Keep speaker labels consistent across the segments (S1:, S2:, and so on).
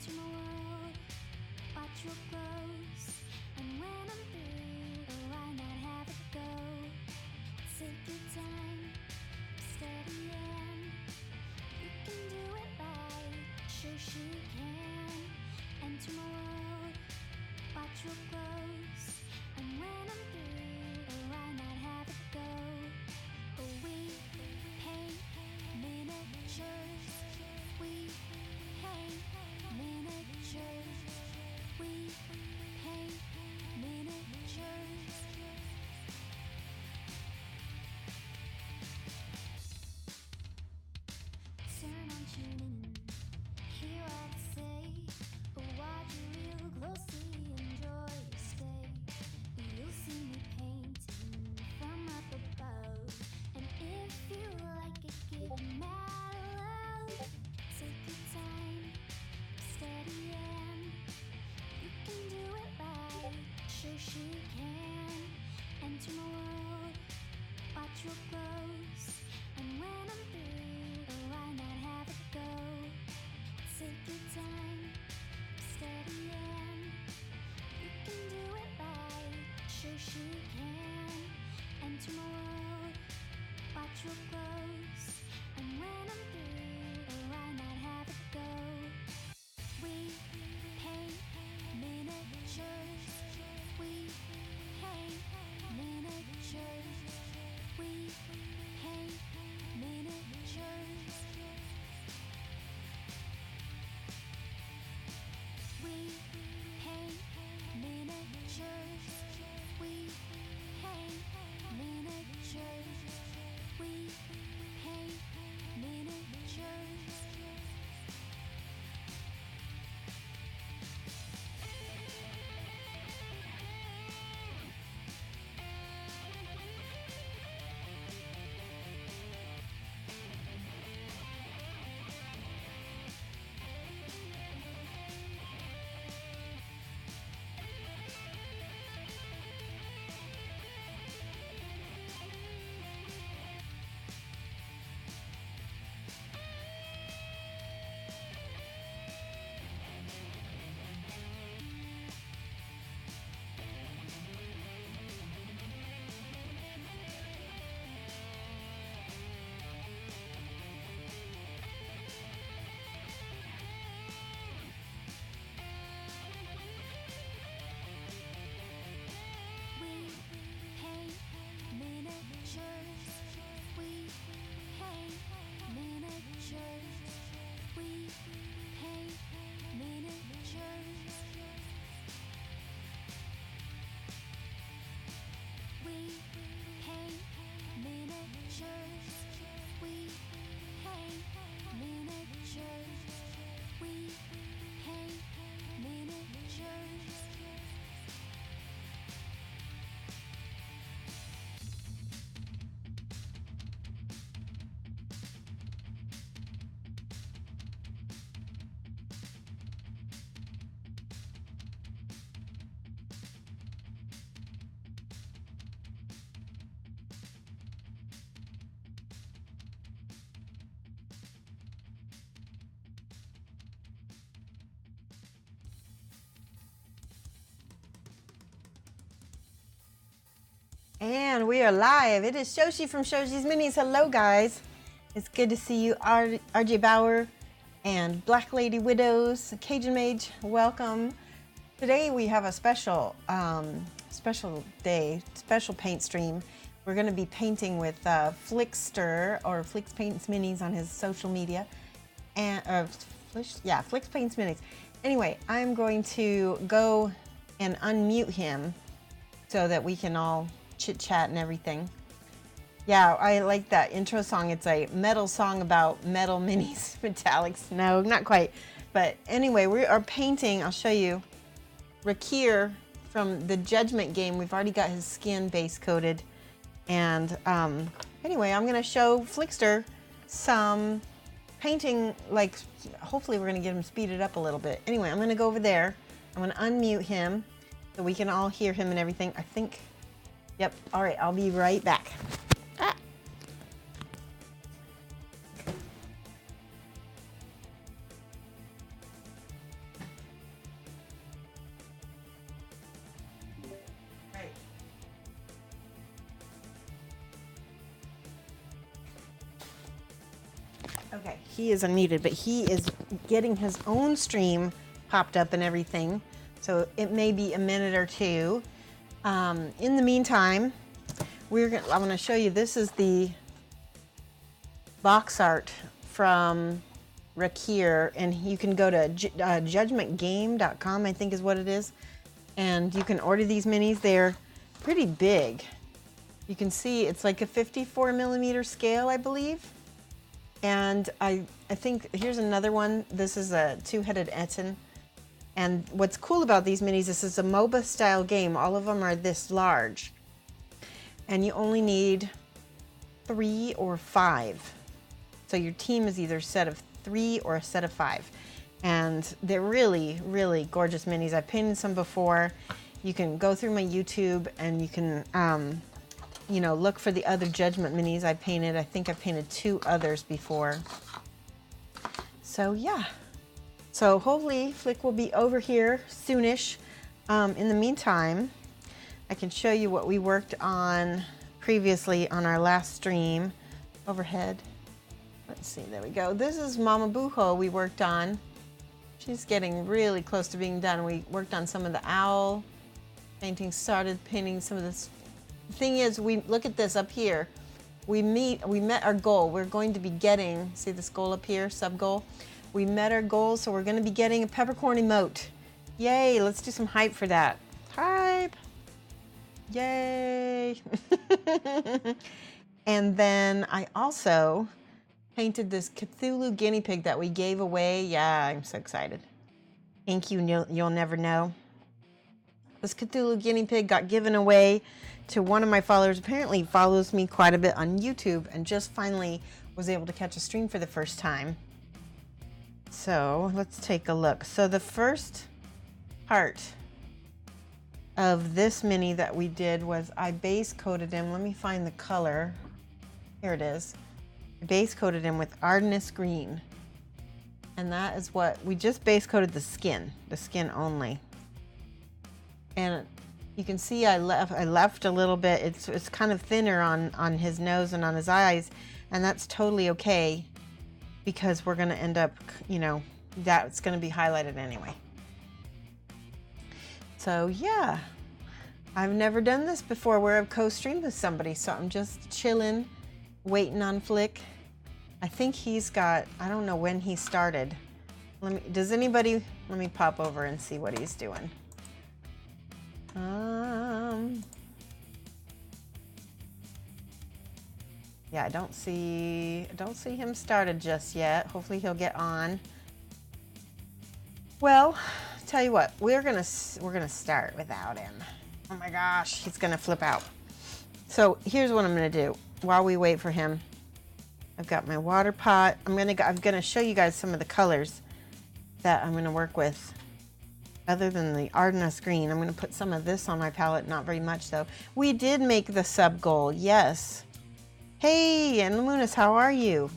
S1: enter my world, watch your clothes. And when I'm through, why not have it go? Take your time, steady and you can do it right. Shoshie can enter my world, watch your clothes. And when I'm through, why not have it go? We paint miniatures. We paint miniatures. We paint miniatures. Turn on, tune in, hear what I say. Watch real closely, enjoy your stay. You'll see me painting from up above. And if you like it, give it mad love. Take your time, steady and you can do it right. Shoshie can enter my world, watch your clothes. And when I'm through, why not have it go? Take your time, steady and you can do it right. Shoshie can enter my world, watch your clothes. And when I'm through, why not have it go? We paint miniatures. We paint miniatures. We paint miniatures. We paint miniatures. We paint miniatures. We paint miniatures. We paint miniatures. We paint miniatures. We paint miniatures. We paint miniatures. We paint miniatures. We paint miniatures.
S2: And we are live. It is Shoshie from Shoshie's Minis. Hello, guys. It's good to see you, RJ Bauer and Black Lady Widows, Cajun Mage. Welcome. Today we have a special day, special paint stream. We're going to be painting with FlikstRR or Flix Paints Minis on his social media, and Flix Paints Minis. Anyway, I'm going to go and unmute him so that we can all chit chat and everything. Yeah, I like that intro song. It's a metal song about metal minis, metallics. No, not quite. But anyway, we are painting, I'll show you, Rakkir from the Judgement game. We've already got his skin base coated. And anyway, I'm gonna show FlikstRR some painting, like, hopefully we're gonna get him speeded up a little bit. Anyway, I'm gonna go over there. I'm gonna unmute him so we can all hear him and everything. I think, yep, all right, I'll be right back. Okay, he is unmuted, but he is getting his own stream popped up and everything. So it may be a minute or two. In the meantime, I'm going to show you, this is the box art from Rakkir, and you can go to judgementgame.com, I think is what it is. And you can order these minis. They're pretty big. You can see it's like a 54 millimeter scale, I believe. And I think here's another one. This is a two-headed Etten. And what's cool about these minis, this is a MOBA style game. All of them are this large. And you only need 3 or 5. So your team is either a set of 3 or a set of 5. And they're really, really gorgeous minis. I've painted some before. You can go through my YouTube and you can, you know, look for the other Judgement minis I painted. I think I painted 2 others before. So yeah. So hopefully Flick will be over here soonish. In the meantime, I can show you what we worked on previously on our last stream. Overhead. Let's see, there we go. This is Mama Booho we worked on. She's getting really close to being done. We worked on some of the owl painting, started painting some of this. The thing is, we look at this up here. We met our goal. We're going to be getting, see this goal up here, sub goal? We met our goal, so we're going to be getting a peppercorn emote. Yay, let's do some hype for that. Hype. Yay. And then I also painted this Cthulhu guinea pig that we gave away. Yeah, I'm so excited. Thank you, you'll never know. This Cthulhu guinea pig got given away to one of my followers. Apparently follows me quite a bit on YouTube and just finally was able to catch a stream for the first time. So let's take a look. So the first part of this mini that we did was I base coated him. Let me find the color. Here it is. I base coated him with Ardennes green. And that is what we just base coated the skin only. And you can see I left a little bit. It's kind of thinner on his nose and on his eyes, and that's totally okay because we're going to end up, you know, that's going to be highlighted anyway. So yeah, I've never done this before where I've co-streamed with somebody, so I'm just chilling, waiting on Flick. I think he's got, I don't know when he started. Let me pop over and see what he's doing. Yeah, I don't see him started just yet. Hopefully he'll get on. Well, tell you what, we're gonna start without him. Oh my gosh, he's gonna flip out. So here's what I'm gonna do while we wait for him. I've got my water pot. I'm gonna show you guys some of the colors that I'm gonna work with. Other than the Ardennes green, I'm gonna put some of this on my palette, not very much though. We did make the sub goal, yes. Hey, and Lamunas, how are you?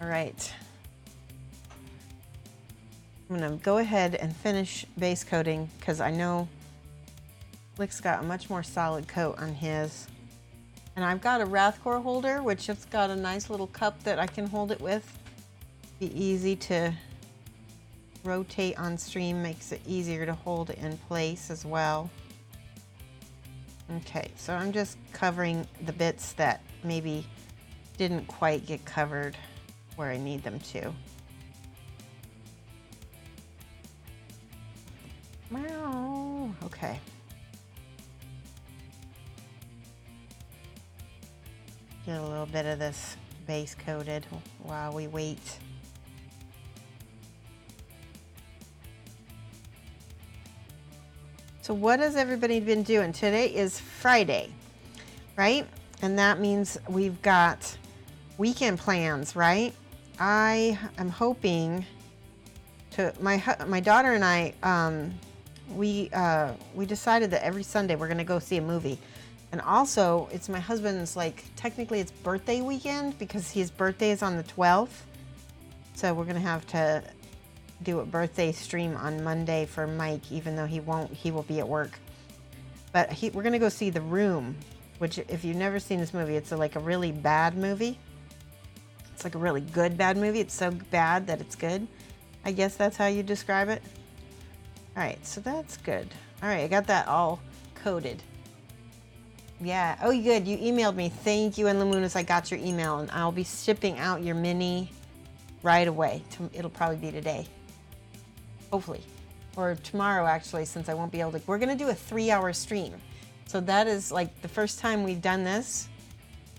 S2: All right. I'm gonna go ahead and finish base coating because I know Flick's got a much more solid coat on his. And I've got a Rakkir holder, which has got a nice little cup that I can hold it with. Be easy to rotate on stream, makes it easier to hold it in place as well. Okay, so I'm just covering the bits that maybe didn't quite get covered where I need them to. Meow. Okay. Get a little bit of this base coated while we wait. So what has everybody been doing? Today is Friday, right? And that means we've got weekend plans, right? I am hoping to, my daughter and I, we decided that every Sunday we're gonna go see a movie. And also, it's my husband's, like, technically it's birthday weekend because his birthday is on the 12th. So we're gonna have to do a birthday stream on Monday for Mike, even though he will be at work. But we're gonna go see The Room, which if you've never seen this movie, it's like a really bad movie. It's like a really good bad movie. It's so bad that it's good. I guess that's how you describe it. All right, so that's good. All right, I got that all coded. Yeah, oh good, you emailed me. Thank you, and Lamunas, I got your email, and I'll be shipping out your mini right away. It'll probably be today, hopefully. Or tomorrow, actually, since I won't be able to. We're gonna do a 3-hour stream. So that is like the first time we've done this.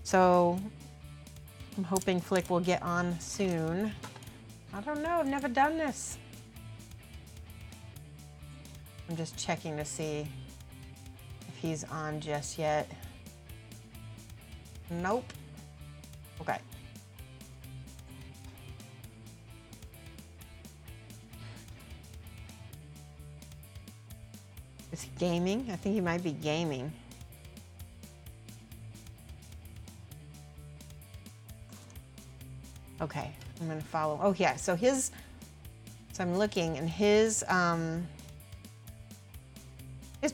S2: So I'm hoping Flick will get on soon. I don't know, I've never done this. I'm just checking to see if he's on just yet. Nope. Okay. Is he gaming? I think he might be gaming. Okay, I'm gonna follow. Oh yeah, so I'm looking, and his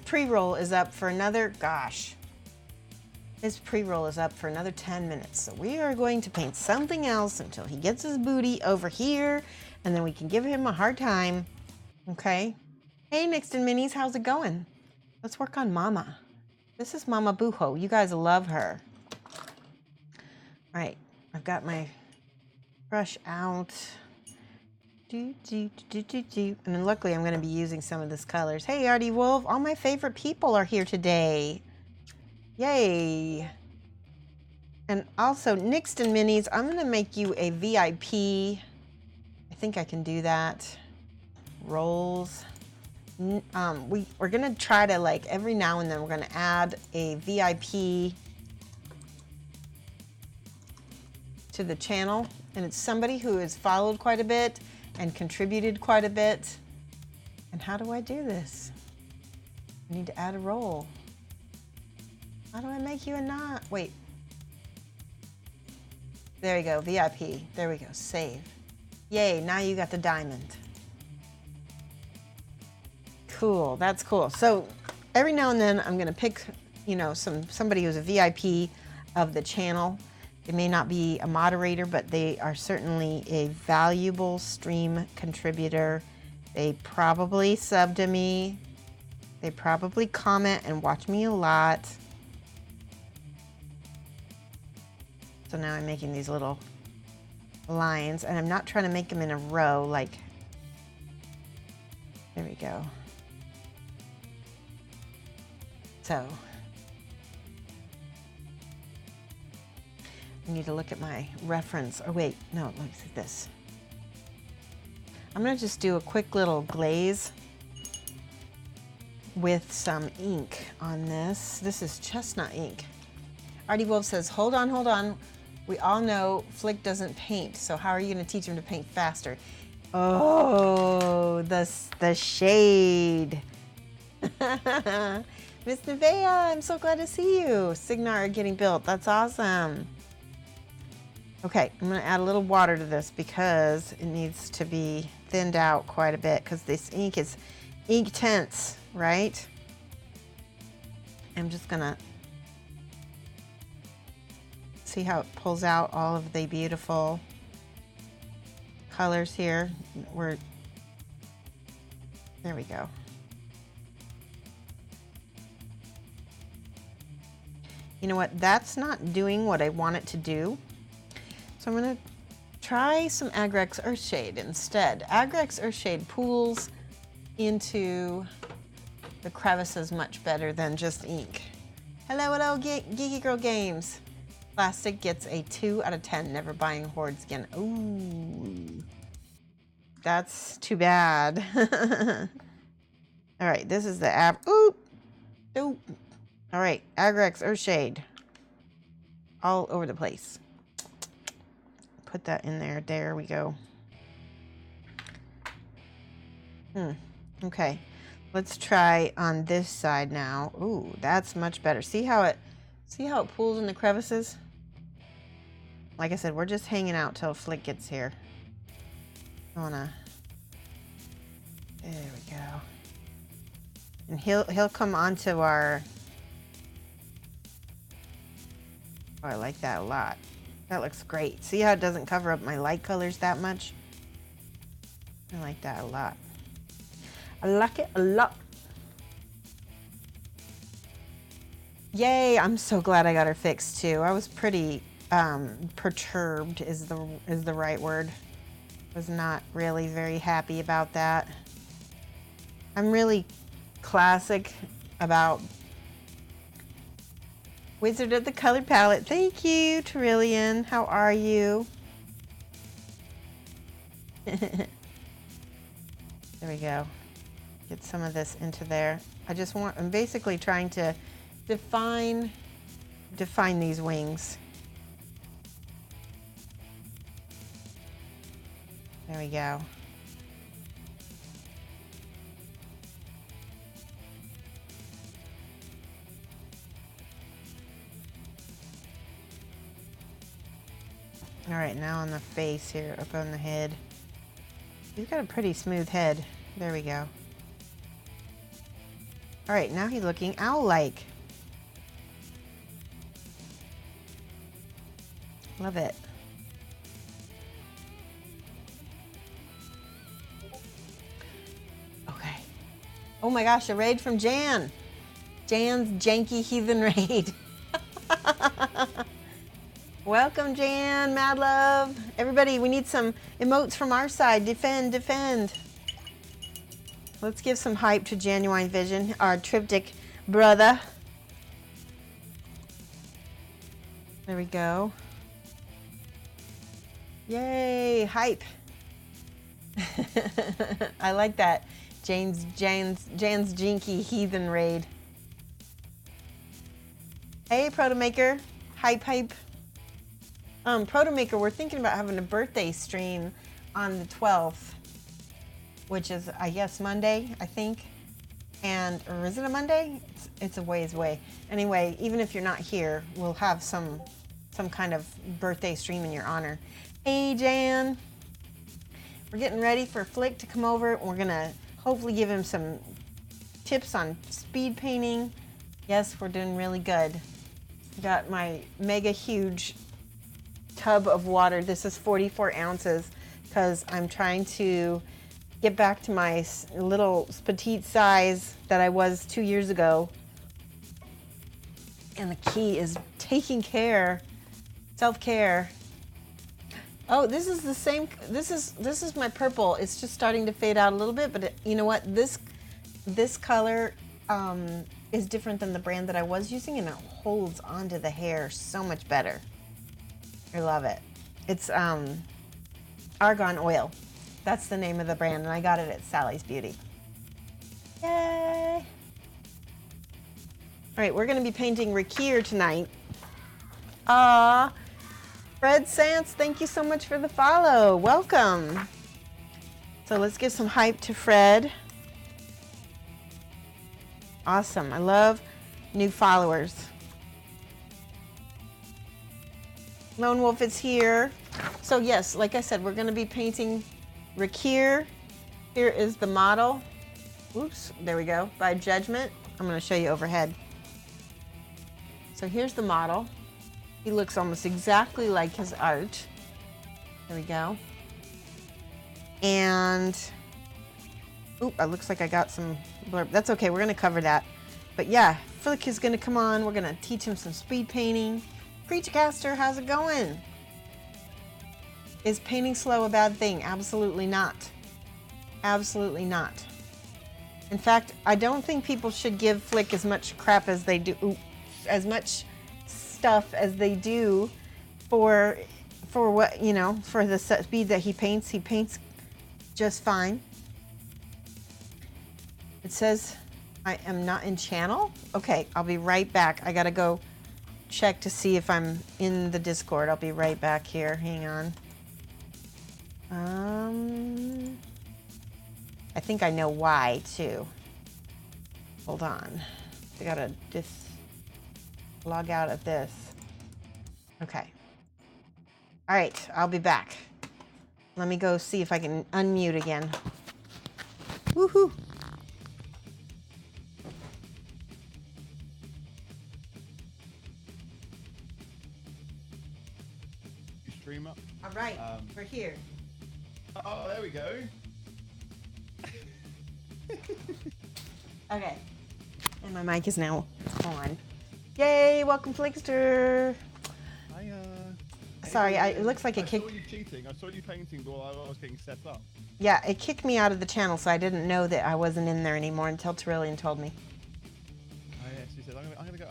S2: pre-roll is up for another, his pre-roll is up for another 10 minutes. So we are going to paint something else until he gets his booty over here, and then we can give him a hard time, okay? Hey, Nixton Minis, how's it going? Let's work on Mama. This is Mama Booho. You guys love her. All right, I've got my brush out. And then luckily I'm going to be using some of this colors. Hey, Artie Wolf, all my favorite people are here today. Yay. And also, Nixton Minis, I'm going to make you a VIP. I think I can do that. Rolls. We're going to try to, like, every now and then we're going to add a VIP to the channel. And it's somebody who has followed quite a bit and contributed quite a bit. And how do I do this? I need to add a role. How do I make you a knot? Wait. There you go, VIP. There we go, save. Yay, now you got the diamond. Cool, that's cool. So every now and then I'm gonna pick, you know, somebody who's a VIP of the channel. They may not be a moderator, but they are certainly a valuable stream contributor. They probably sub to me. They probably comment and watch me a lot. So now I'm making these little lines, and I'm not trying to make them in a row, like, there we go. So I need to look at my reference. Oh wait, no, let me see this. I'm gonna just do a quick little glaze with some ink on this. This is chestnut ink. Artie Wolf says, hold on, hold on. We all know Flick doesn't paint, so how are you gonna teach him to paint faster? Oh, the shade. Miss Nevea, I'm so glad to see you. Signar getting built, that's awesome. Okay, I'm gonna add a little water to this because it needs to be thinned out quite a bit because this ink is ink tense, right? I'm just gonna see how it pulls out all of the beautiful colors here. There we go. You know what, that's not doing what I want it to do. So I'm gonna try some Agrex Earthshade instead. Agrex Earthshade pools into the crevices much better than just ink. Hello, hello, Geeky Girl Games. Plastic gets a 2 out of 10, never buying Hordes again. Ooh, that's too bad. All right, this is the ooh. All right, Agrex Earthshade. All over the place. Put that in there. There we go. Okay, let's try on this side now. Ooh, that's much better. See how it pulls in the crevices? Like I said, we're just hanging out till Flick gets here. There we go. And he'll come onto our. Oh, I like that a lot. That looks great. See how it doesn't cover up my light colors that much? I like that a lot. I like it a lot. Yay, I'm so glad I got her fixed too. I was pretty perturbed is the right word. Was not really very happy about that. I'm really classic about Wizard of the Color Palette. Thank you, Trillian. How are you? There we go. Get some of this into there. I'm basically trying to define these wings. There we go. All right, now on the face here, up on the head. He's got a pretty smooth head. There we go. All right, now he's looking owl-like. Love it. Okay. Oh my gosh, a raid from Jan. Jan's Janky Heathen Raid. Welcome, Jan, mad love. Everybody, we need some emotes from our side. Defend, defend. Let's give some hype to Genuine Vision, our triptych brother. There we go. Yay, hype. I like that. Jan's Jinky Heathen Raid. Hey, Protomaker. Hype, hype. Protomaker, we're thinking about having a birthday stream on the 12th, which is, I guess, Monday, I think. Or is it a Monday? It's a ways away. Anyway, even if you're not here, we'll have some kind of birthday stream in your honor. Hey, Jan. We're getting ready for Flick to come over. We're gonna hopefully give him some tips on speed painting. Yes, we're doing really good. Got my mega huge tub of water. This is 44 ounces because I'm trying to get back to my little petite size that I was 2 years ago. And the key is taking care, self-care. Oh, this is the same. This is my purple. It's just starting to fade out a little bit, but you know what? This color is different than the brand that I was using, and it holds onto the hair so much better. I love it. It's Argan Oil. That's the name of the brand, and I got it at Sally's Beauty. Yay! All right, we're going to be painting Rakkir tonight. Fred Sance, thank you so much for the follow. Welcome. So let's give some hype to Fred. Awesome. I love new followers. Lone Wolf is here. So yes, like I said, we're going to be painting Rakkir. Here is the model. Oops, there we go. By Judgement. I'm going to show you overhead. So here's the model. He looks almost exactly like his art. There we go. And, oop, it looks like I got some blurb. That's okay, we're going to cover that. But yeah, Flick is going to come on. We're going to teach him some speed painting. Preachcaster, how's it going? Is painting slow a bad thing? Absolutely not. Absolutely not. In fact, I don't think people should give Flick as much crap as they do, as much stuff as they do for what, you know, for the speed that he paints. He paints just fine. It says I am not in channel. Okay, I'll be right back. I gotta go check to see if I'm in the Discord. I'll be right back here. Hang on. I think I know why too. Hold on. I gotta log out of this. Okay. All right, I'll be back. Let me go see if I can unmute again. Woohoo!
S3: stream up.
S2: All right, we're here.
S3: Oh, there we go.
S2: Okay, and my mic is now on. Yay! Welcome, Flikster. Sorry, it looks like it kicked.
S3: I saw you cheating. I saw you painting while I was getting set up.
S2: Yeah, it kicked me out of the channel, so I didn't know that I wasn't in there anymore until Terillian told me.
S3: Oh yeah, she said, I'm gonna go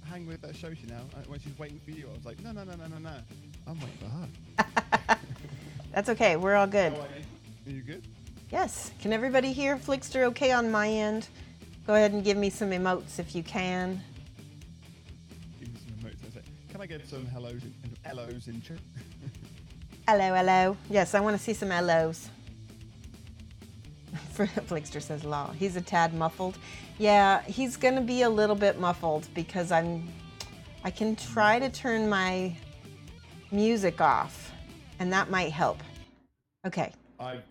S3: hang with Shoshie now. When she's waiting for you, I was like, no. I'm waiting for her.
S2: That's okay. We're all good.
S3: Are you good?
S2: Yes. Can everybody hear Flikster okay on my end? Go ahead and give me some emotes if you can.
S3: Give me some emotes. Can I get some hellos in chat?
S2: Hello. Yes, I want to see some hellos. Flikster says law. He's a tad muffled. Yeah, he's going to be a little bit muffled because I can try to turn my music off, and that might help. Okay.
S3: I've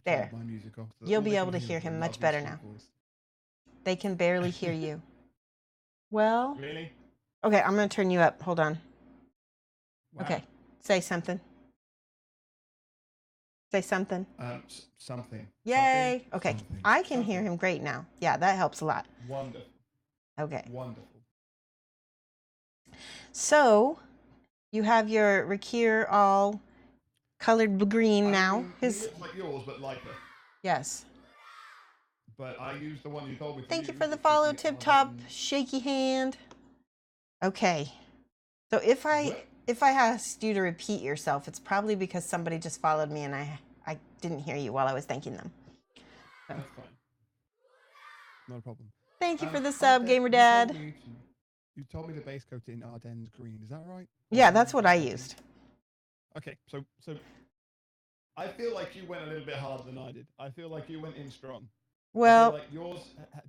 S2: there.
S3: turned my music off.
S2: You'll be able to hear him much better now. They can barely hear you. Well.
S3: Really?
S2: Okay, I'm going to turn you up. Hold on.
S3: Wow.
S2: Okay. Say something. Say something.
S3: Something.
S2: Yay.
S3: Something.
S2: Okay.
S3: Something.
S2: I can hear him great now. Yeah, that helps a lot.
S3: Wonderful.
S2: Okay.
S3: Wonderful.
S2: So, you have your Rakkir all colored green now.
S3: He looks like yours, but lighter.
S2: Yes.
S3: But I used the one you told me to
S2: Thank you
S3: use,
S2: for the
S3: which
S2: follow,
S3: was the
S2: Tip Top,
S3: Arden-
S2: shaky hand. Okay. So if I asked you to repeat yourself, it's probably because somebody just followed me and I didn't hear you while I was thanking them. So.
S3: That's fine. Not a problem.
S2: Thank you for the sub, Gamer Dad.
S3: You told me the base coat in Ardennes green. Is that right?
S2: Yeah, that's what I used.
S3: Okay, so I feel like you went a little bit harder than I did. I feel like you went in strong.
S2: Well,
S3: I feel like yours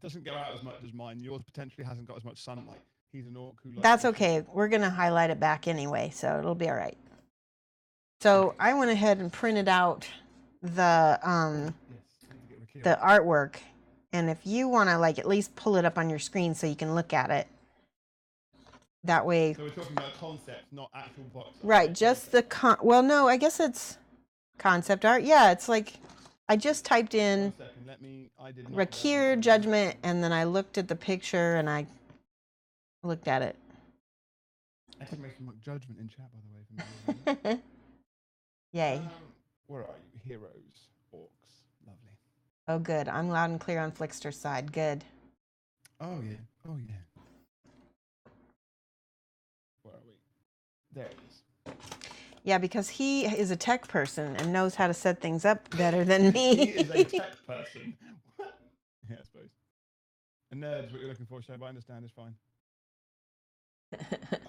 S3: doesn't go out as much as mine. Yours potentially hasn't got as much sunlight. He's an orc who likes
S2: that's okay. We're going to highlight it back anyway, so it'll be all right. So I went ahead and printed out the artwork. And if you want to like at least pull it up on your screen so you can look at it. That way.
S3: So we're talking about concept, not actual box art.
S2: Right, just the well, no, I guess it's concept art. Yeah, it's like I just typed in Rakkir Judgement, and then I looked at the picture and I looked at it.
S3: Exclamation mark Judgement in chat, by the way. For me.
S2: Yay.
S3: Where are you? Heroes, orcs, lovely.
S2: Oh, good. I'm loud and clear on Flikster's side. Good.
S3: Oh yeah. Oh yeah. Where are we? There it is.
S2: Yeah, because he is a tech person and knows how to set things up better than me.
S3: He is a tech person. What? Yeah, I suppose. A nerd is what you're looking for, Shay, but I understand. It's fine.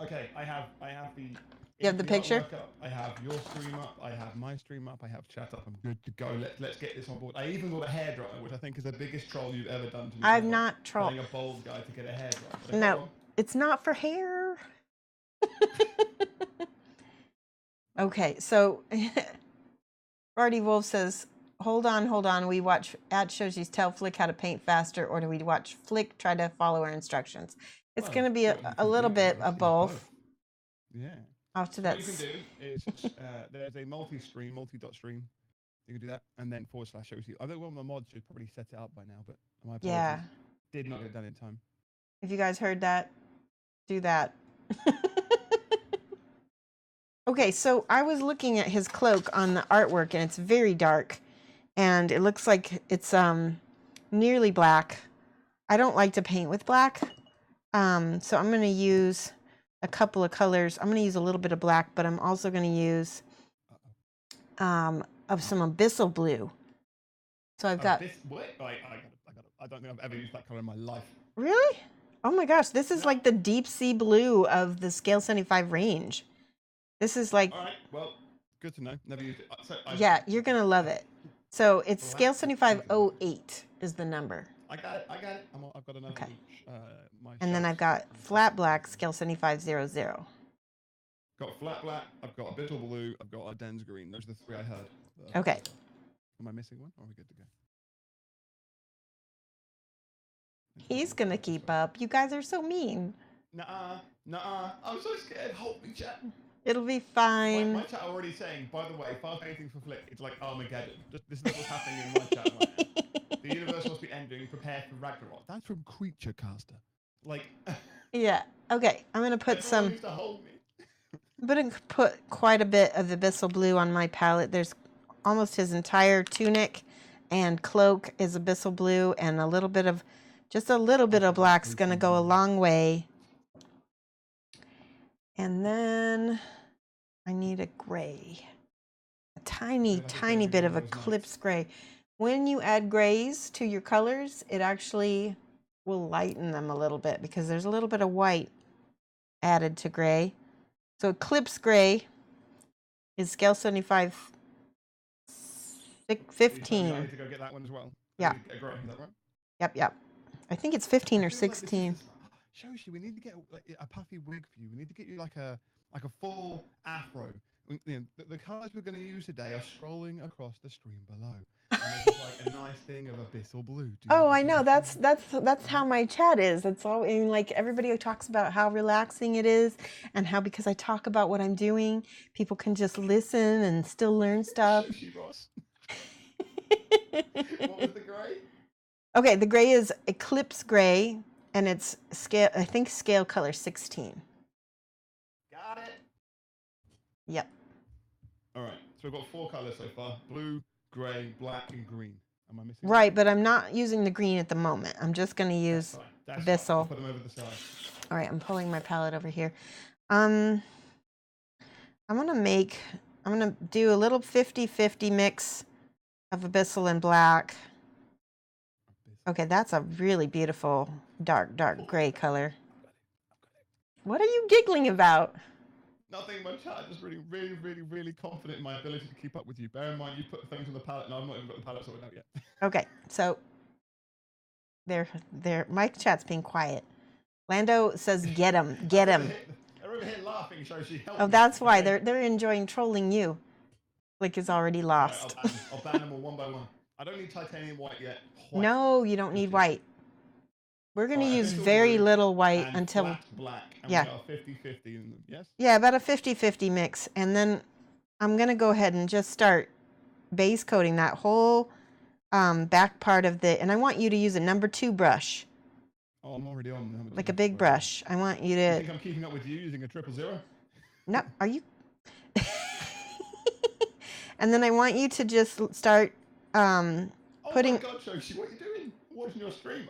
S3: Okay, I have the.
S2: You have the picture?
S3: Up. I have your stream up. I have my stream up. I have chat up. I'm good to go. Let's get this on board. I even got a hairdryer, which I think is the biggest troll you've ever done to me.
S2: I've not trolled.
S3: Telling a bald guy to get a hairdryer.
S2: No, it's not for hair. Okay, so Barty Wolf says, hold on. We watch at Shoshie's tell Flick how to paint faster, or do we watch Flick try to follow our instructions? It's going to be a little bit of both.
S3: Yeah.
S2: After that.
S3: What you can do is there's a multi-dot stream. You can do that, and then / Shoshie. I think one of my mods should probably set it up by now, but my apologies.
S2: Yeah.
S3: Did not get it done in time.
S2: If you guys heard that, do that. Okay, so I was looking at his cloak on the artwork, and it's very dark, and it looks like it's nearly black. I don't like to paint with black, so I'm going to use a couple of colors. I'm going to use a little bit of black, but I'm also going to use some abyssal blue. So I've got.
S3: What? I don't think I've ever used that color in my life.
S2: Really? Oh my gosh, this is like the deep sea blue of the scale 75 range. This is like.
S3: All right. Well, good to know. Never used it.
S2: Yeah, you're gonna love it. So it's scale 7508 is the number.
S3: I got it. I've got another.
S2: Okay.
S3: My
S2: and then I've got flat black scale 7500.
S3: Got flat black. I've got abyssal blue. I've got Ardennes green. Those are the three I heard.
S2: Okay.
S3: Am I missing one? Or are we good to go?
S2: He's gonna keep up. You guys are so mean.
S3: Nuh-uh. I'm so scared. Hold me, chat.
S2: It'll be
S3: My
S2: fine.
S3: chat are already saying, by the way, fast painting for Flick, it's like Armageddon. This is what's happening in my chat right now. The universe must be ending. Prepare for Ragnarok. That's from Creature Caster. Like,
S2: Yeah. Okay. I'm gonna put
S3: everyone
S2: some.
S3: needs to hold me.
S2: I'm gonna put quite a bit of abyssal blue on my palette. There's almost his entire tunic and cloak is abyssal blue, and a little bit of, just a little bit of black's gonna go a long way. And then I need a gray, a tiny, tiny bit of eclipse gray. When you add grays to your colors, it actually will lighten them a little bit because there's a little bit of white added to gray. So eclipse gray is scale 75, 15.
S3: I need to go get that one as well.
S2: Yeah.
S3: Is that right?
S2: Yep. I think it's 15 or
S3: I feel like
S2: 16.
S3: Shoshie, we need to get a puffy wig for you. We need to get you like a full afro. The colours we're going to use today are scrolling across the stream below. And there's like a nice thing of abyssal blue.
S2: Oh, I know. That's how my chat is. It's all, I mean, like everybody talks about how relaxing it is, and how because I talk about what I'm doing, people can just listen and still learn stuff.
S3: Shoshie Ross. What was the grey?
S2: Okay, the gray is eclipse gray, and it's scale. I think scale color 16.
S3: Got it.
S2: Yep.
S3: All right. So we've got 4 colours so far: blue, grey, black, and green. Am I missing?
S2: Right, but I'm not using the green at the moment. I'm just going to use
S3: That's
S2: abyssal.
S3: I'll put them over the side.
S2: All right, I'm pulling my palette over here. I'm gonna do a little 50-50 mix of abyssal and black. Okay, that's a really beautiful dark gray color. What are you giggling about?
S3: Nothing, my chat. I'm just really confident in my ability to keep up with you. Bear in mind, you put things on the palette, and I've not even got the palette sorted out yet.
S2: Okay, so my chat's being quiet. Lando says, "Get him, get him."
S3: They're over here laughing, Shoshie. Help
S2: Oh,
S3: me.
S2: that's why
S3: Okay?
S2: they're enjoying trolling you. Flick is already lost.
S3: Right, I'll ban them all one by one. I don't need titanium white yet. White.
S2: No, you don't need white. We're going to
S3: Alright,
S2: use
S3: abyssal
S2: very
S3: blue
S2: little white
S3: and
S2: until
S3: flat black. And
S2: yeah.
S3: we got a 50-50 in them. Yes.
S2: Yeah, about a 50-50 mix, and then I'm going to go ahead and just start base coating that whole back part of the, and I want you to use a number 2 brush.
S3: Oh, I'm already on number 2.
S2: Like a big brush. I want you to.
S3: You think I'm keeping up with you using a 000?
S2: No, are you? And then I want you to just start putting.
S3: Oh my God, Shoshie, what are you doing? Watching your stream?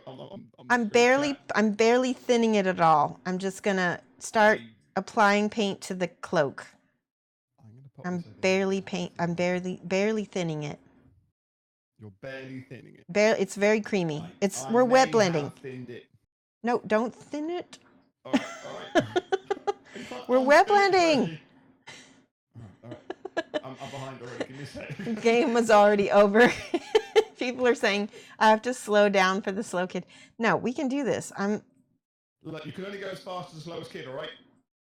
S2: I'm barely thinning it at all. I'm just gonna start applying paint to the cloak. I'm barely thinning it.
S3: You're barely thinning it.
S2: It's very creamy. We're wet blending.
S3: Have thinned it.
S2: No, don't thin it.
S3: All right.
S2: We're wet blending.
S3: All right. I'm behind already. Give me a second.
S2: The game was already over. People are saying I have to slow down for the slow kid. No, we can do this.
S3: Look, you can only go as fast as the slowest kid, all right?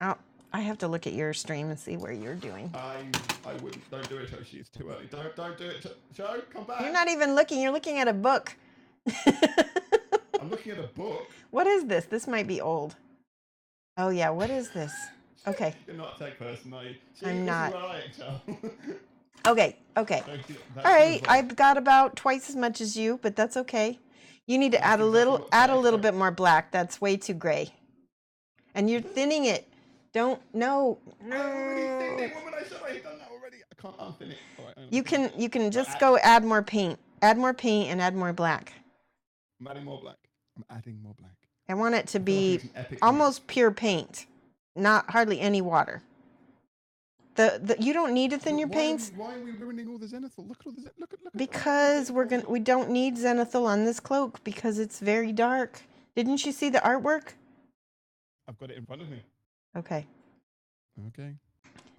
S2: Oh, I have to look at your stream and see where you're doing.
S3: I wouldn't. Don't do it, Shoshie. It's too early. Don't do it. Show, come back.
S2: You're not even looking. You're looking at a book.
S3: I'm looking at a book.
S2: What is this? This might be old. Oh yeah, what is this? Okay.
S3: You're not a tech person, are you? See,
S2: I'm not.
S3: This is where I excel.
S2: Okay. All right, I've got about twice as much as you, but that's okay. You need to add a little bit more black. That's way too gray. And you're thinning it. No.
S3: I already thinned it. When I said I had done that already, I can't unthin it. All right,
S2: you can just go add more paint. Add more paint and add more black.
S3: I'm adding more black.
S2: I want it to be almost pure paint, not hardly any water. You don't need to thin your paints.
S3: Why are we ruining all the zenithal? Look at all the look.
S2: Because we don't need zenithal on this cloak because it's very dark. Didn't you see the artwork?
S3: I've got it in front of me.
S2: Okay.
S3: Okay.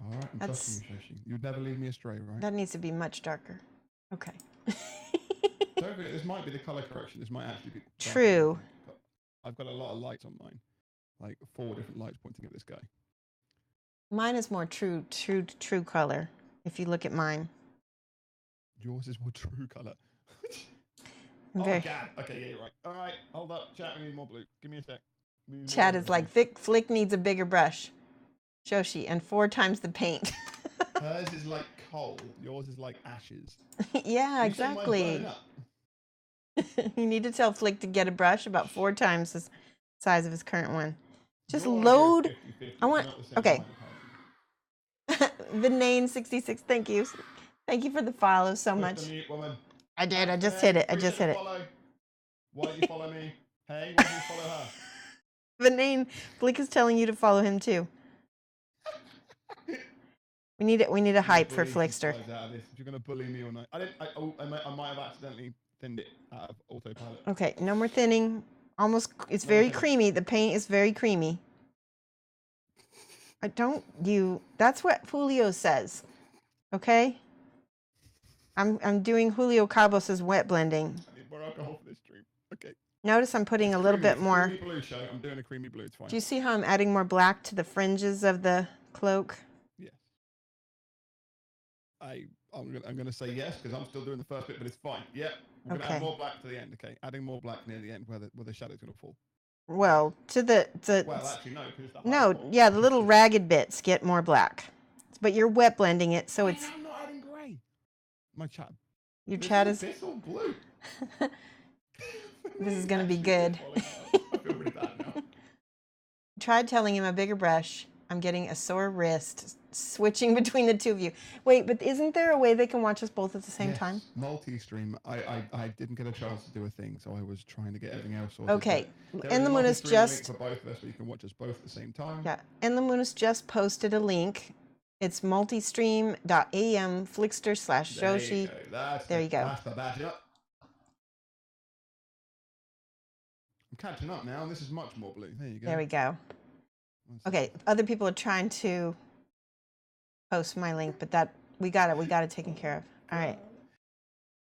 S3: All right. I'm trusting you, Shoshie. You'd never lead me astray, right?
S2: That needs to be much darker. Okay.
S3: Don't forget, this might be the color correction. This might actually be
S2: true.
S3: I've got a lot of lights on mine, like 4 different lights pointing at this guy.
S2: Mine is more true color. If you look at mine.
S3: Yours is more true color. Oh my God. Okay, yeah, you're right. All right, hold up. Chat, we need more blue. Give me a sec.
S2: Chat is like, Flick needs a bigger brush. Shoshie, and 4 times the paint.
S3: Hers is like coal. Yours is like ashes.
S2: Yeah,
S3: You say mine's burning
S2: exactly.
S3: up.
S2: You need to tell Flick to get a brush about 4 times the size of his current one. Just
S3: Your idea is
S2: load.
S3: 50-50,
S2: I want.
S3: not the same
S2: Okay.
S3: height,
S2: Vinane66, thank you. Thank you for the follow so
S3: Push
S2: much.
S3: the mute, woman.
S2: I did. I
S3: Thanks,
S2: just
S3: Vinay.
S2: hit it. I
S3: Appreciate
S2: just
S3: the
S2: hit it.
S3: follow. Why don't you follow me? Hey, why don't you follow her?
S2: Vinane, Flick is telling you to follow him too. We need it. We need a hype for Flikster.
S3: If you're gonna bully me all night, I might have accidentally thinned it out of autopilot.
S2: Okay, no more thinning. Almost. It's
S3: No
S2: very
S3: more thinning.
S2: creamy. The paint is very creamy. I don't. You. That's what Julio says. Okay. I'm doing Julio Cabos's wet blending.
S3: I need more alcohol for this stream. Okay.
S2: Notice I'm putting a little bit more.
S3: Creamy blue show. I'm doing a creamy blue. It's fine.
S2: Do you see how I'm adding more black to the fringes of the cloak?
S3: Yes. I'm gonna say yes because I'm still doing the first bit, but it's fine. Yeah. We're gonna add more black to the end. Okay. Adding more black near the end where the shadow's gonna fall.
S2: Well,
S3: Well, actually no, because it's the
S2: no, yeah, the little ragged bits get more black, but you're wet blending it, so it's.
S3: I'm not adding grey. My chat.
S2: Your chat is.
S3: It's all blue.
S2: This is gonna be good.
S3: I feel really bad now.
S2: Tried telling him a bigger brush. I'm getting a sore wrist switching between the two of you. Wait, but isn't there a way they can watch us both at the same time?
S3: Multi-stream. I didn't get a chance to do a thing, so I was trying to get everything else sorted.
S2: Okay,
S3: and
S2: the Moon is just
S3: for both of us, so you can watch us both at the same time.
S2: Yeah, and the Moon has just posted a link. It's multistream.am FlikstRR/Shoshie. There you go.
S3: That's the badge up. I'm catching up now, and this is much more blue. There you go.
S2: There we go. Okay, other people are trying to post my link, but that we got it taken care of. All right.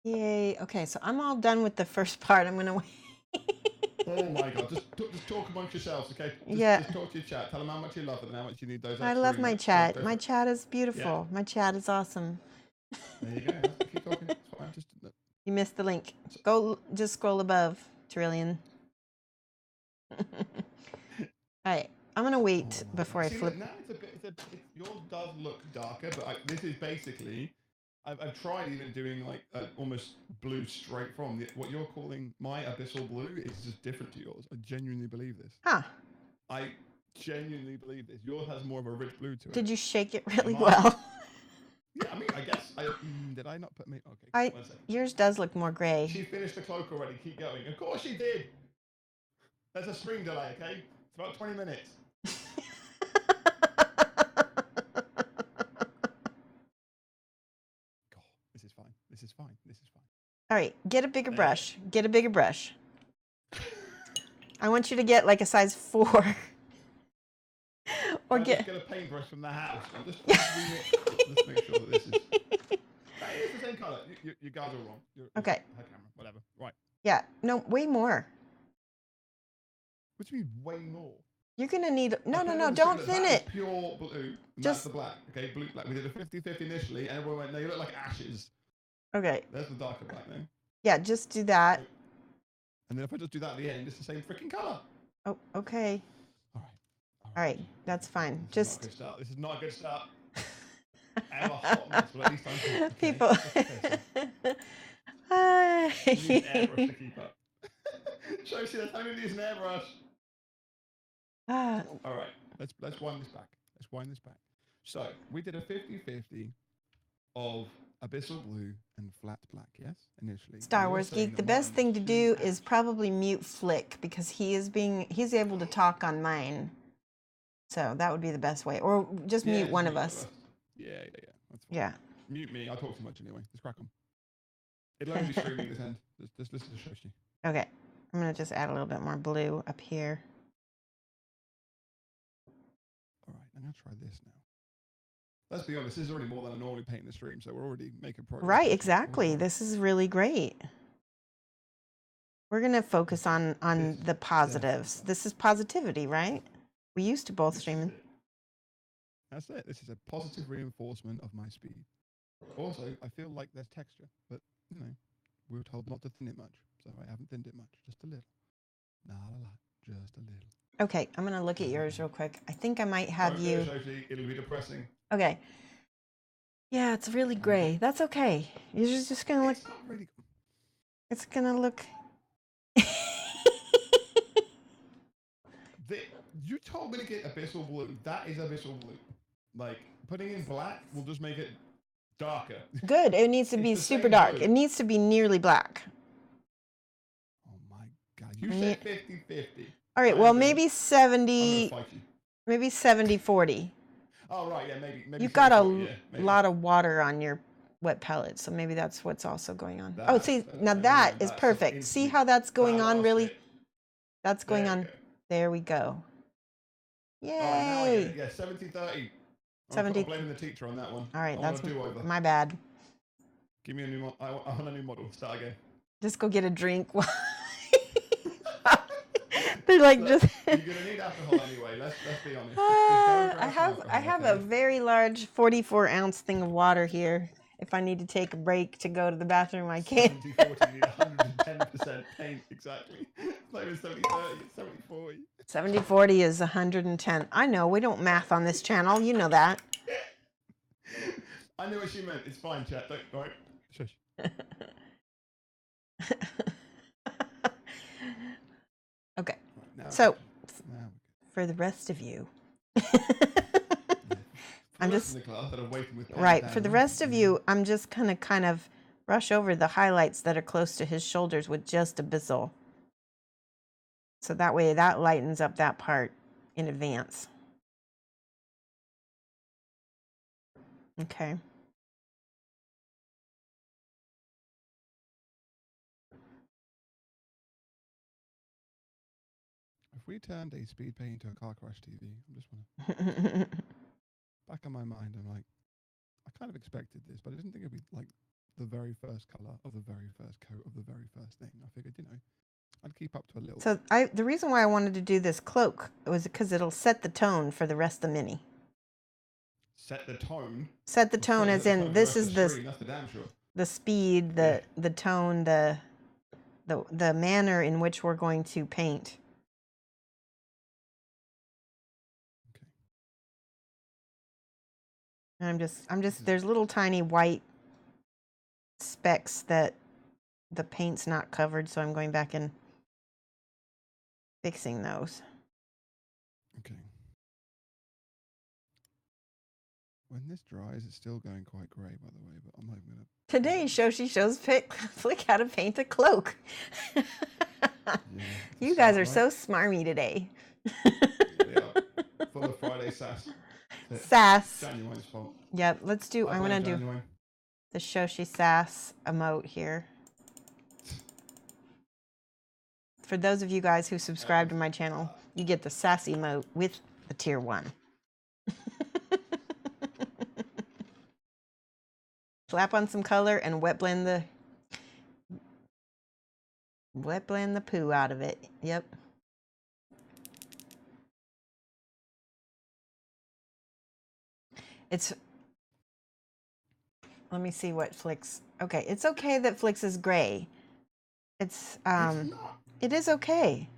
S2: Yay. Okay, so I'm all done with the first part. I'm gonna wait.
S3: Oh my god, just talk amongst yourselves, okay? Just talk to your chat. Tell them how much you love it and how much you need those extra.
S2: I love my chat. My chat is beautiful. My chat is awesome.
S3: There you go. Keep talking. It's fine.
S2: You missed the link. Go, just scroll above, Trillion. All right. I'm gonna wait before I flip.
S3: Now yours does look darker, but this is basically. I've tried even doing like almost blue straight from what you're calling my abyssal blue is just different to yours. I genuinely believe this.
S2: Huh.
S3: I genuinely believe this. Yours has more of a rich blue to it.
S2: Did you shake it really well?
S3: Yeah, I mean, I guess. Did I not put me? Okay. 1 second.
S2: Yours does look more gray.
S3: She finished the cloak already. Keep going. Of course she did. There's a stream delay, okay? It's about 20 minutes. God, this is fine. This is fine. This is fine.
S2: All right, get a bigger brush. Get a bigger brush. I want you to get like a size 4. Or
S3: just get a paintbrush from the house. Just make sure that this is. It's the same color. You guys are wrong.
S2: Okay.
S3: Her camera, whatever. Right.
S2: Yeah. No, way more.
S3: What do you mean way more?
S2: You're gonna need. No. Don't thin it.
S3: Pure blue. And that's the black. Okay, blue black. We did a 50-50 initially, and everyone went, "No, you look like ashes."
S2: Okay.
S3: There's the darker black then.
S2: Yeah, just do that.
S3: And then if I just do that at the end, it's the same freaking color.
S2: Oh, okay. All right, that's fine.
S3: This is not a good start. I have a hot mess, but at least I'm okay.
S2: People.
S3: Hi. You need an airbrush to keep up. Shoshie, that's how you use an airbrush. All right, let's wind this back. Let's wind this back. So we did a 50-50 of abyssal blue and flat black. Yes, initially.
S2: Star Wars Geek. The best thing to do is probably mute Flick because he's able to talk on mine. So that would be the best way, or just mute one of us.
S3: Yeah. That's fine.
S2: Yeah.
S3: Mute me. I talk too much anyway. Just crack on. It'll only be streaming this end. Just listen to Shoshie.
S2: Okay. I'm gonna just add a little bit more blue up here.
S3: All right, I'm gonna try this now. Let's be honest. This is already more than I normally paint in the stream, so we're already making progress.
S2: Right. Exactly. This is really great. We're gonna focus on the positives. This is positivity, right? We used to both streaming.
S3: That's it. This is a positive reinforcement of my speed. Also, I feel like there's texture, but we were told not to thin it much, so I haven't thinned it much. Just a little. Not a lot. Just a little.
S2: Okay, I'm gonna look at yours real quick. I think I might have
S3: Don't do
S2: you.
S3: it, Shoshie. It'll be depressing.
S2: Okay. Yeah, it's really gray. That's okay. You're just gonna look.
S3: It's not really.
S2: It's gonna look.
S3: You told me to get abyssal blue. That is abyssal blue. Like putting in black will just make it darker.
S2: Good. It needs to
S3: It's
S2: be
S3: the
S2: super
S3: same
S2: dark.
S3: blue.
S2: It needs to be nearly black.
S3: Oh my god! You said 50-50.
S2: All right. Well, maybe
S3: I'm
S2: 70.
S3: gonna fight you.
S2: Maybe 70-40.
S3: Oh right, yeah, maybe.
S2: You've got a
S3: 70-40, yeah, maybe.
S2: lot of water on your wet pellet, so maybe that's what's also going on. Oh,
S3: That-
S2: see,
S3: that-
S2: now
S3: I know,
S2: that is
S3: that's
S2: perfect. See
S3: instantly-
S2: how that's going
S3: that
S2: on
S3: last
S2: really?
S3: bit.
S2: That's going
S3: There we
S2: on.
S3: go.
S2: There we go.
S3: All right, now I get
S2: Yay.
S3: it. Yeah, 70-30.
S2: 70.
S3: I'm blaming the teacher on that one.
S2: All right,
S3: I want
S2: that's
S3: a do-over.
S2: my bad.
S3: Give me a new. I want a new model. Start again.
S2: Just go get a drink. They're like
S3: Look,
S2: just.
S3: you're gonna need alcohol anyway. Let's be honest. Just go and grab
S2: I
S3: some
S2: have
S3: alcohol,
S2: a
S3: okay?
S2: very large 44-ounce thing of water here. If I need to take a break to go to the bathroom, I can.
S3: 70-40, you need 110% paint exactly. It's not even 70-30, it's 70-40.
S2: 70-40 is 110. I know we don't math on this channel. You know that.
S3: I knew what she meant. It's fine, chat. Don't worry. Shush.
S2: Okay.
S3: Right, now
S2: So,
S3: now
S2: for the rest of you,
S3: I'm
S2: just-
S3: in the class that are waiting with
S2: right, for the rest of you, I'm just going to kind of brush over the highlights that are close to his shoulders with just abyssal. So that way that lightens up that part in advance. Okay.
S3: If we turned a speed paint into a car crash TV, I'm just wanna back in my mind, I'm like, I kind of expected this, but I didn't think it'd be like the very first color of the very first coat of the very first thing. I figured, I'd keep up to a little.
S2: So the reason why I wanted to do this cloak was because it'll set the tone for the rest of the mini.
S3: Set the tone.
S2: Set the tone as in this is
S3: That's the damn sure.
S2: the speed, the tone, the manner in which we're going to paint.
S3: Okay.
S2: And I'm just there's little tiny white specks that the paint's not covered, so I'm going back and fixing those.
S3: Okay. When this dries, it's still going quite grey, by the way, but I'm not even gonna.
S2: Today, Shoshie shows Flick how to paint a cloak.
S3: Yeah,
S2: You guys are so smarmy today.
S3: We are. Full of Friday sass.
S2: Sass.
S3: Genuine's fault.
S2: Yep, let's do, I'm going to do
S3: Genuine.
S2: the Shoshie sass emote here. For those of you guys who subscribe to my channel, you get the sass emote with the tier 1. Slap on some color and wet blend the poo out of it. Yep. It's, let me see what Flick's, okay, it's okay that Flick's is gray. It's
S3: not.
S2: it is okay.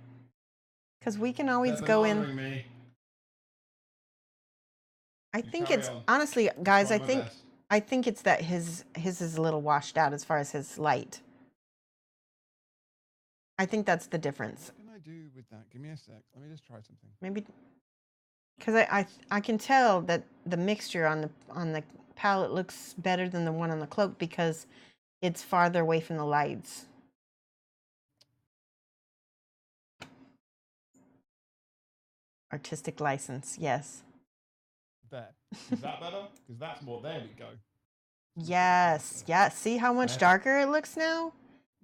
S2: Because we can always
S3: They're
S2: go in.
S3: bothering me.
S2: I
S3: You
S2: think
S3: carry
S2: it's,
S3: on.
S2: honestly, guys,
S3: Try my best.
S2: I think it's that his is a little washed out as far as his light. I think that's the difference.
S3: What can I do with that? Give me a sec. Let me just try something.
S2: Maybe because I can tell that the mixture on the palette looks better than the one on the cloak because it's farther away from the lights. Artistic license, yes.
S3: There. Is that better? Because that's more. There we go.
S2: Yes, yes. See how much darker it looks now?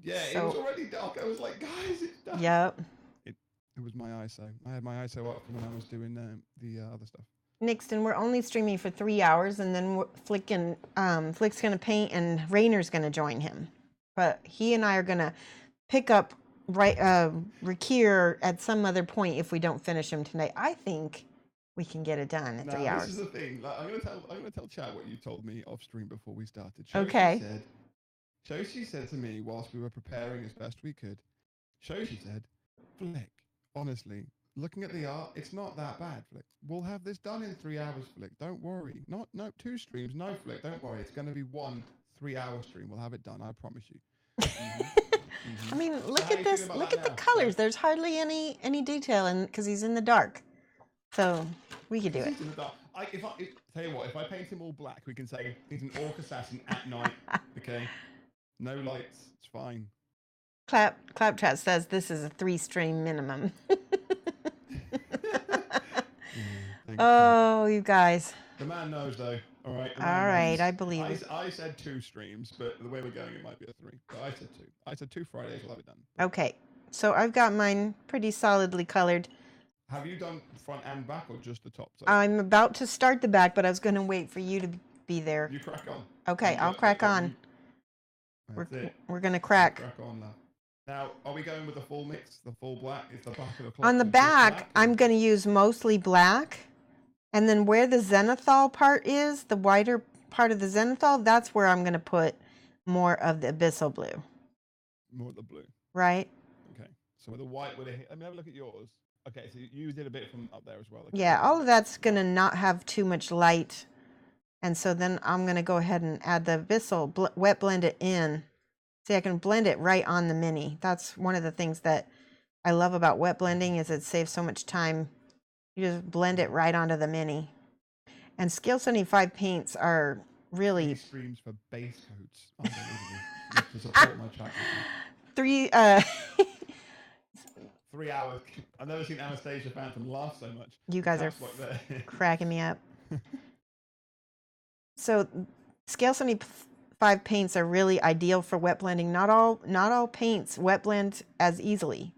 S3: Yeah, it
S2: So-
S3: was already dark. I was like, guys, it's dark.
S2: Yep.
S3: It was my ISO. I had my ISO up when I was doing the other stuff.
S2: Nixton, we're only streaming for 3 hours, and then Flick's gonna paint, and Rainer's gonna join him. But he and I are gonna pick up Rakkir at some other point if we don't finish him tonight. I think we can get it done in 3 hours.
S3: This is the thing. Like, I'm gonna tell Chad what you told me off stream before we started.
S2: Okay.
S3: Shoshie said to me whilst we were preparing as best we could. Shoshie said, "Flick, honestly, looking at the art, it's not that bad, Flick. We'll have this done in 3 hours, Flick. Don't worry. No, 2 streams. No, Flick. Don't worry. It's going to be 1 3-hour stream. We'll have it done. I promise you.
S2: I mean,
S3: So
S2: look
S3: how
S2: at
S3: you
S2: this.
S3: feeling about
S2: Look
S3: that
S2: at the
S3: now?
S2: colors. There's hardly any detail in because he's in the dark. So we could do it.
S3: He's in the dark. Tell you what, if I paint him all black, we can say he's an orc assassin at night. Okay, no lights. It's fine.
S2: Clap chat says this is a 3-stream minimum. Oh, you guys.
S3: The man knows, though. All right.
S2: All right, I believe it.
S3: I said 2 streams, but the way we're going, it might be a 3. But I said 2. I said 2 Fridays. We'll have it done.
S2: Okay, so I've got mine pretty solidly colored.
S3: Have you done front and back, or just the top?
S2: I'm about to start the back, but I was going to wait for you to be there.
S3: You crack on.
S2: Okay, I'll crack on. We're going to crack.
S3: Crack on now. Now, are we going with the full mix, the full black? Is the back of the clock
S2: On the back, I'm going to use mostly black. And then where the zenithal part is, the wider part of the zenithal, that's where I'm going to put more of the abyssal blue.
S3: More of the blue.
S2: Right?
S3: Okay. So with the white, let me have a look at yours. Okay, so you did a bit from up there as well. Okay.
S2: Yeah, all of that's going to not have too much light. And so then I'm going to go ahead and add the abyssal, wet blend it in. See, I can blend it right on the mini. That's one of the things that I love about wet blending is it saves so much time. You just blend it right onto the mini. And Scale 75 paints are really...
S3: 3 streams for base coats. Unbelievable. To support my chat.
S2: 3
S3: 3 hours. I've never seen Anastasia Phantom laugh so much.
S2: You guys are cracking me up. So Scale 75 paints are really ideal for wet blending. Not all paints wet blend as easily.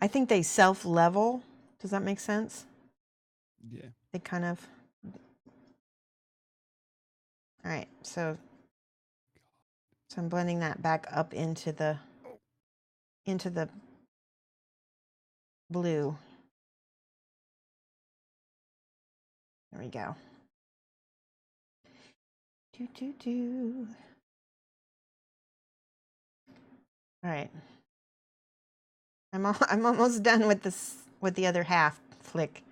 S2: I think they self-level. Does that make sense?
S3: Yeah.
S2: They kind of... All right, so I'm blending that back up into the blue. There we go. All right. I'm almost done with the other half, Flick.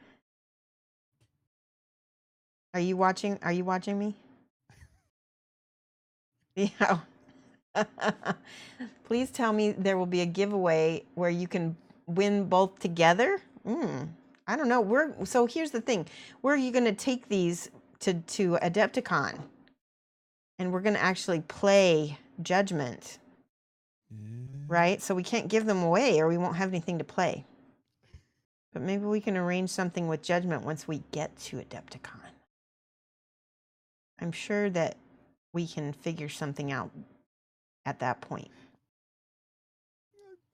S2: Are you watching me? Yeah. Please tell me there will be a giveaway where you can win both together. I don't know. So here's the thing. Where are you going to take these to Adepticon? And we're going to actually play Judgement. Right? So we can't give them away or we won't have anything to play. But maybe we can arrange something with Judgement once we get to Adepticon. I'm sure that we can figure something out at that point.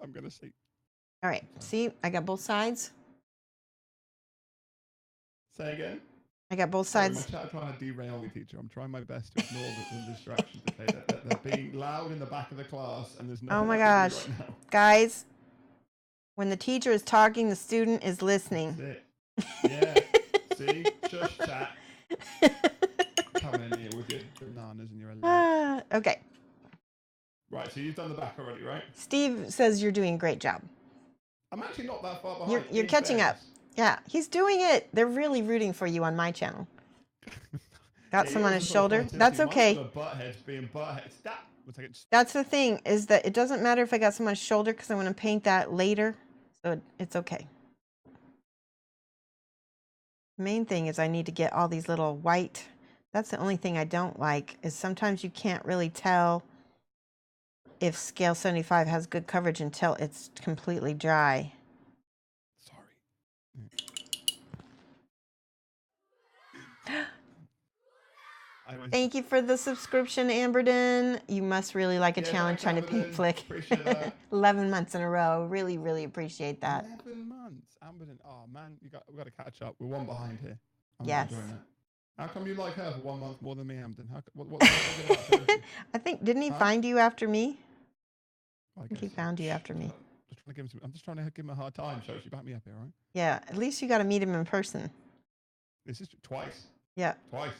S3: I'm going to see.
S2: All right. See, I got both sides.
S3: Say again?
S2: I got both sides.
S3: I'm trying to derail me, teacher. I'm trying my best to ignore the distraction to say that they're being loud in the back of the class and there's no.
S2: Oh my gosh. Right, guys, when the teacher is talking, the student is listening.
S3: That's it. Yeah. See? Shush chat. Coming in here with your bananas and your
S2: okay.
S3: Right, so you've done the back already, right?
S2: Steve says you're doing a great job.
S3: I'm actually not that far behind.
S2: You're catching up. Yeah, he's doing it. They're really rooting for you on my channel. Got some on his shoulder. That's okay. That's the thing, is that it doesn't matter if I got some on his shoulder because I'm going to paint that later. So it's okay. The main thing is I need to get all these little white. That's the only thing I don't like, is sometimes you can't really tell if Scale 75 has good coverage until it's completely dry. Thank you for the subscription, Amberden. You must really like a challenge trying to paint Flick. 11 months in a row. Really, really appreciate that.
S3: 11 months. Amberden. Oh, man, we've got to catch up. We're one behind here.
S2: Yes.
S3: How come you like her for 1 month more than me, Amberden?
S2: I think, didn't he find you after me?
S3: I
S2: think he found you after me.
S3: I'm just trying to give him a hard time, Shoshie. Back me up here, right?
S2: Yeah, at least you got to meet him in person.
S3: This is twice.
S2: Yeah.
S3: Twice.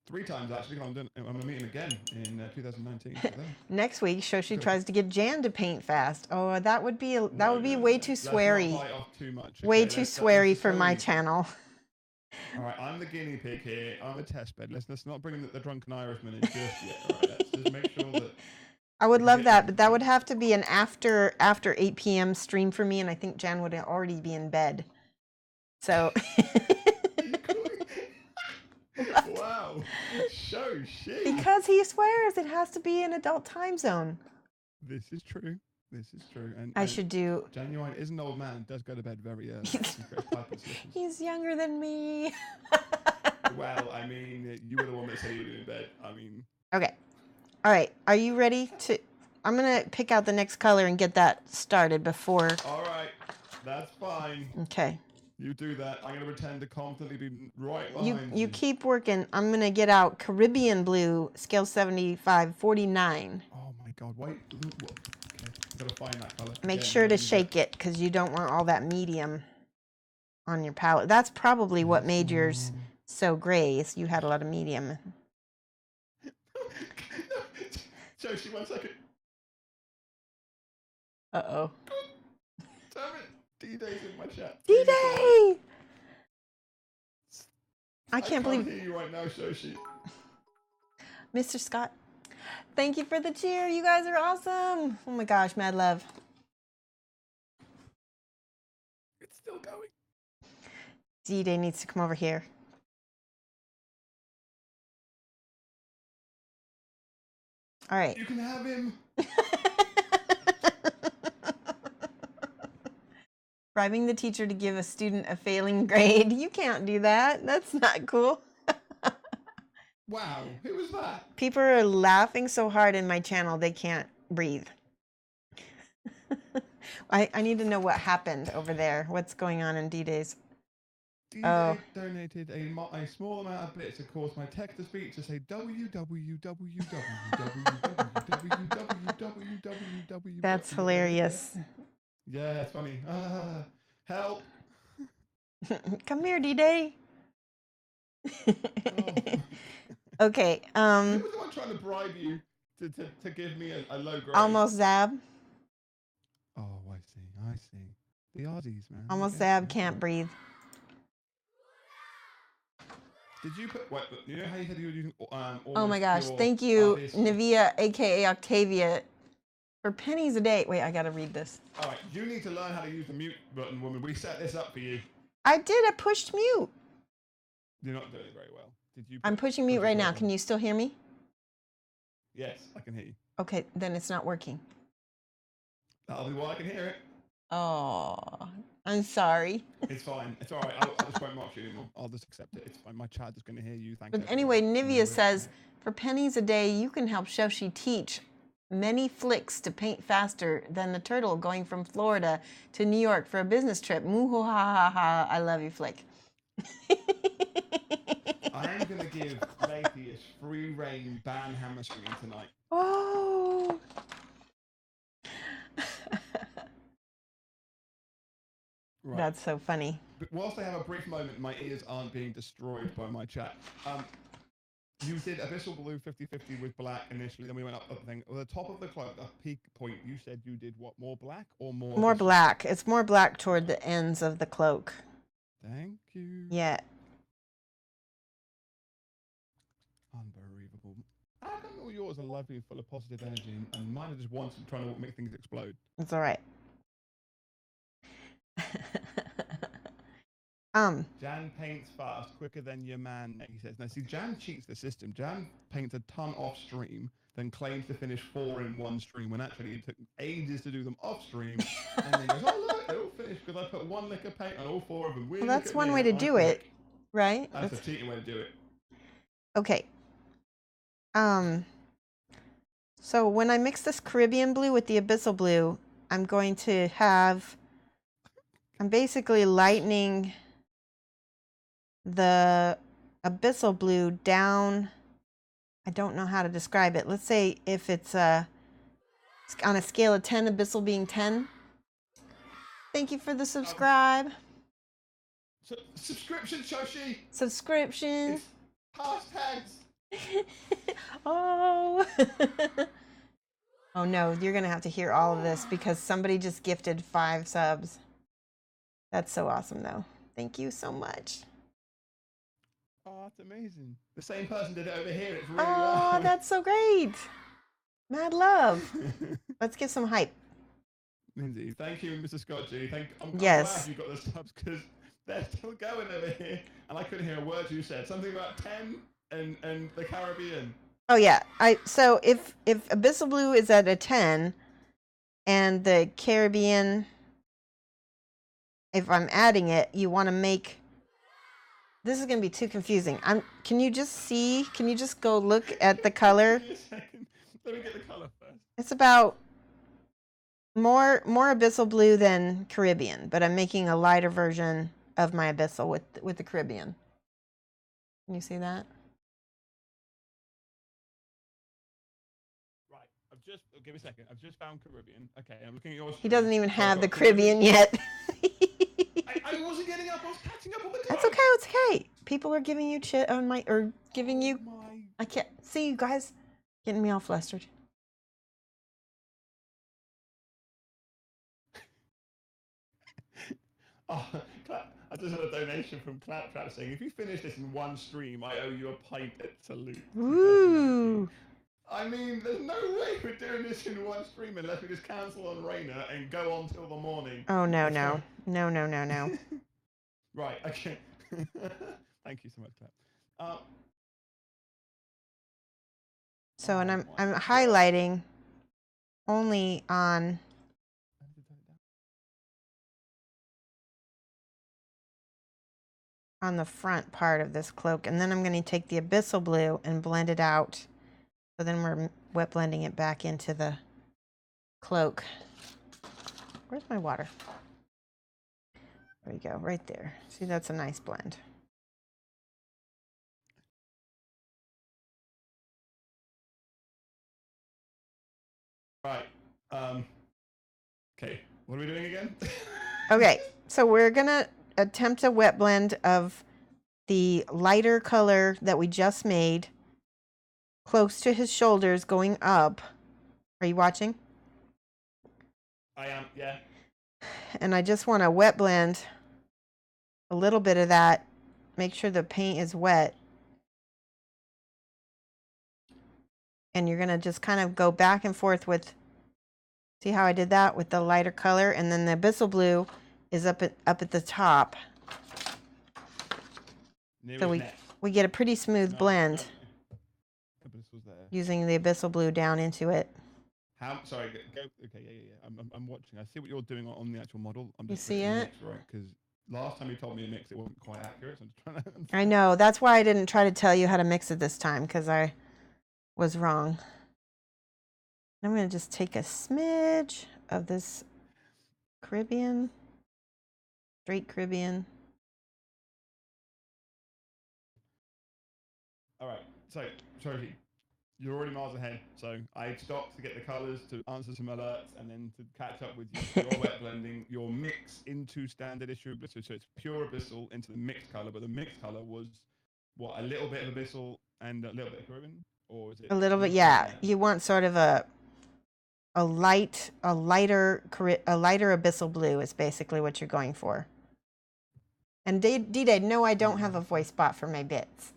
S3: 3 times actually. I'm meeting again in 2019. So there.
S2: Next week, Shoshie
S3: Good.
S2: tries to get Jan to paint fast. Oh, that would be way too
S3: Let's not
S2: sweary.
S3: bite off too much.
S2: Way
S3: okay?
S2: too
S3: Let's
S2: sweary
S3: just
S2: for my
S3: slowly-
S2: channel.
S3: All right, I'm the guinea pig here. I'm a test bed. Let's not bring the drunken Irishman in just yet. All right, let's just make sure that.
S2: I would
S3: we
S2: love
S3: get
S2: that,
S3: them
S2: but that
S3: to-
S2: would have to be an after 8 p.m. stream for me, and I think Jan would already be in bed. So.
S3: Wow. Shoshie.
S2: Because he swears it has to be an adult time zone.
S3: This is true. This is true. And
S2: I should do.
S3: Genuine is an old man and does go to bed very early. He creates pipe and slippers.
S2: He's younger than me.
S3: Well, I mean, you were the one that said you were in bed. I mean.
S2: Okay. All right. Are you ready to? I'm gonna pick out the next color and get that started before.
S3: All right. That's fine.
S2: Okay.
S3: You do that. I'm gonna pretend to confidently be right behind
S2: You keep working. I'm gonna get out Caribbean blue, scale 7549.
S3: Oh my God! Wait. Okay. Gotta find that color.
S2: Make sure to shake it because you don't want all that medium on your palette. That's probably what made yours so gray. Is you had a lot of medium.
S3: Shoshie, 1 second.
S2: Uh-oh.
S3: Damn it. D-Day's in my chat.
S2: D-Day! I can't believe.
S3: hear you right now, Shoshie.
S2: Mr. Scott, thank you for the cheer. You guys are awesome. Oh my gosh, mad love.
S3: It's still going.
S2: D-Day needs to come over here. All right.
S3: You can have him.
S2: Bribing the teacher to give a student a failing grade. You can't do that. That's not cool.
S3: Wow. Who was that?
S2: People are laughing so hard in my channel they can't breathe. I need to know what happened over there. What's going on in D-Days?
S3: D-Day donated a small amount of bits to cause my text-to-speech to say www.
S2: That's hilarious.
S3: Yeah, it's funny. Help.
S2: Come here, D-Day.
S3: Oh.
S2: Okay.
S3: Who was the one trying to bribe you to give me a low grade?
S2: Almost Zab.
S3: Oh, I see. I see. The Aussies, man.
S2: Almost
S3: Okay,
S2: Zab
S3: okay.
S2: can't breathe.
S3: Did you put? What? You know how you said you were using?
S2: Oh my gosh! Thank you, Nivea, aka Octavia, for pennies a day. Wait, I gotta read this.
S3: All right, you need to learn how to use the mute button, woman. We set this up for you.
S2: I did. I pushed mute.
S3: You're not doing it very well. Did you?
S2: I'm pushing mute right now. Can you still hear me?
S3: Yes, I can hear you.
S2: Okay, then it's not working.
S3: That'll be why I can hear it.
S2: Oh, I'm sorry.
S3: It's fine. It's all right. I just won't watch you anymore. I'll just accept it. It's fine. My chat is going to hear you. Thank you.
S2: But anyway, Nivea says, for pennies a day, you can help Shoshie teach many flicks to paint faster than the turtle going from Florida to New York for a business trip. Moo ha ha ha. I love you, Flick.
S3: I am going to give Lathius free reign ban hammer screen tonight.
S2: Oh.
S3: Right.
S2: That's so funny.
S3: But whilst I have a brief moment, my ears aren't being destroyed by my chat. You did Abyssal Blue 50-50 with black initially, then we went up the thing. At the top of the cloak, the peak point, you said you did what, more black or more?
S2: More
S3: Abyssal?
S2: black. It's more black toward the ends of the cloak.
S3: Thank you.
S2: Yeah.
S3: Unbelievable. How come all yours are lovely and full of positive energy and mine are just once trying to make things explode?
S2: It's all right.
S3: Jan paints fast, quicker than your man, he says. Now, see, Jan cheats the system. Jan paints a ton off stream, then claims to finish 4 in one stream, when actually it took ages to do them off stream. And then goes, oh, look, they're all finished because I put 1 lick of paint on all 4 of them.
S2: Well, that's one way to do it, right?
S3: That's a cheating way to do it.
S2: Okay. So when I mix this Caribbean blue with the Abyssal blue, I'm going to have, I'm basically lightening the Abyssal blue down. I don't know how to describe it. Let's say if it's on a scale of 10, Abyssal being 10. Thank you for the subscribe.
S3: Subscription, Shoshie.
S2: Subscription.
S3: It's past tense.
S2: Oh. Oh no, you're gonna have to hear all of this because somebody just gifted 5 subs. That's so awesome though. Thank you so much.
S3: Oh, that's amazing. The same person did it over here. It's really
S2: Oh,
S3: loud.
S2: that's so great. Mad love. Let's give some hype.
S3: Lindsay, thank you, Mr. Scott G. I'm
S2: Yes.
S3: glad you got the subs because they're still going over here, and I couldn't hear a word you said. Something about 10 and the Caribbean.
S2: Oh yeah. So if Abyssal Blue is at a 10 and the Caribbean, if I'm adding it, you want to make, this is going to be too confusing. Can you just see? Can you just go look at the color?
S3: Give me a second. Let me get the color first.
S2: It's about more Abyssal Blue than Caribbean, but I'm making a lighter version of my Abyssal with the Caribbean. Can you see that?
S3: Right. Give me a second. I've just found Caribbean. Okay, I'm looking at yours.
S2: He doesn't even have the Caribbean yet.
S3: I wasn't getting up. I was catching up on the
S2: That's
S3: clock.
S2: okay. It's okay. People are giving you shit on my, or giving you. I can't see you guys getting me all flustered.
S3: Oh, I just had a donation from Claptrap saying, if you finish this in one stream, I owe you a pint at Salute.
S2: Woo!
S3: I mean, there's no way we're doing this in one stream unless we just cancel on Rainer and go on till the morning.
S2: Oh no no no no no no.
S3: Right. Okay. Thank you so much, Clap.
S2: So and I'm highlighting only on the front part of this cloak, and then I'm going to take the Abyssal Blue and blend it out. So then we're wet blending it back into the cloak. Where's my water? There we go, right there. See, that's a nice blend.
S3: Right. Okay. What are we doing again?
S2: Okay, so we're gonna attempt a wet blend of the lighter color that we just made close to his shoulders going up. Are you watching?
S3: I am, yeah.
S2: And I just want to wet blend a little bit of that. Make sure the paint is wet. And you're going to just kind of go back and forth with, see how I did that with the lighter color? And then the Abyssal Blue is up at the top. So we get a pretty smooth blend using the Abyssal Blue down into it.
S3: Sorry, go. Okay, yeah. I'm watching. I see what you're doing on the actual model. I'm just
S2: you see it?
S3: Mix, right? Because last time you told me to mix, it wasn't quite accurate. So I'm just trying to.
S2: I know. That's why I didn't try to tell you how to mix it this time, because I was wrong. I'm going to just take a smidge of this Caribbean, straight Caribbean.
S3: All right. So, Shoshie, you're already miles ahead. So I stopped to get the colors, to answer some alerts, and then to catch up with you. Your wet blending, your mix into standard issue Abyssal. So it's pure Abyssal into the mixed color, but the mixed color was what, a little bit of Abyssal and a little bit of Caribbean, or is it
S2: A little bit, yeah. You want sort of a lighter Abyssal Blue is basically what you're going for. And D-Day, no, I don't have a voice bot for my bits.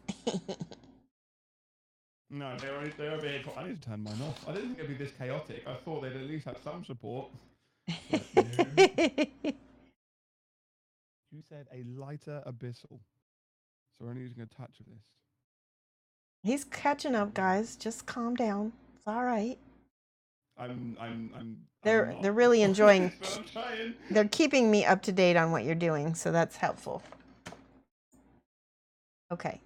S3: No, they're a bit. I need to turn mine off. I didn't think it'd be this chaotic. I thought they'd at least have some support. But no. You said a lighter Abyssal, so we're only using a touch of this.
S2: He's catching up, guys. Just calm down. It's all right. They're really enjoying. They're keeping me up to date on what you're doing, so that's helpful. Okay.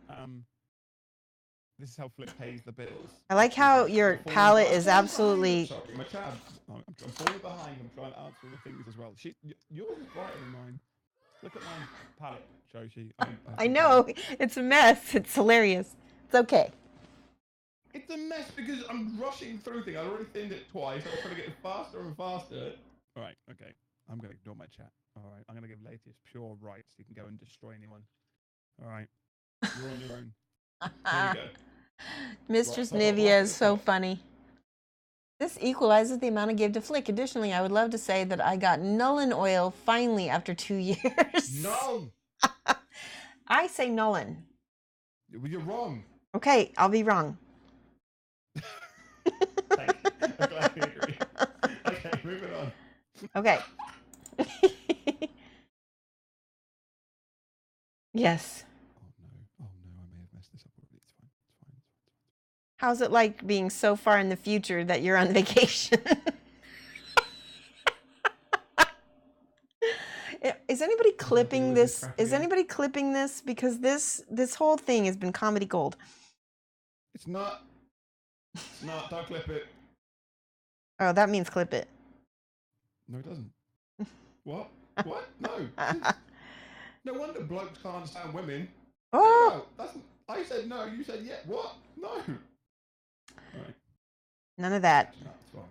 S3: This is how Flick pays the bills.
S2: I like how your palette is absolutely.
S3: Sorry, my tab. I'm falling behind. I'm trying to answer all the things as well. Yours is brighter than mine. Look at my palette, Shoshie.
S2: I know it's a mess. It's hilarious. It's okay.
S3: It's a mess because I'm rushing through things. I already thinned it twice. I was trying to get it faster and faster. All right, okay. I'm going to ignore my chat. All right, I'm going to give Latest pure rights. So you can go and destroy anyone. All right, you're on your own. Here we go.
S2: Mistress
S3: Right,
S2: Nivea is
S3: right,
S2: so
S3: right.
S2: funny. This equalizes the amount I gave to Flick. Additionally, I would love to say that I got Nullen oil finally after 2 years.
S3: No,
S2: I say Nullen.
S3: you're wrong.
S2: Okay, I'll be wrong.
S3: Thank you. I'm glad we agree. Okay, moving on.
S2: Okay. Yes.
S3: Oh no, I may have messed this up already. It's fine. It's fine.
S2: How's it like being so far in the future that you're on vacation? Is anybody clipping
S3: with this
S2: this?
S3: crap
S2: Is
S3: again.
S2: anybody clipping this? Because this whole thing has been comedy gold.
S3: It's not. It's not. Don't clip it.
S2: Oh, that means clip it.
S3: No, it doesn't. What? What? No. No wonder blokes can't understand women.
S2: Oh,
S3: No, that's. I said no. You said yeah. What? No. All right.
S2: none of that.
S3: No, it's fine.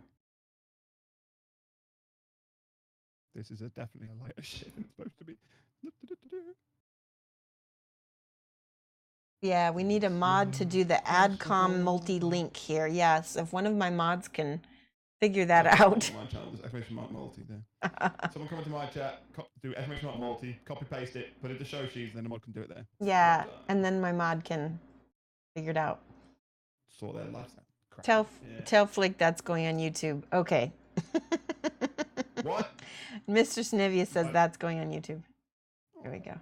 S3: This is definitely a lighter shit than it's supposed to be.
S2: Yeah, we need a mod to do the AdCom multi-link here. Yes, if one of my mods can figure that out.
S3: My channel, there's exclamation mark multi there. Someone come into my chat, do exclamation mark multi, copy paste it, put it to Shoshie's, and then the mod can do it there.
S2: Yeah, and then my mod can figure it out.
S3: Sort their lives out. Crap.
S2: Tell Flick that's going on YouTube. Okay.
S3: What?
S2: Mr. Snivia says
S3: What?
S2: that's going on YouTube. Here we go.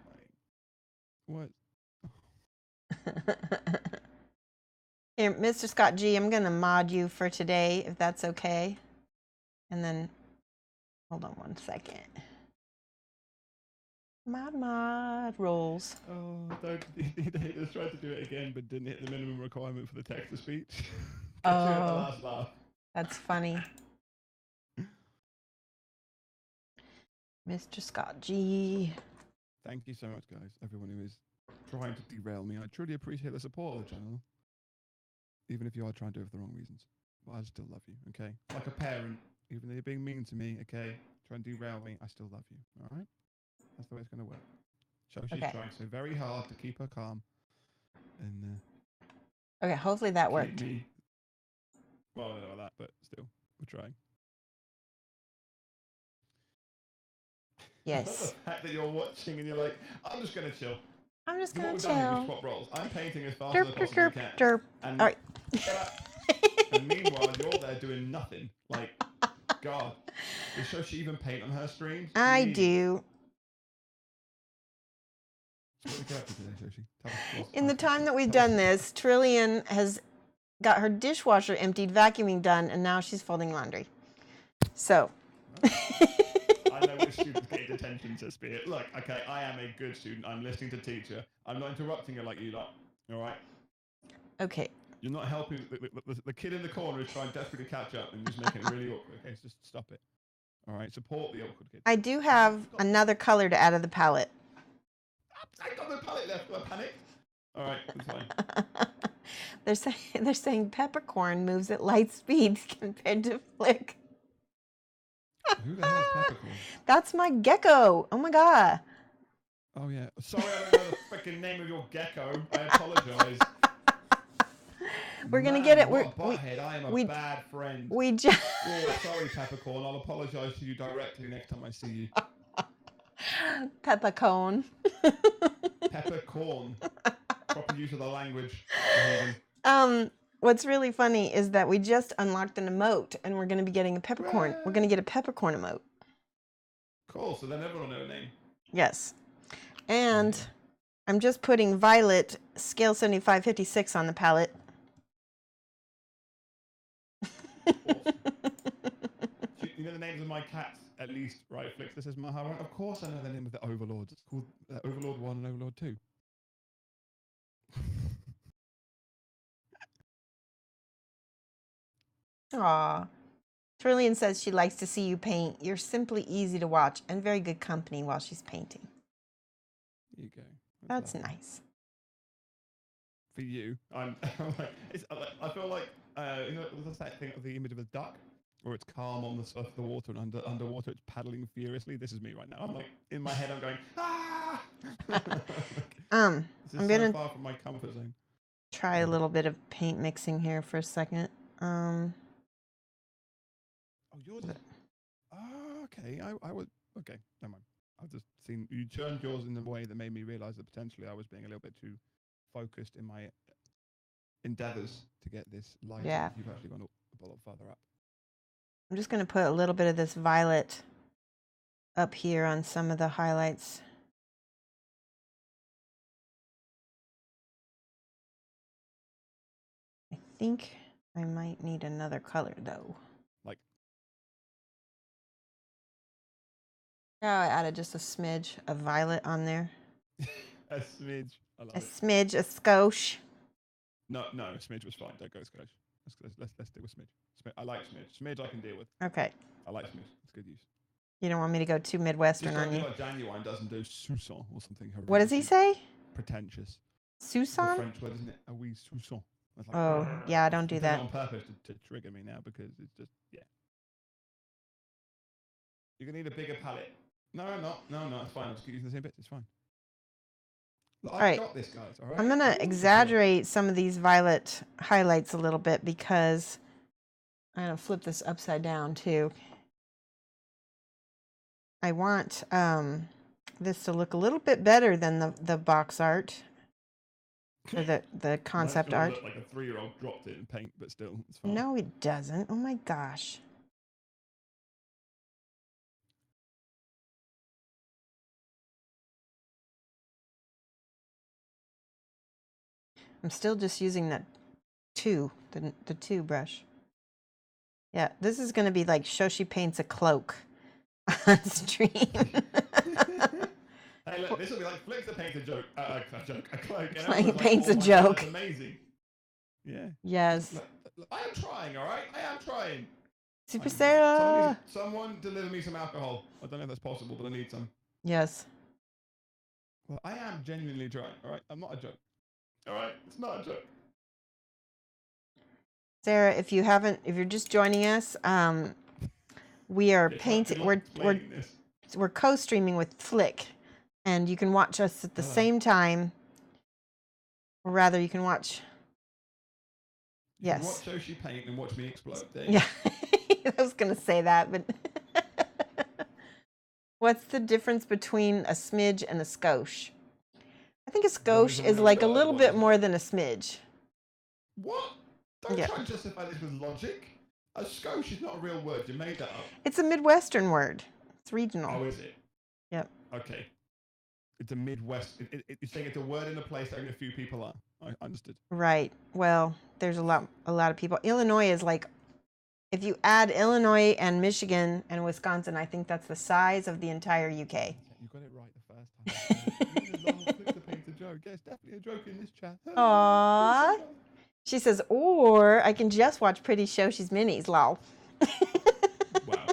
S3: What?
S2: Here, Mr. Scott G, I'm going to mod you for today, if that's okay. And then, hold on one second. Mod rolls.
S3: Oh, don't. They just tried to do it again, but didn't hit the minimum requirement for the text-to-speech.
S2: Oh, that's funny. Mr. Scott G.
S3: Thank you so much, guys. Everyone who is trying to derail me. I truly appreciate the support of the channel. Even if you are trying to do it for the wrong reasons. But I still love you, okay? Like a parent, even though you're being mean to me, okay? Trying to derail me, I still love you, alright? That's the way it's going to work. Shoshie's trying so very hard to keep her calm. And,
S2: okay, hopefully that worked.
S3: me... Well, I don't know about that, but still, we're trying.
S2: Yes.
S3: The fact that you're watching and you're like, I'm just going to chill.
S2: I'm just going to
S3: What we've done is we
S2: chill.
S3: swap roles. I'm painting as fast as I
S2: Derp,
S3: possibly
S2: derp,
S3: can.
S2: derp.
S3: And,
S2: all right.
S3: And meanwhile, you're there doing nothing. Like, God. Does Shoshie even paint on her streams?
S2: I do.
S3: So what did you get up to today, Shoshie? Tell us.
S2: In the time that we've done this, Trillian has got her dishwasher emptied, vacuuming done, and now she's folding laundry. So.
S3: I know which students get detention to spirit. Look, okay, I am a good student. I'm listening to teacher. I'm not interrupting her like you lot. All right?
S2: Okay.
S3: You're not helping. The kid in the corner is trying desperately to catch up and just making it really awkward. Okay, so just stop it. All right, support the awkward kid.
S2: I do have another color to add to the palette.
S3: I got the palette left. Do I panic? All right, that's fine.
S2: They're saying peppercorn moves at light speeds compared to Flick.
S3: Who the hell is peppercorn?
S2: That's my gecko. Oh my god.
S3: Oh yeah. Sorry, I don't know the freaking name of your gecko. I apologize.
S2: We're gonna get it.
S3: What a butthead. I am a bad friend.
S2: We just.
S3: Oh, sorry, peppercorn. I'll apologize to you directly next time I see you.
S2: Peppercorn.
S3: Peppercorn. Proper use of the language.
S2: What's really funny is that we just unlocked an emote, and we're going to be getting a peppercorn. We're going to get a peppercorn emote.
S3: Cool. So then everyone will know a name.
S2: Yes. And I'm just putting Violet scale 7556 on the palette.
S3: Awesome. You know the names of my cats, at least, right? Flix, this is Mahara. Of course I know the name of the overlords. It's called Overlord 1 and Overlord 2.
S2: Aw. Trillian says she likes to see you paint. You're simply easy to watch and very good company while she's painting.
S3: There you go.
S2: That's nice.
S3: For you, I feel like you know, there's that thing of the image of a duck, where it's calm on the surface of the water and underwater it's paddling furiously. This is me right now. I'm like in my head. I'm going ah. This is so far from my comfort zone.
S2: try a little bit of paint mixing here for a second.
S3: Oh, yours is... Oh, okay. I would... Okay, never mind. I've just seen... You turned yours in a way that made me realise that potentially I was being a little bit too focused in my endeavours to get this light.
S2: Yeah.
S3: You've actually gone a lot further up.
S2: I'm just going to put a little bit of this violet up here on some of the highlights. I think I might need another color though.
S3: Like...
S2: Yeah, I added just a smidge of violet on there.
S3: A smidge. I love
S2: A
S3: it.
S2: smidge, a skosh.
S3: No, a smidge was fine. Don't go skosh. Let's stick with smidge. I like smidge. Smidge I can deal with.
S2: Okay.
S3: I like smidge. It's good use.
S2: You don't want me to go too Midwestern
S3: Just
S2: on
S3: don't
S2: you.
S3: do like Genuine doesn't do soupçon or something.
S2: What does he say?
S3: Pretentious. The
S2: Susan?
S3: French word, isn't it? A wee soupçon. Like,
S2: Oh, yeah, I don't do
S3: I've
S2: that.
S3: done it on purpose to trigger me now because it's just, yeah. You're going to need a bigger palette. No, it's fine. I'll just keep using the same bits. It's fine. Look, I've got this, guys. All right?
S2: I'm going to exaggerate some of these violet highlights a little bit because I'm going to flip this upside down too. I want this to look a little bit better than the box art or the concept art.
S3: Look like a 3-year-old dropped it in paint, but still, it's fine.
S2: No, it doesn't. Oh my gosh. I'm still just using that the 2 brush. Yeah, this is going to be like Shoshie paints a cloak on stream.
S3: Hey, look, this will be like Flickster paints a joke. A cloak. And
S2: Like
S3: everyone's
S2: paints
S3: oh
S2: a
S3: my God,
S2: joke.
S3: that's amazing. Yeah.
S2: Yes.
S3: Look, I am trying, all right? I am trying.
S2: Super Sarah.
S3: Someone deliver me some alcohol. I don't know if that's possible, but I need some.
S2: Yes.
S3: Well, I am genuinely trying, all right? I'm not a joke. All right? It's not a joke.
S2: Sarah, if you're just joining us, we are painting. We're co-streaming with Flick, and you can watch us at the same time. Or rather, you can watch. Yes.
S3: Watch Shoshie paint and watch me explode.
S2: Yeah, I was gonna say that, but what's the difference between a smidge and a skosh? I think a skosh is like a little bit more than a smidge.
S3: What? Don't try and justify this with logic. A skosh is not a real word. You made that up.
S2: It's a Midwestern word. It's regional.
S3: Oh, is it?
S2: Yep.
S3: Okay. It's a Midwest. You're saying it's a word in a place that only a few people are. I understood.
S2: Right. Well, there's a lot of people. Illinois is like, if you add Illinois and Michigan and Wisconsin, I think that's the size of the entire UK.
S3: You got it right the first time. Flickster paints a joke. Yeah, it's definitely a joke in this chat.
S2: Aww. She says, or I can just watch Pretty Shoshie's minis, lol.
S3: Wow.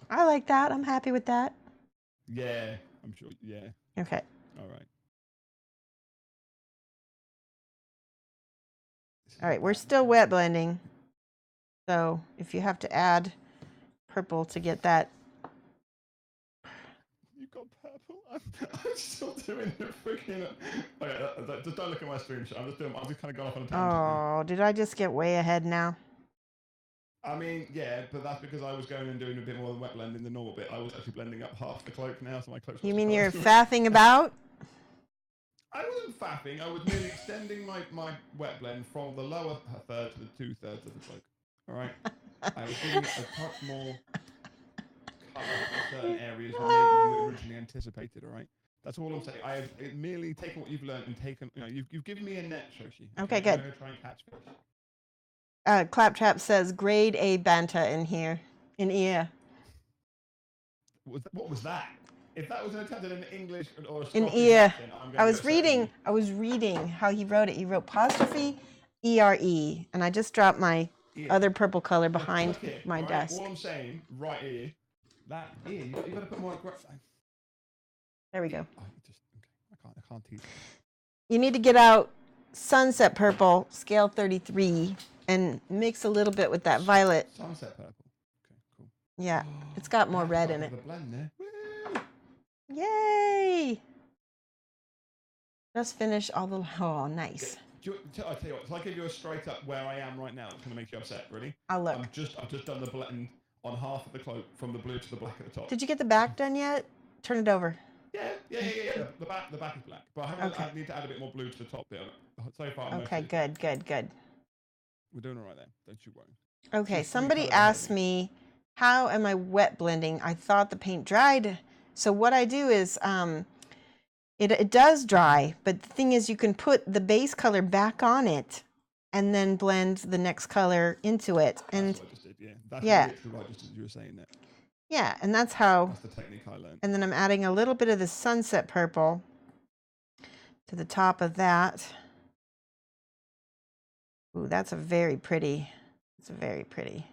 S2: I like that. I'm happy with that.
S3: Yeah, I'm sure. Yeah.
S2: Okay.
S3: All right.
S2: All right, we're still wet blending. So if you have to add purple to get that.
S3: You got purple? I'm still doing the freaking... Okay, just don't look at my stream shot. I'm just kind of going off on a tangent.
S2: Oh, did I just get way ahead now?
S3: I mean, yeah, but that's because I was going and doing a bit more than wet blend in the normal bit. I was actually blending up half the cloak now, so my cloak's...
S2: You mean you're faffing about?
S3: I wasn't faffing. I was merely extending my wet blend from the lower third to the 2/3 of the cloak. All right? I was giving it a touch more colour in certain areas than maybe you originally anticipated, all right? That's all I'm saying. I have merely taken what you've learned and taken... You know, you've given me a net, Shoshie.
S2: Okay, good.
S3: I'm going to try and catch fish.
S2: Claptrap says grade A banta in here. In ear.
S3: What was that? If that was an attempt at an English or a
S2: In
S3: Scottish
S2: ear.
S3: accent, I'm going
S2: I was reading how he wrote it. He wrote apostrophe ERE, and I just dropped my other purple color behind my desk.
S3: All I'm saying, right here, that ear, you've got to put more...
S2: There we go.
S3: Oh, okay. I can't teach.
S2: You need to get out sunset purple, scale 33, and mix a little bit with that violet.
S3: Sunset purple. Okay, cool.
S2: Yeah, it's got more red in it.
S3: The blend there.
S2: Yay! Just finish all the. Oh, nice.
S3: I tell you what. So I give you a straight up where I am right now. It's going to make you upset. Ready?
S2: I'll look.
S3: I've just done the blend on half of the cloak from the blue to the black at the top.
S2: Did you get the back done yet? Turn it over.
S3: Yeah. The back is black, but I need to add a bit more blue to the top bit. So far,
S2: Okay, good.
S3: We're doing all right there. Don't you worry.
S2: Okay, somebody asked me, how am I wet blending? I thought the paint dried. So what I do is, it does dry, but the thing is you can put the base color back on it and then blend the next color into it. And
S3: that's what I just did, yeah. That's literally what I just did, you were saying that.
S2: Yeah, and that's how.
S3: That's the technique I learned.
S2: And then I'm adding a little bit of the sunset purple to the top of that. Ooh, that's a very pretty. It's very pretty.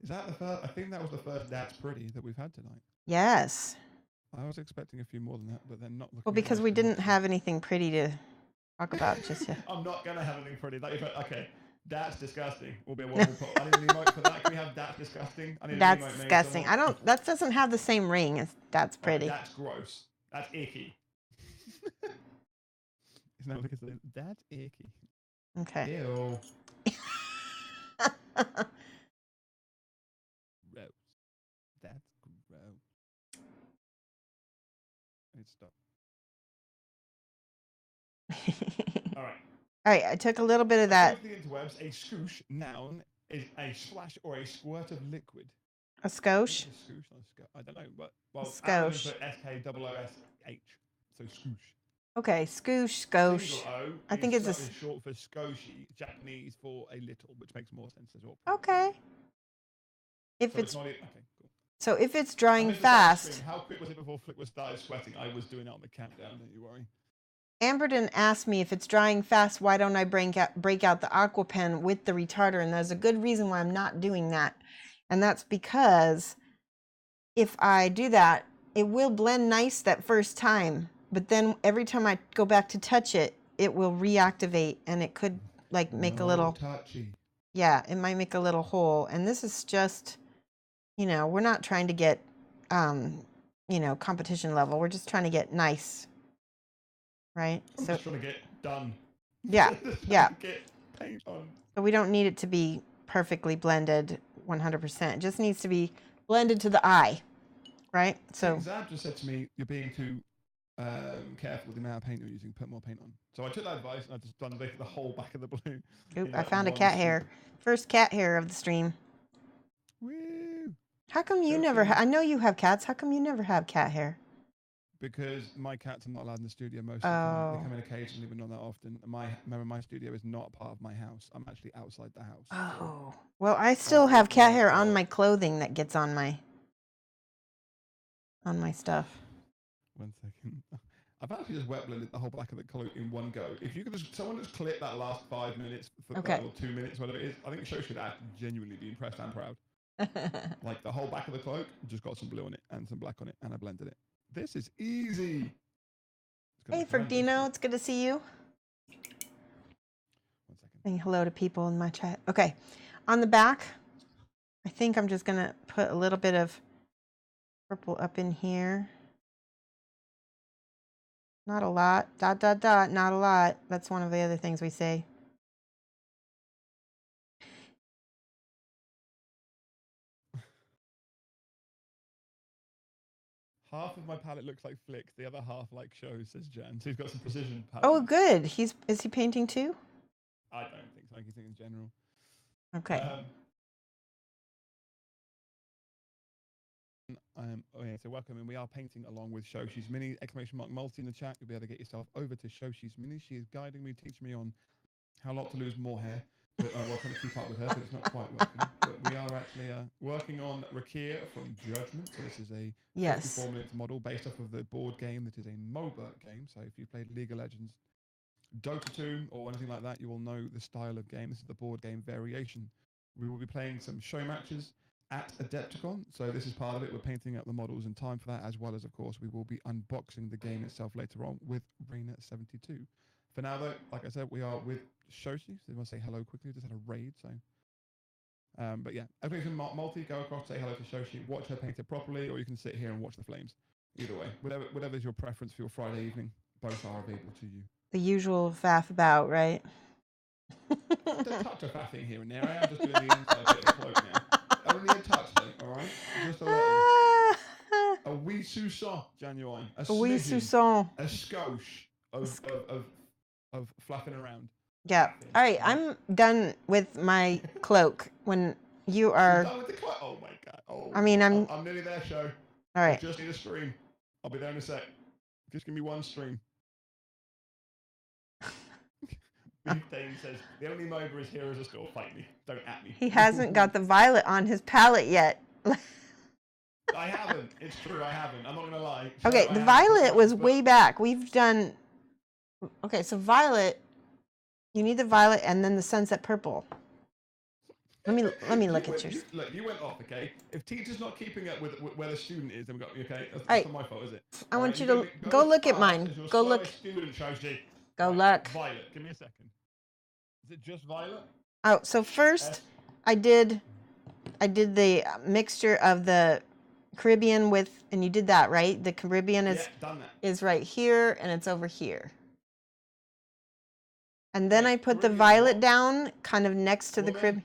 S3: Is that the first? I think that was the first That's Pretty that we've had tonight.
S2: Yes.
S3: I was expecting a few more than that, but they're not looking.
S2: Well, because we didn't have anything pretty to talk about just yet.
S3: I'm not going to have anything pretty. Okay, that's disgusting. We'll be able to put. I need an emote for that. Can we have that's disgusting? I need
S2: That's
S3: an emote
S2: disgusting. I don't. That doesn't have the same ring as that's pretty.
S3: That's gross. That's icky. It's not because that's icky.
S2: Okay.
S3: Ew. Gross. That's gross. It's stop. All right.
S2: All right. I took a little bit of that.
S3: According to the interwebs, a swoosh noun is a splash or a squirt of liquid.
S2: A skosh.
S3: I don't know, but well,
S2: skosh.
S3: SKOOSH. So swoosh.
S2: Okay, skoosh, skosh. I think it's
S3: short for skoshi, Japanese for a little, which makes more sense as well.
S2: Okay. If
S3: so
S2: it's
S3: okay, cool.
S2: So if it's drying fast.
S3: How quick was it before Flick was started sweating? I was doing it on the countdown. Don't you worry.
S2: Amberden asked me if it's drying fast, why don't I break out the aqua pen with the retarder? And there's a good reason why I'm not doing that, and that's because if I do that, it will blend nice that first time. But then every time I go back to touch it, it will reactivate and it could like make a little
S3: touchy.
S2: Yeah, it might make a little hole. And this is just, we're not trying to get, competition level. We're just trying to get nice. Right?
S3: I'm just trying to get done.
S2: Yeah, yeah.
S3: Get paint on.
S2: So we don't need it to be perfectly blended 100%. It just needs to be blended to the eye. Right? So
S3: Zab just said to me, you're being too careful with the amount of paint you're using, put more paint on. So I took that advice and I just done the whole back of the blue.
S2: Oop, I found a cat hair. First cat hair of the stream.
S3: Woo!
S2: How come you never I know you have cats. How come you never have cat hair?
S3: Because my cats are not allowed in the studio most of the time. They come in occasionally, but not that often. Remember, my studio is not part of my house. I'm actually outside the house.
S2: Oh. Well, I still have cat hair on my clothing that gets on my stuff.
S3: 1 second. I've actually just wet blended the whole back of the cloak in one go. If you could someone just clip that last 5 minutes or 2 minutes, whatever it is, I think Shoshie should genuinely be impressed and proud. Like the whole back of the cloak, just got some blue on it and some black on it, and I blended it. This is easy.
S2: Hey, Ferdino, it's good to see you.
S3: 1 second.
S2: Saying hello to people in my chat. Okay, on the back, I think I'm just gonna put a little bit of purple up in here. Not a lot. ... Not a lot. That's one of the other things we say.
S3: Half of my palette looks like Flick, the other half like Show, says Jan. So he's got some precision palette.
S2: Oh, good. Is he painting too?
S3: I don't think so. I think in general.
S2: Okay.
S3: So welcome, and we are painting along with Shoshie's Mini, !multi in the chat. You'll be able to get yourself over to Shoshie's Mini. She is guiding me, teaching me on how not to lose more hair. But we're trying to keep up with her, but it's not quite working. But we are actually working on Rakkir from Judgement. So this is a 54-minute model based off of the board game that is a MOBA game. So if you played League of Legends, Dota 2, or anything like that, you will know the style of game. This is the board game variation. We will be playing some show matches at Adepticon, so this is part of it. We're painting up the models in time for that, as well as, of course, we will be unboxing the game itself later on with Reina72. For now, though, like I said, we are with Shoshie, so they want to say hello quickly. Just had a raid, so... but yeah, everything's in multi. Go across, say hello to Shoshie, watch her paint it properly, or you can sit here and watch the flames. Either way, whatever is your preference for your Friday evening. both are available to you.
S2: The usual faff about, right?
S3: Just a touch of faffing here and there. I am just doing the inside bit of the cloak now. Only a touch, though, all right? Just a little. A wee soupçon, genuine. A
S2: Oui,
S3: smidgen,
S2: Susan.
S3: a skosh of flapping around.
S2: Yeah.
S3: Flapping,
S2: All right,
S3: right?
S2: I'm done with my cloak. When you
S3: You're
S2: are,
S3: done with the cloak? Oh, my God. Oh,
S2: I mean, I'm
S3: I'm nearly there, show.
S2: all
S3: I
S2: right.
S3: just need a stream. I'll be there in a sec. Just give me one stream. Big Dane says, the only MOBA is Heroes of Store. Fight me. Don't at me.
S2: He hasn't got the violet on his palette yet.
S3: I haven't. It's true, I haven't. I'm not going to lie. So
S2: Okay,
S3: I
S2: the
S3: haven't,
S2: violet was
S3: but-
S2: way back. We've done. Okay, so violet. You need the violet and then the sunset purple. Let me look at yours.
S3: Look, you went off, okay? If teacher's not keeping up with where the student is, then we got okay. That's
S2: Right.
S3: not my fault, is it?
S2: I want you
S3: Alright,
S2: to go
S3: as
S2: look at
S3: fast
S2: mine.
S3: as your
S2: Go look.
S3: slowest Student, Shoshie.
S2: Go
S3: Right,
S2: look.
S3: Violet, give me a second. Is it just violet?
S2: Oh, so first I did the mixture of the Caribbean with, and you did that, right? The Caribbean
S3: Yeah, done that.
S2: is right here and it's over here. And then
S3: Wait,
S2: I put the
S3: Caribbean
S2: violet
S3: what?
S2: down kind of next to the
S3: Woman,
S2: Caribbean.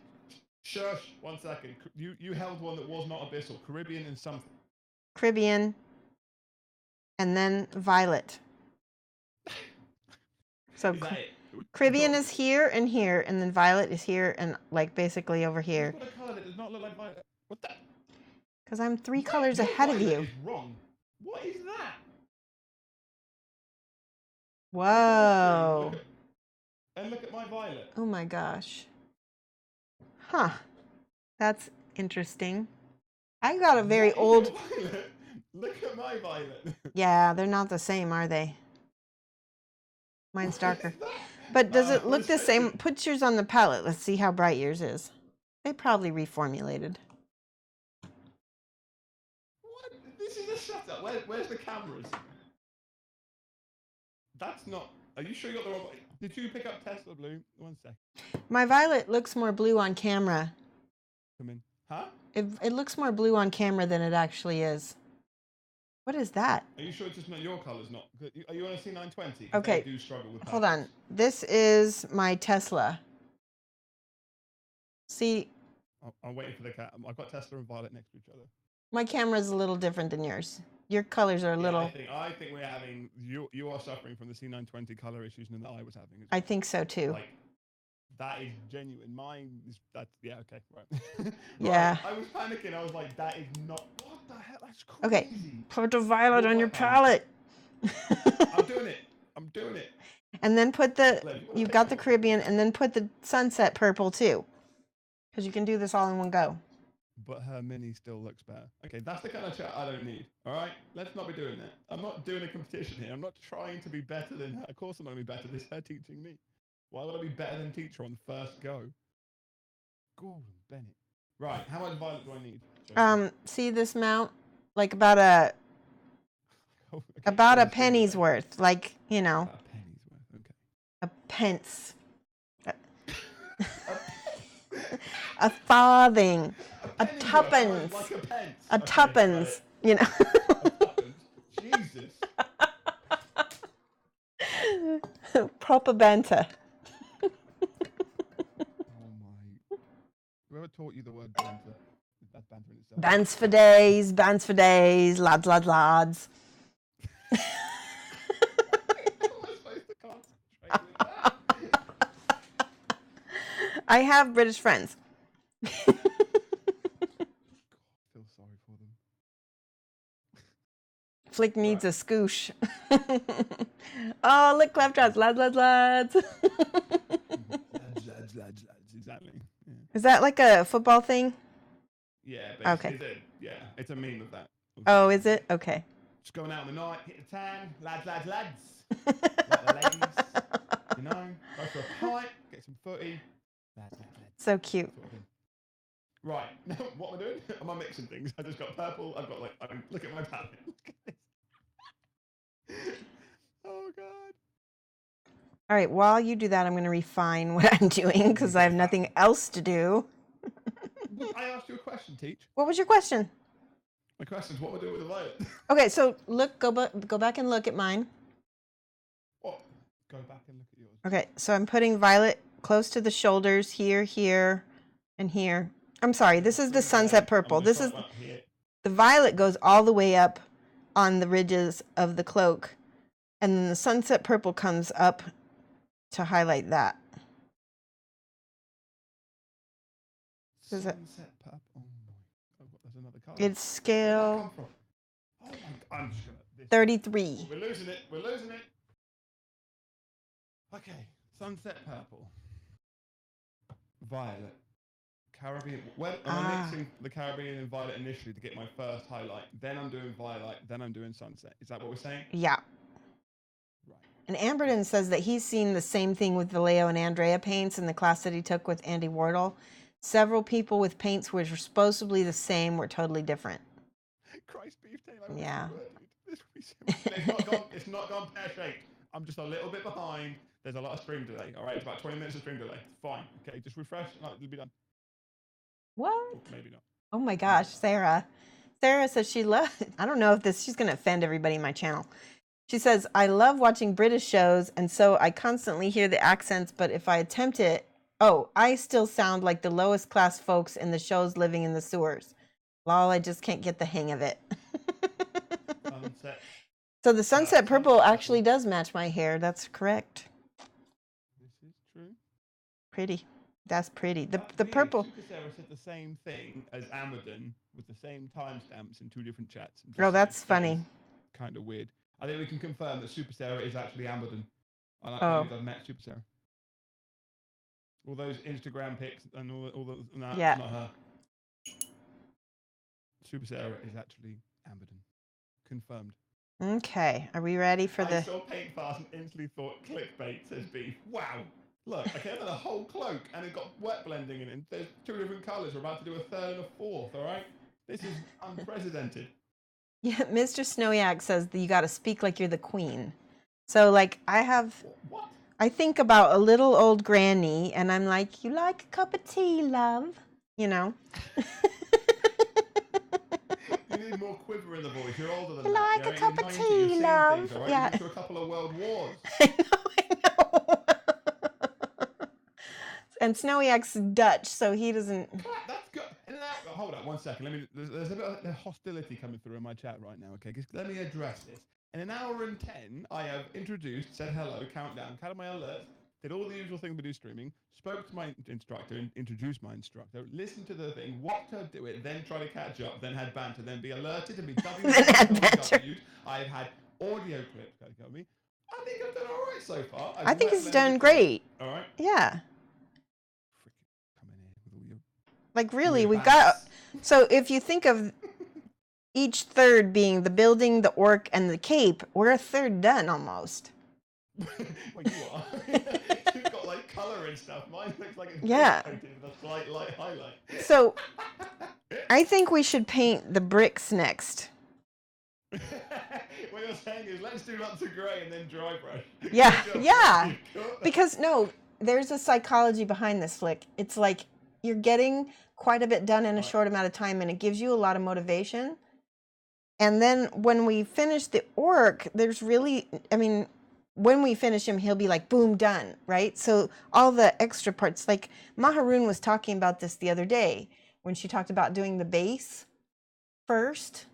S3: Shush, 1 second. You held one that was not abyssal. Caribbean and something.
S2: Caribbean, and then violet. So
S3: Is that it?
S2: Caribbean is here, and then violet is here, and like basically over here.
S3: You've got a colour that does not look like violet. What the?
S2: Because I'm 3
S3: Wait,
S2: colors
S3: your
S2: ahead of
S3: violet
S2: you.
S3: is wrong. What is that?
S2: Whoa.
S3: And look at my violet.
S2: Oh my gosh. Huh. That's interesting. I got a very
S3: What is
S2: old.
S3: your violet? Look at my violet.
S2: Yeah, they're not the same, are they? Mine's
S3: What
S2: darker.
S3: is that?
S2: But does it
S3: I
S2: look
S3: was
S2: the same?
S3: thinking-
S2: Put yours on the palette. Let's see how bright yours is. They probably reformulated.
S3: What? This is a setup. Where's the cameras? That's not. Are you sure you got the wrong? Did you pick up Tesla Blue? 1 sec.
S2: My violet looks more blue on camera.
S3: Come in. Huh?
S2: It looks more blue on camera than it actually is. What is that?
S3: Are you sure it's just not your colours? Not. Are you on a C920?
S2: Okay.
S3: They do struggle with.
S2: Hold
S3: patterns.
S2: on. This is my Tesla. See,
S3: I'm waiting for the cat. I've got Tesla and Violet next to each other.
S2: my camera is a little different than yours. Your colors are a
S3: Yeah,
S2: little.
S3: I think we're having. You are suffering from the C920 colour issues than that I was having.
S2: I think so too.
S3: Like, that is genuine. Mine is that. Yeah. Okay. Right. Right,
S2: Yeah.
S3: I was panicking. I was like, that is not. What the hell? That's crazy.
S2: Okay. Put the violet on your palette.
S3: I'm doing it. I'm doing it.
S2: And then put the.
S3: Look,
S2: You've got the Caribbean, and then put the sunset purple too, because you can do this all in one go.
S3: But her mini still looks better. Okay, that's the kind of chat I don't need. All right, let's not be doing that. I'm not doing a competition here. I'm not trying to be better than her. Of course, I'm not going to be better. This is her teaching me. Why would I be better than teacher on the first go? Gordon Bennett. Right, how much violet do I need?
S2: See this amount? Like about a
S3: Oh, okay,
S2: about
S3: so
S2: a
S3: it's
S2: penny's
S3: okay.
S2: worth. Like, you know,
S3: About a penny's worth. Okay.
S2: a pence. A farthing. A
S3: penny's worth,
S2: tuppence.
S3: Like a pence.
S2: A
S3: Okay,
S2: tuppence. You know.
S3: got it. Jesus.
S2: Proper banter.
S3: Oh my. Whoever taught you the word banter? That's banter in itself.
S2: Bands for days, lads.
S3: How am I supposed to concentrate with that?
S2: I have British friends.
S3: God, I feel sorry for them.
S2: Flick needs a scoosh. Oh, look, claptraps, lads.
S3: Lads, exactly. Yeah,
S2: Is that like a football thing?
S3: yeah
S2: Okay.
S3: basically, it's a meme of that.
S2: Oh, is it? Okay.
S3: Just going out in the night, hit the tan, lads. Like the ladies, you know, go for a pint, get some footy. Lads.
S2: So cute.
S3: Sort of thing. Right, now what am I doing? Am I mixing things? I just got purple, I've got look at my palette. Look at this. Oh God.
S2: All right, while you do that, I'm going to refine what I'm doing because I have nothing else to do.
S3: I asked you a question, Teach.
S2: What was your question?
S3: My question is, what am I doing with the violet?
S2: Okay, so look, go back and look at mine.
S3: go back and look at yours.
S2: Okay, so I'm putting violet close to the shoulders here, here, and here. I'm sorry, this is the sunset purple. This is the violet goes all the way up on the ridges of the cloak, and then the sunset purple comes up to highlight that.
S3: Sunset purple. Oh my! There's another color.
S2: It's scale
S3: Oh my! I'm just gonna.
S2: 33.
S3: We're losing it. We're losing it. Okay, sunset purple, violet, Caribbean. When I'm mixing the Caribbean and violet initially to get my first highlight, then I'm doing violet, then I'm doing sunset. Is that what we're saying?
S2: Yeah.
S3: Right.
S2: And Amberden says that he's seen the same thing with the Leo and Andrea paints in the class that he took with Andy Wardle. Several people with paints which were supposedly the same were totally different.
S3: Christ beef tail.
S2: Yeah.
S3: It's not gone pear-shaped. I'm just a little bit behind. There's a lot of stream delay. All right, it's about 20 minutes of stream delay. It's fine. Okay, just refresh. No, it'll be done.
S2: What?
S3: Or maybe not.
S2: Oh my gosh, Sarah. Sarah says she loves, I don't know if this, she's going to offend everybody in my channel. She says, I love watching British shows, and so I constantly hear the accents, but if I attempt it, I still sound like the lowest class folks in the shows living in the sewers. Lol, I just can't get the hang of it.
S3: Sunset.
S2: So the sunset purple actually does match my hair. That's correct.
S3: This is true.
S2: Pretty. That's pretty. The
S3: Weird.
S2: purple.
S3: Super Sarah said the same thing as Amadon with the same timestamps in two different chats.
S2: Oh, that's funny.
S3: Kind of weird. I think we can confirm that Super Sarah is actually Amadon. I've met Super Sarah. All those Instagram pics and all the it's not her. Super Sarah is actually Amadon. Confirmed.
S2: Okay, are we ready for
S3: I saw paint fast and instantly thought clickbait, says Beef. Wow. Look, I came with a whole cloak and it got wet blending in it. There's two different colours. We're about to do a third and a fourth, all right? This is unprecedented.
S2: Yeah, Mr. Snowyak says that you got to speak like you're the queen. So, like,
S3: What?
S2: I think about a little old granny, and I'm like, you like a cup of tea, love? You know?
S3: You need more quiver in the voice. You're older than
S2: You
S3: that.
S2: like a cup of tea, love?
S3: Things, right?
S2: Yeah.
S3: You've been through a couple of world wars.
S2: I know. And Snowyak's Dutch, so he doesn't.
S3: That's good. Hold on 1 second. There's a bit of hostility coming through in my chat right now. Okay, let me address this. In an hour and 10, I have introduced, said hello, countdown, counted my alerts, did all the usual things we do streaming, spoke to my instructor, introduced my instructor, listened to the thing, watched her do it, then try to catch up, then had banter, then be alerted and be WWW'd. I've had audio clips go me. I think I've done all right so far.
S2: I think he's done great.
S3: All right.
S2: Yeah.
S3: Coming in with all your.
S2: Like, really, we've got. So if you think of each third being the building, the orc, and the cape, we're a third done almost.
S3: Well, you are. You've got like colour and stuff. Mine looks like it's coated with a slight light highlight. So
S2: I think we should paint the bricks next.
S3: What you're saying is let's do lots of grey and then dry brush.
S2: Yeah, yeah. Because no, there's a psychology behind this, Flick. It's like you're getting quite a bit done in a short amount of time, and it gives you a lot of motivation. And then when we finish the orc, there's really, I mean, when we finish him, he'll be like, boom, done, right? So all the extra parts, like Maharoon was talking about this the other day when she talked about doing the base first.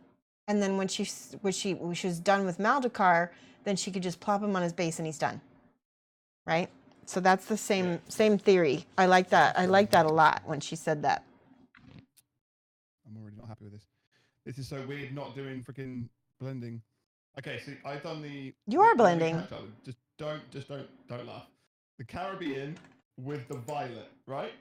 S2: And then when she was done with Maldekar, then she could just plop him on his base and he's done, right? So that's the same theory. I like that. I like that a lot when she said that.
S3: I'm already not happy with this. This is so weird not doing freaking blending. Okay, so I've done the.
S2: You are blending.
S3: Just don't laugh. The Caribbean with the violet, right?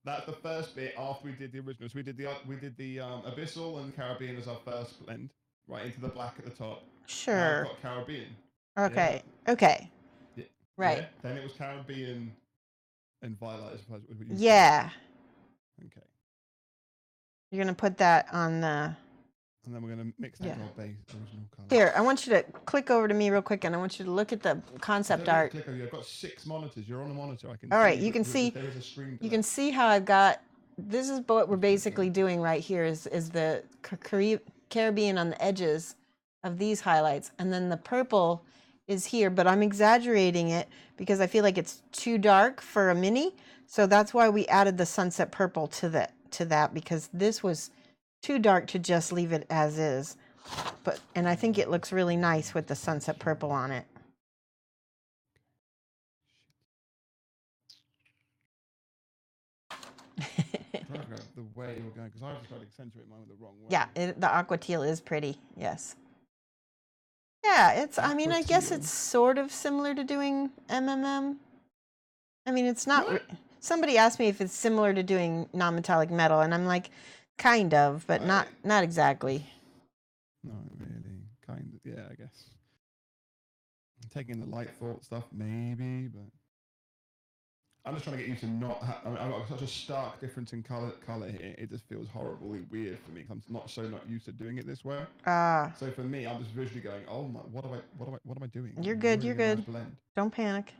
S3: That's the first bit after we did the original. So we did the Abyssal and Caribbean as our first blend, right into the black at the top.
S2: Sure.
S3: Now I've got Caribbean.
S2: Okay.
S3: Yeah.
S2: Okay.
S3: Yeah.
S2: Right.
S3: Yeah. Then it was Caribbean and violet, I suppose.
S2: Yeah.
S3: Okay.
S2: You're gonna put that on the.
S3: And then we're gonna mix that with base original color.
S2: Here, I want you to click over to me real quick, and I want you to look at the concept art.
S3: I've got 6 monitors. You're on a monitor. I can.
S2: All right, you can see.
S3: There is a stream.
S2: You can see how I've got. This is what we're basically doing right here. Is the Caribbean on the edges of these highlights, and then the purple is here, but I'm exaggerating it because I feel like it's too dark for a mini. So that's why we added the sunset purple to that because this was too dark to just leave it as is. And I think it looks really nice with the sunset purple on it.
S3: The way you're going, because I just tried to accentuate mine with the wrong way.
S2: Yeah, the aqua teal is pretty. Yes. Yeah, it's. I mean, I guess it's sort of similar to doing MMM. I mean, it's not. Somebody asked me if it's similar to doing non-metallic metal, and I'm like, kind of, but not exactly.
S3: Not really. Kind of. Yeah, I guess. Taking the light thought stuff, maybe, but I'm just trying to get used to not. I've got such a stark difference in color here. It just feels horribly weird for me. I'm not used to doing it this way. So for me, I'm just visually going, oh my, what am I doing?
S2: You're good. You're good. Don't panic.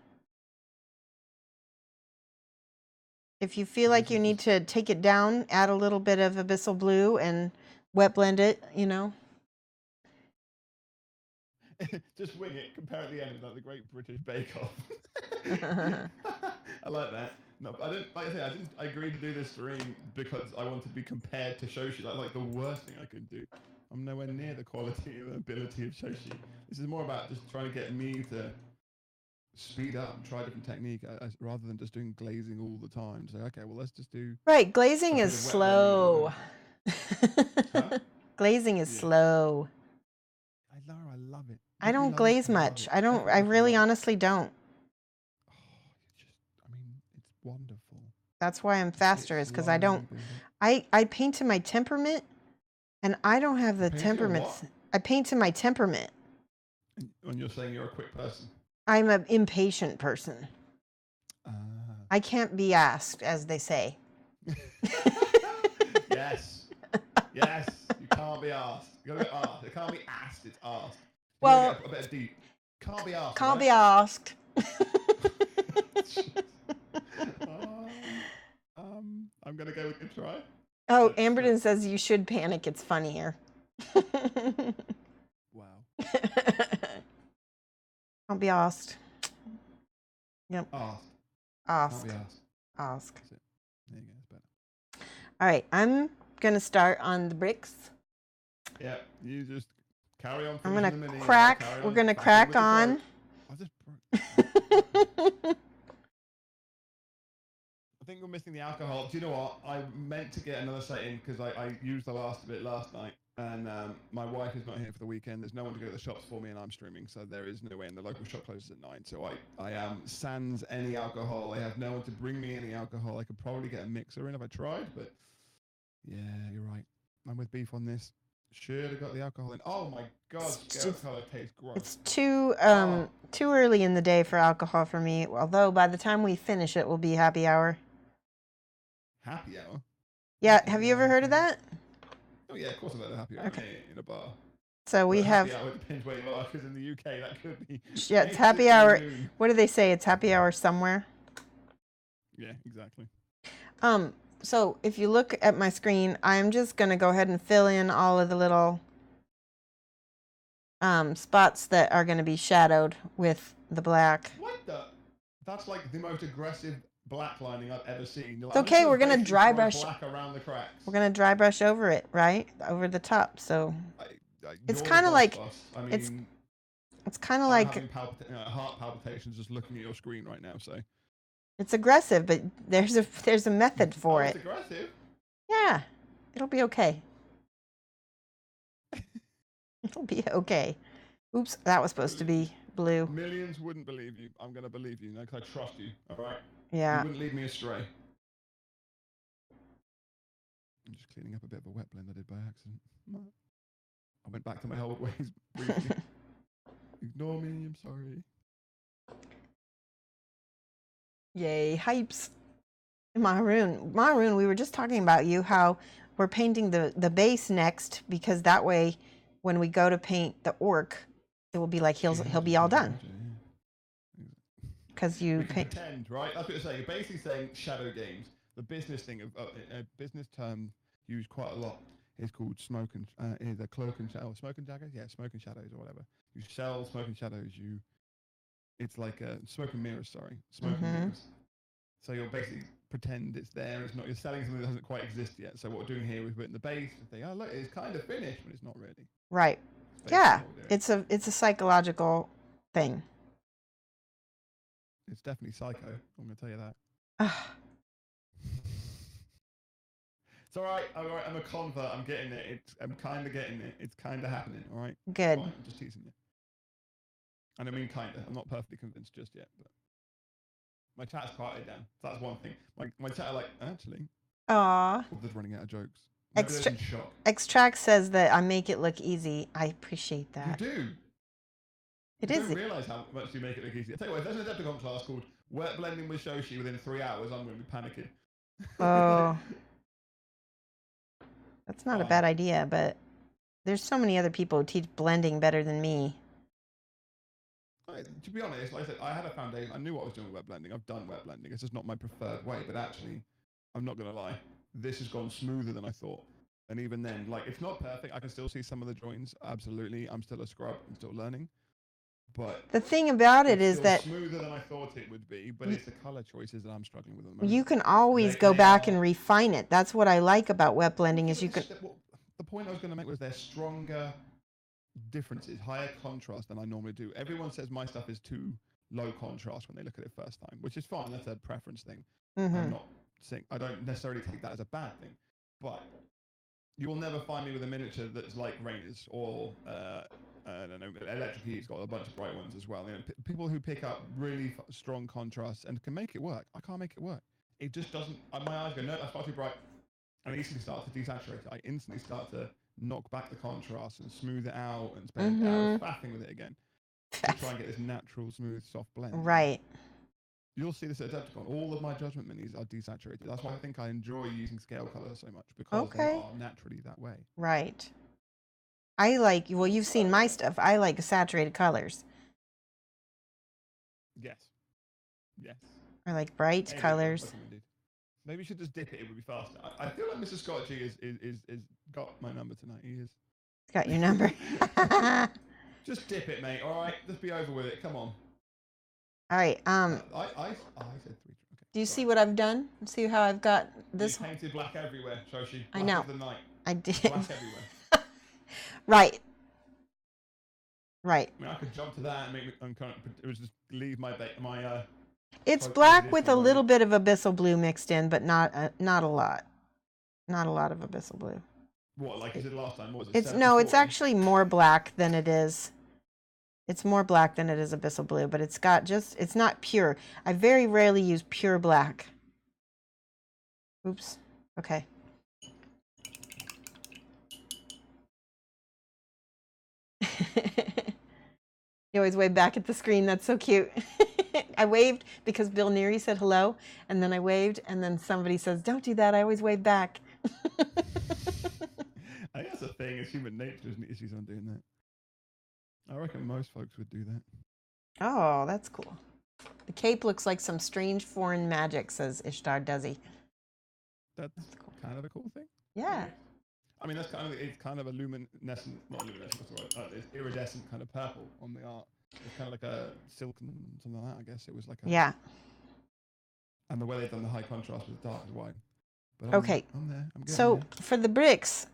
S2: If you feel like you need to take it down, add a little bit of abyssal blue and wet blend it. You know.
S3: Just wing it. Compare at the end like the Great British Bake Off. I like that. No, I didn't. Like I say, I agreed to do this stream because I want to be compared to Shoshie. That's like the worst thing I could do. I'm nowhere near the quality and ability of Shoshie. This is more about just trying to get me to speed up and try a different technique rather than just doing glazing all the time. So okay, well let's just do.
S2: Right, glazing is slow.
S3: Huh?
S2: Glazing is slow.
S3: I love it.
S2: I don't glaze much. I really honestly don't.
S3: Oh, I mean, it's wonderful.
S2: That's why I'm faster, is because I don't. I paint to my temperament, and I don't have the temperament. I paint to my temperament.
S3: And you're saying you're a quick person?
S2: I'm an impatient person. I can't be asked, as they say.
S3: Yes. Yes. You can't be asked. You gotta go asked. It can't be asked, it's asked.
S2: Well,
S3: get a bit of deep. Can't be asked.
S2: Can't be asked.
S3: I'm gonna go with a try.
S2: Oh, Amberton says you should panic. It's funnier.
S3: Wow.
S2: Can't be asked. Yep.
S3: Asked. Can't be asked.
S2: Ask.
S3: That's it. There you go. It's better.
S2: All right. I'm gonna start on the bricks.
S3: Yeah. You just carry on.
S2: I'm gonna crack. We're gonna crack on.
S3: I think we're missing the alcohol. Do you know what? I meant to get another set in because I used the last bit last night, and my wife is not here for the weekend. There's no one to go to the shops for me, and I'm streaming, so there is no way. And the local shop closes at 9, so I am sans any alcohol. I have no one to bring me any alcohol. I could probably get a mixer in if I tried, but yeah, you're right. I'm with beef on this. Should have got the alcohol in. Oh my god, alcohol tastes gross.
S2: It's too early in the day for alcohol for me. Although by the time we finish it, will be happy hour.
S3: Happy hour?
S2: Yeah, have you ever heard of that?
S3: Oh yeah, of course I've had a happy hour in a bar.
S2: So we have.
S3: Happy hour depends where you are, because in the UK that could be.
S2: Yeah, it's happy hour. What do they say? It's happy hour somewhere.
S3: Yeah, exactly.
S2: So if you look at my screen, I'm just gonna go ahead and fill in all of the little spots that are gonna be shadowed with the black.
S3: What the? That's like the most aggressive black lining I've ever seen.
S2: It's okay, we're gonna dry brush.
S3: Black around the cracks.
S2: We're gonna dry brush over it, right? Over the top. So it's kind of like it's kind of like
S3: heart palpitations just looking at your screen right now. So
S2: it's aggressive, but there's a method for it.
S3: It's aggressive.
S2: Yeah, it'll be okay. It'll be okay. Oops, that was supposed to be blue.
S3: Millions wouldn't believe you. I'm gonna believe you, because I trust you. All right.
S2: Yeah.
S3: You wouldn't lead me astray. I'm just cleaning up a bit of a wet blend I did by accident. I went back to my old ways briefly. Ignore me. I'm sorry.
S2: Yay, hypes. Maroon, we were just talking about you, how we're painting the base next, because that way when we go to paint the orc, it will be like he'll be all done. Because you
S3: pretend, right? That's what you're saying. You're basically saying shadow games. The business thing of a business term used quite a lot is called smoke and is a cloak and shadow. Smoke and daggers? Yeah, smoke and shadows or whatever. You sell smoke and shadows. You It's like a smoke and mirrors. Sorry, smoke and mirrors. So you'll basically pretend it's there. It's not. You're selling something that doesn't quite exist yet. So what we're doing here is we're in the base and think, oh look, it's kind of finished, but it's not really.
S2: Right. Yeah. It's a psychological thing.
S3: It's definitely psycho. I'm going to tell you that. It's all right. I'm a convert. I'm getting it. I'm kind of getting it. It's kind of happening. All right.
S2: Good.
S3: I'm just teasing you. And I mean kind of. I'm not perfectly convinced just yet, but my chat's quieted down. So that's one thing. My chat are like, actually.
S2: Aww.
S3: They're running out of jokes. Maybe they're in shock.
S2: Extract says that I make it look easy. I appreciate that.
S3: You do.
S2: It
S3: you
S2: is.
S3: don't realise how much you make it look easy. I tell you what, if there's an Adepticon class called Wet Blending with Shoshie within 3 hours, I'm going to be panicking.
S2: Oh. That's not a bad idea, but there's so many other people who teach blending better than me.
S3: To be honest, like I said, I had a foundation. I knew what I was doing with wet blending. I've done wet blending. It's just not my preferred way. But actually, I'm not going to lie. This has gone smoother than I thought. And even then, like, it's not perfect. I can still see some of the joins. Absolutely. I'm still a scrub. I'm still learning. But
S2: the thing about it is that
S3: smoother than I thought it would be. But it's the color choices that I'm struggling with at the moment.
S2: You can always go back and refine it. That's what I like about wet blending is you can.
S3: The point I was going to make was they're stronger differences, higher contrast than I normally do. Everyone says my stuff is too low contrast when they look at it first time, which is fine. That's a preference thing. I'm not saying I don't necessarily take that as a bad thing, but you will never find me with a miniature that's like Rainer's or I don't know, Electric Heat's got a bunch of bright ones as well. You know, people who pick up really strong contrasts and can make it work. I can't make it work. It just doesn't. My eyes go, no, that's far too bright. And I instantly start to desaturate it. I instantly start to knock back the contrast and smooth it out and spend hours faffing with it again to try and get this natural, smooth, soft blend.
S2: Right.
S3: You'll see this at Adepticon. All of my Judgement minis are desaturated. That's why I think I enjoy using scale colors so much, because they are naturally that way.
S2: Right. I like, well, you've seen my stuff. I like saturated colors.
S3: Yes. Yes.
S2: I like bright colors.
S3: Maybe you should just dip it. It would be faster. I feel like Mr. Scotchy is got my number tonight. He is.
S2: He's got your number.
S3: Just dip it, mate. All right, just be over with it. Come on.
S2: All right.
S3: I said 3. Okay.
S2: Do you see what I've done? See how I've got this?
S3: You painted black everywhere, Shoshie.
S2: I know.
S3: Black of the night.
S2: I did.
S3: Black everywhere.
S2: Right. Right.
S3: I mean, I could jump to that and make it it was just leave my
S2: It's black with a little bit of abyssal blue mixed in, but not a lot. Not a lot of abyssal blue.
S3: What, like you did last time? What was it?
S2: It's actually more black than it is. It's more black than it is abyssal blue, but it's got it's not pure. I very rarely use pure black. Oops. Okay. You always wave back at the screen. That's so cute. I waved because Bill Neary said hello, and then I waved, and then somebody says, "Don't do that." I always wave back.
S3: I think that's a thing. It's human nature, isn't it? Issues on doing that. I reckon most folks would do that.
S2: Oh, that's cool. The cape looks like some strange foreign magic, says Ishtar Desi.
S3: That's cool. Kind of a cool thing.
S2: Yeah.
S3: I mean, it's kind of a luminescent, not luminescent, that's right. It's iridescent kind of purple on the art. It's kind of like a silk and something like that, I guess. It was like a...
S2: Yeah.
S3: And the way they've done the high contrast with the dark is white. But
S2: okay.
S3: I'm there. I'm
S2: so for the bricks,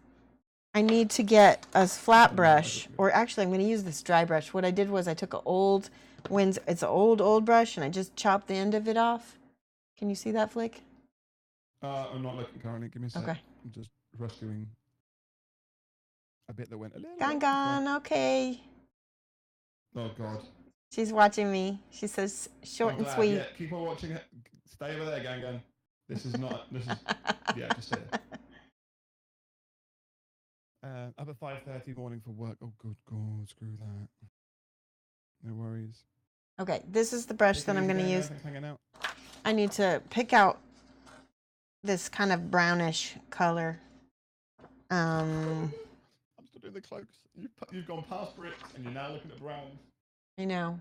S2: I need to get a flat brush, or actually I'm going to use this dry brush. What I did was I took it's an old brush, and I just chopped the end of it off. Can you see that, Flick?
S3: I'm not looking currently. Give me a sec.
S2: Okay.
S3: I'm just rescuing a bit that went a little
S2: Gone, okay.
S3: Oh, God.
S2: She's watching me. She says short and sweet.
S3: Yeah, keep on watching it. Stay over there, gang. This is yeah, just stay there. Up at 5:30 morning for work. Oh, good God, screw that. No worries.
S2: Okay, this is the brush that I'm going to use.
S3: Hanging out.
S2: I need to pick out this kind of brownish color.
S3: I'm still doing the cloaks. You've gone past bricks and you're now looking at browns.
S2: I know.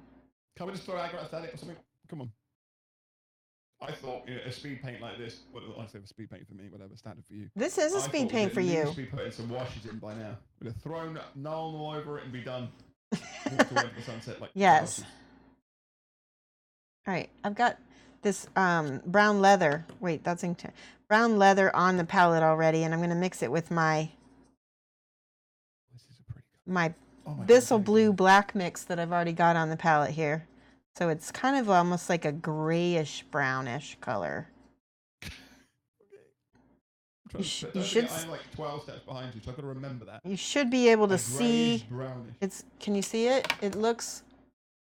S3: Can we just throw aggro aesthetic or something? Come on. I thought a speed paint like this, well, I say a speed paint for me, whatever, standard for you.
S2: This is a speed paint for you.
S3: We'd be putting some washes in by now. We'd have thrown Null all over it and be done. Walked away into the sunset like
S2: yes. All right, I've got this brown leather. Wait, that's brown leather on the palette already, and I'm going to mix it with my
S3: This is a pretty color.
S2: my
S3: Oh my
S2: Bissell
S3: God,
S2: Blue black mix that I've already got on the palette here. So it's kind of almost like a grayish brownish color.
S3: Okay.
S2: You should.
S3: I'm like 12 steps behind you, so I've got to remember that.
S2: You should be able to
S3: A grayish,
S2: see.
S3: brownish.
S2: Can you see it? It looks.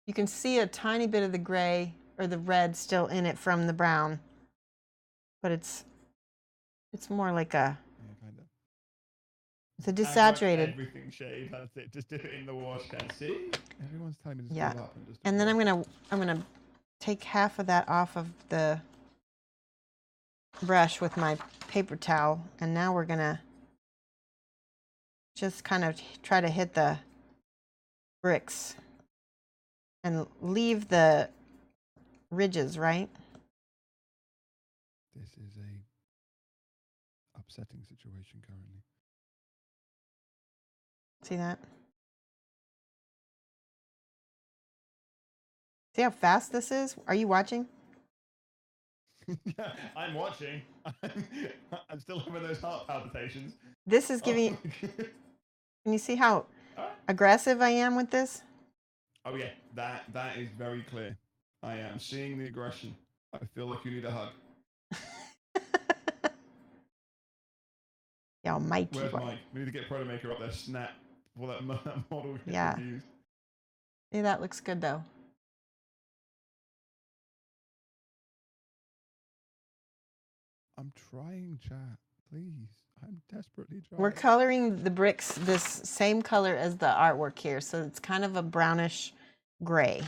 S2: You can see a tiny bit of the gray or the red still in it from the brown, but it's more like a.
S3: Yeah, kind of.
S2: It's a desaturated.
S3: Everything shade. That's it. Just dip it in the wash can. See? Everyone's telling me to
S2: Yeah.
S3: give up and just.
S2: And then I'm gonna take half of that off of the brush with my paper towel, and now we're gonna just kind of try to hit the bricks and leave the ridges, right?
S3: This is a upsetting situation currently.
S2: See that? See how fast this is? Are you watching?
S3: Yeah, I'm watching. I'm still having those heart palpitations.
S2: This is giving. Can you see how aggressive I am with this?
S3: Oh yeah, that is very clear. I am seeing the aggression. I feel like you need a hug.
S2: Yeah, Mikey.
S3: Where's Mike? We need to get Protomaker up there. Snap. Well, that model gets
S2: Yeah.
S3: confused.
S2: Yeah, that looks good though.
S3: I'm trying, chat. Please. I'm desperately trying.
S2: We're coloring the bricks this same color as the artwork here, so it's kind of a brownish gray.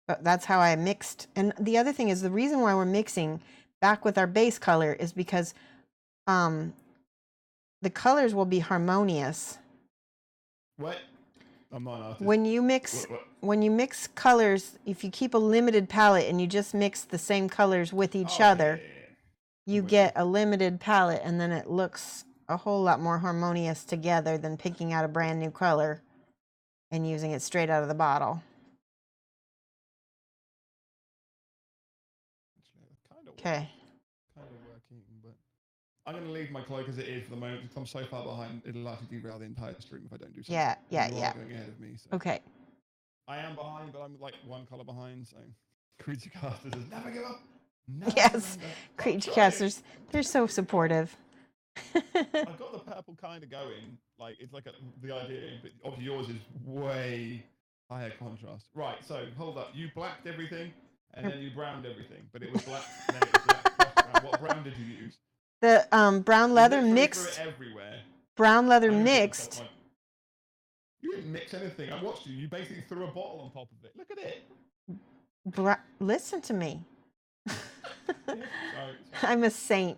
S2: But that's how I mixed. And the other thing is, the reason why we're mixing back with our base color is because the colors will be harmonious.
S3: What? I'm not an artist.
S2: When you mix
S3: What?
S2: when you mix colors, if you keep a limited palette and you just mix the same colors with each other, you get a limited palette, and then it looks a whole lot more harmonious together than picking out a brand new color and using it straight out of the bottle. Okay.
S3: Kind of working, but I'm going to leave my cloak as it is for the moment because I'm so far behind. It'll likely derail the entire stream if I don't do something.
S2: Yeah.
S3: You are going ahead of me. So.
S2: Okay.
S3: I am behind, but I'm like one color behind. So Creature Casters says never give up. Never
S2: Yes,
S3: surrender.
S2: Creature Casters, they're so supportive.
S3: I've got the purple kind of going. Like it's like the idea, but obviously yours is way higher contrast. Right. So hold up. You blacked everything, and then you browned everything, but it was black. And then it was black cross brown. What brown did you use?
S2: The brown leather mixed.
S3: Everywhere.
S2: Brown leather mixed.
S3: You didn't mix anything. I watched you. You basically threw a bottle on top of it. Look at it.
S2: Listen to me.
S3: Sorry.
S2: I'm a saint.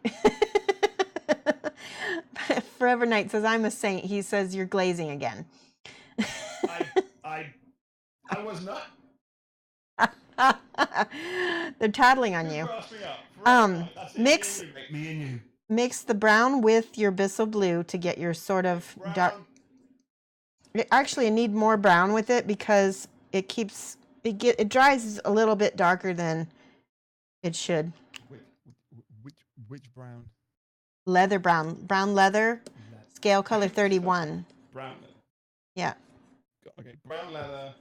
S2: Forever Night says I'm a saint. He says you're glazing again.
S3: I was not.
S2: They're tattling on you. Mix the brown with your Bissell Blue to get your sort of dark. Actually, I need more brown with it because it dries a little bit darker than it should.
S3: Which brown?
S2: Leather brown leather, scale color 31.
S3: Brown leather.
S2: Yeah.
S3: Okay, brown leather.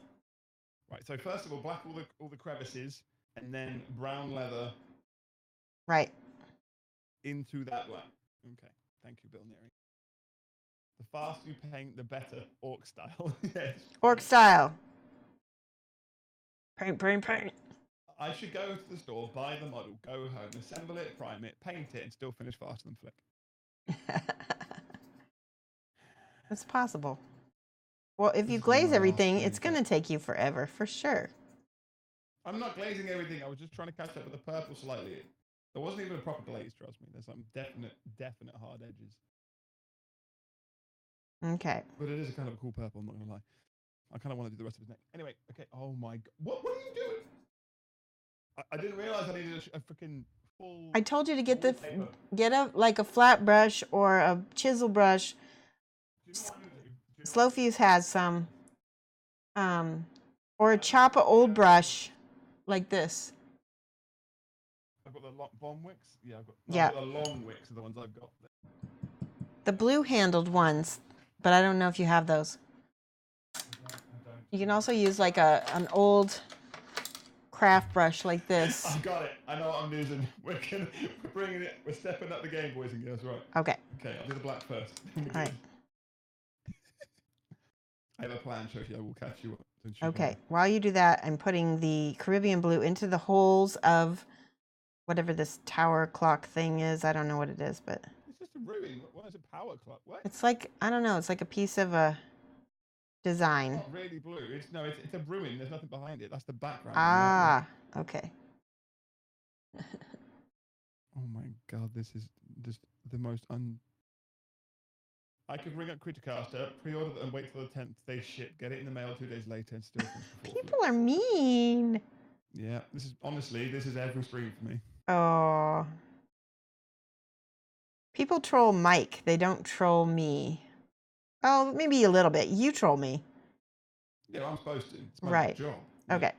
S3: Right. So first of all, black all the crevices, and then brown leather.
S2: Right.
S3: Into that black. Okay. Thank you, Bill Neary. The faster you paint, the better. Orc style. Yes.
S2: Orc style. Paint.
S3: I should go to the store, buy the model, go home, assemble it, prime it, paint it, and still finish faster than Flick.
S2: It's possible. Well, if you glaze everything, it's going to take you forever, for sure.
S3: I'm not glazing everything. I was just trying to catch up with the purple slightly. There wasn't even a proper glaze, trust me. There's some definite hard edges.
S2: Okay.
S3: But it is a kind of a cool purple, I'm not going to lie. I kind of want to do the rest of his neck. Anyway, okay. Oh my God. What are you doing? I didn't realize I needed a freaking full...
S2: I told you to get a flat brush or a chisel brush. Slow Fuse has some. Or a chop a old brush, like this.
S3: I've got the bomb wicks. Yeah, I've got the long wicks are the ones I've got.
S2: The blue handled ones, but I don't know if you have those.
S3: I don't.
S2: You can also use like an old craft brush like this.
S3: I've got it. I know what I'm using. We're bringing it. We're stepping up the game, boys and girls. Right.
S2: Okay.
S3: Okay, I'll do the black first.
S2: All right.
S3: I have a plan, Shoshie. I will catch you up.
S2: Okay. While you do that, I'm putting the Caribbean blue into the holes of whatever this tower clock thing is. I don't know what it is, but
S3: it's just a ruin. What is a power clock? What?
S2: it's like, I don't know. It's like a piece of a design.
S3: It's not really blue. It's a ruin. There's nothing behind it. That's the background.
S2: Ah, okay.
S3: Oh my god, this is just the most I could ring up Criticaster, pre-order it and wait till the 10th day ship, get it in the mail 2 days later and still finish before
S2: People are mean.
S3: Yeah, this is every stream for me.
S2: Oh. People troll Mike. They don't troll me. Oh, maybe a little bit. You troll me.
S3: Yeah, I'm supposed to. It's my job.
S2: Okay.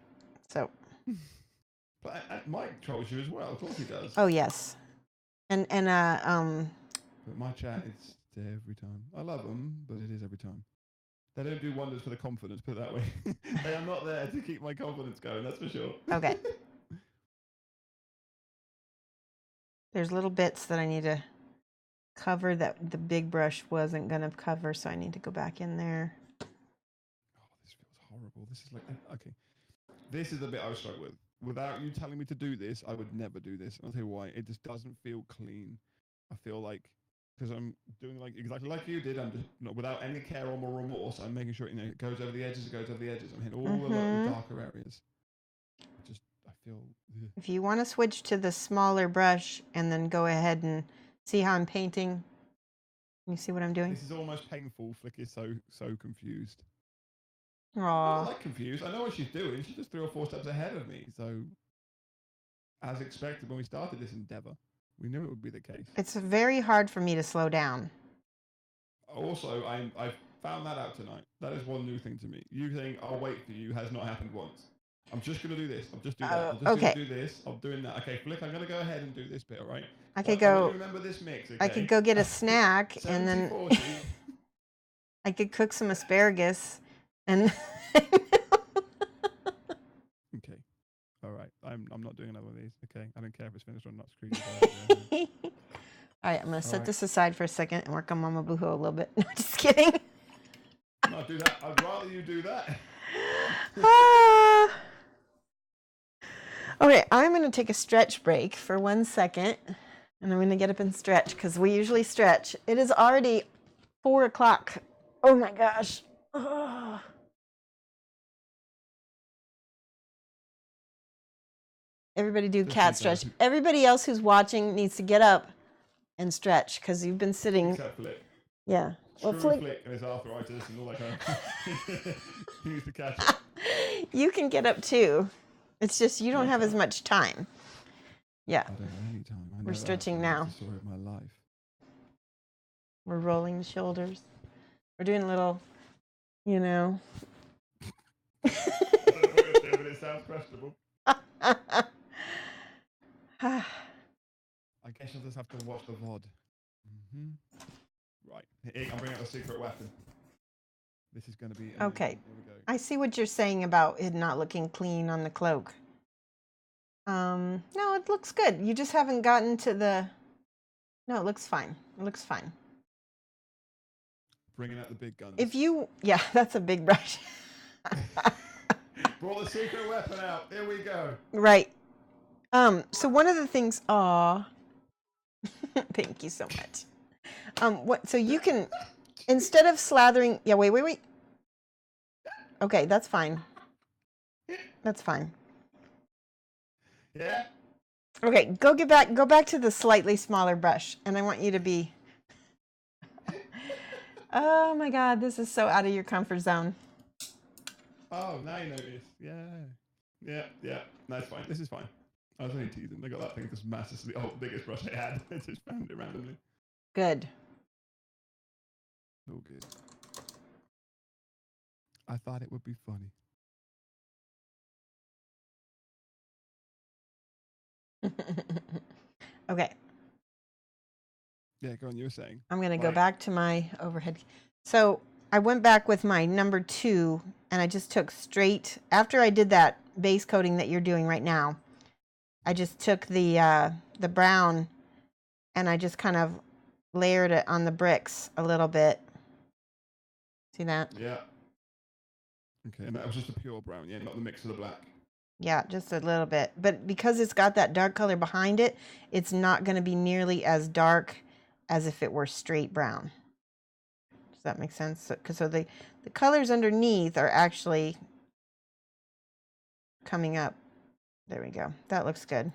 S2: So.
S3: But Mike trolls you as well. Of course he does.
S2: Oh yes. And
S3: But my chat is every time. I love them, but it is every time. They don't do wonders for the confidence, put it that way. They are not there to keep my confidence going, that's for sure.
S2: Okay. There's little bits that I need to cover that the big brush wasn't going to cover, so I need to go back in there.
S3: Oh, this feels horrible. This is like, okay. This is the bit I was struck with. Without you telling me to do this, I would never do this. I'll tell you why. It just doesn't feel clean. I feel like, because I'm doing like exactly like you did, I'm just without any care or remorse, I'm making sure it goes over the edges, I'm hitting all the darker areas. I feel... Ugh.
S2: If you want to switch to the smaller brush and then go ahead and see how I'm painting, you see what I'm doing?
S3: This is almost painful. Flick is so confused.
S2: Aww.
S3: I'm not confused. I know what she's doing. She's just 3 or 4 steps ahead of me. So, as expected when we started this endeavor, we knew it would be the case.
S2: It's very hard for me to slow down.
S3: Also, I found that out tonight. That is one new thing to me. You saying, I'll wait for you has not happened once. I'm just going to do this. I'll just do that. I'm just going to do this. I'm doing that. Okay, Flick, I'm going to go ahead and do this bit, all right?
S2: I could go...
S3: Remember this mix, okay?
S2: I could go get a snack and then... I could cook some asparagus and...
S3: Okay. All right. I'm not doing another one of these. Okay. I don't care if it's finished or not. Screw you.
S2: All right. I'm going to set this aside for a second and work on Mama Booho a little bit. No, just kidding.
S3: No, do that. I'd rather you do that.
S2: Okay. I'm going to take a stretch break for 1 second. And I'm going to get up and stretch because we usually stretch. It is already 4 o'clock. Oh my gosh. Oh. Everybody do cat stretch. Everybody else who's watching needs to get up and stretch because you've been sitting.
S3: Except Flick.
S2: Yeah.
S3: Well, Flick and his arthritis and all that kind of... He needs to catch it.
S2: You can get up too. It's just you don't have as much time. Yeah.
S3: I don't have any time.
S2: We're stretching now.
S3: That's the story of my life.
S2: We're rolling the shoulders. We're doing a little, you know.
S3: I don't know what you're doing, but it sounds questionable. I guess you'll just have to watch the VOD. Right. I'm bringing out the secret weapon. This is going to be...
S2: Okay. I see what you're saying about it not looking clean on the cloak. No, it looks good. You just haven't gotten to the... No, it looks fine. It looks fine.
S3: Bringing out the big guns.
S2: If you... Yeah, that's a big brush.
S3: Brought the secret weapon out. Here we go.
S2: Right. So one of the things... Aw. Thank you so much. So you can... Instead of slathering... Yeah, wait. Okay, that's fine. That's fine.
S3: Yeah?
S2: Okay, go back to the slightly smaller brush, and I want you to be... Oh my God, this is so out of your comfort zone.
S3: Oh, now you notice. Yeah. That's fine. This is fine. I was only teasing. I got that thing just massively... Oh, the biggest brush I had. I just found it randomly.
S2: Good.
S3: Oh, good. I thought it would be funny.
S2: Okay.
S3: Yeah, go on. You were saying.
S2: I'm going to go back to my overhead. So I went back with my number 2 and I just took straight, after I did that base coating that you're doing right now, I just took the brown and I just kind of layered it on the bricks a little bit. See that?
S3: Yeah. Okay, and that was just a pure brown, yeah, not the mix of the black.
S2: Yeah, just a little bit. But because it's got that dark color behind it, it's not going to be nearly as dark as if it were straight brown. Does that make sense? So the colors underneath are actually coming up. There we go. That looks good.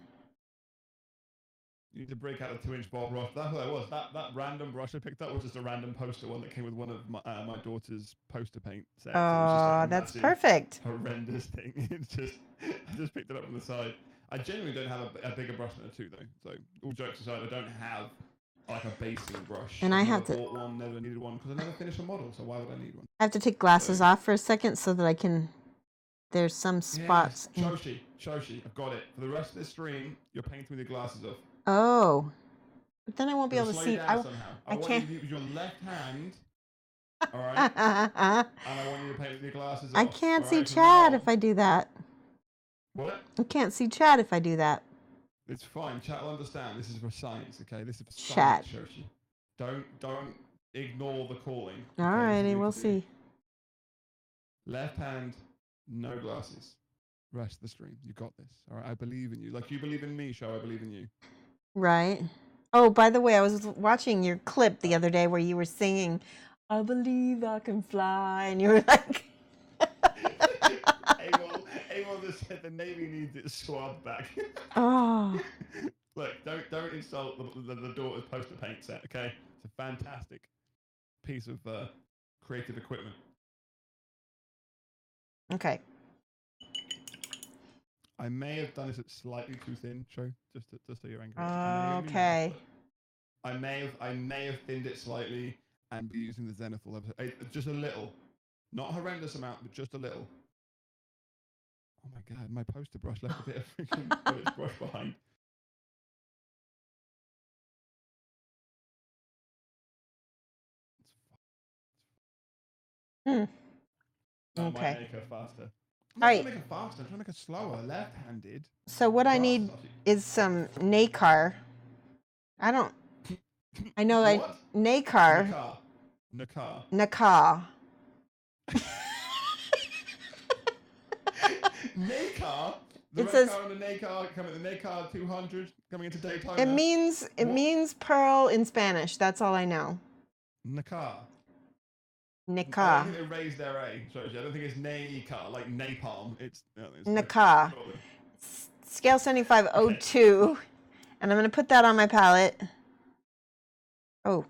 S3: You need to break out a 2-inch bar brush. That's what that was. That random brush I picked up was just a random poster one that came with one of my daughter's poster paint sets.
S2: Oh, that's perfect.
S3: Horrendous thing. It's just I just picked it up on the side. I genuinely don't have a bigger brush than a 2 though. So all jokes aside, I don't have like a basing brush.
S2: And I
S3: never
S2: have to
S3: bought one, never needed one because I never finished a model. So why would I need one?
S2: I have to take glasses off for a second so that I can. There's some spots.
S3: Yes. Shoshie, I've got it. For the rest of this stream, you're painting with your glasses off.
S2: Oh, but then I won't be able to see.
S3: I
S2: I
S3: want
S2: can't.
S3: you to use your left hand. All right. And I want you to paint with your glasses off.
S2: I can't
S3: all
S2: see
S3: right? So
S2: Chad
S3: now-
S2: if I do that.
S3: What?
S2: I can't see Chad if I do that.
S3: It's fine. Chat will understand. This is for science, okay? This is for
S2: Chat.
S3: science, Shoshie. Don't ignore the calling.
S2: All
S3: okay?
S2: righty, we'll see.
S3: Left hand, no glasses. Rest of the stream. You got this. All right. I believe in you. Like you believe in me, Show. I believe in you.
S2: Right. Oh, by the way, I was watching your clip the other day where you were singing, "I believe I can fly," and you were like.
S3: Abel just said the Navy needs its squad back.
S2: Oh.
S3: Look, don't insult the daughter's poster paint set, okay? It's a fantastic piece of creative equipment.
S2: Okay.
S3: I may have done this at slightly too thin, Show, just so you're angry.
S2: Okay.
S3: I may have thinned it slightly and be using the zenithal level, just a little, not a horrendous amount, but just a little. Oh my god, my poster brush left a bit of freaking its brush behind. I
S2: Okay.
S3: might make her faster. I'm
S2: All
S3: not
S2: right.
S3: trying to make her faster, I'm trying to make her slower, left-handed.
S2: So what I need is some Rakkir. I know
S3: What?
S2: Rakkir.
S3: Nakar.
S2: Rakkir.
S3: Nakar? The
S2: It says-
S3: Rakkir and the Nakar coming, the Nakar 200 coming into Daytona.
S2: It means pearl in Spanish. That's all I know.
S3: Nakar. I don't
S2: Rakkir.
S3: think they raised their A. Sorry, I don't think it's Nakar, like napalm. It's
S2: Rakkir. Scale 7502. And I'm going to put that on my palette. Oh,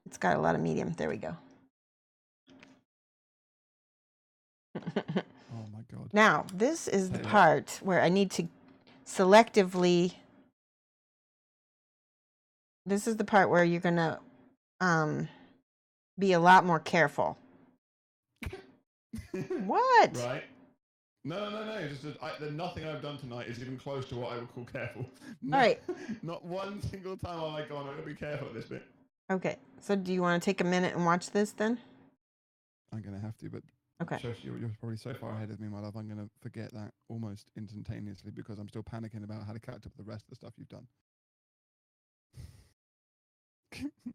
S2: it's got a lot of medium. There we go.
S3: Oh my god.
S2: Now, this is the part where I need to selectively. This is the part where you're going to be a lot more careful. What?
S3: Right. No. There's nothing I've done tonight is even close to what I would call careful. No,
S2: All right.
S3: Not one single time I'm like, oh, I'm going to be careful at this bit.
S2: Okay. So do you want to take a minute and watch this then?
S3: I'm going to have to, but
S2: Okay.
S3: Shoshie, you're probably so far ahead of me, my love. I'm going to forget that almost instantaneously because I'm still panicking about how to catch up with the rest of the stuff you've done.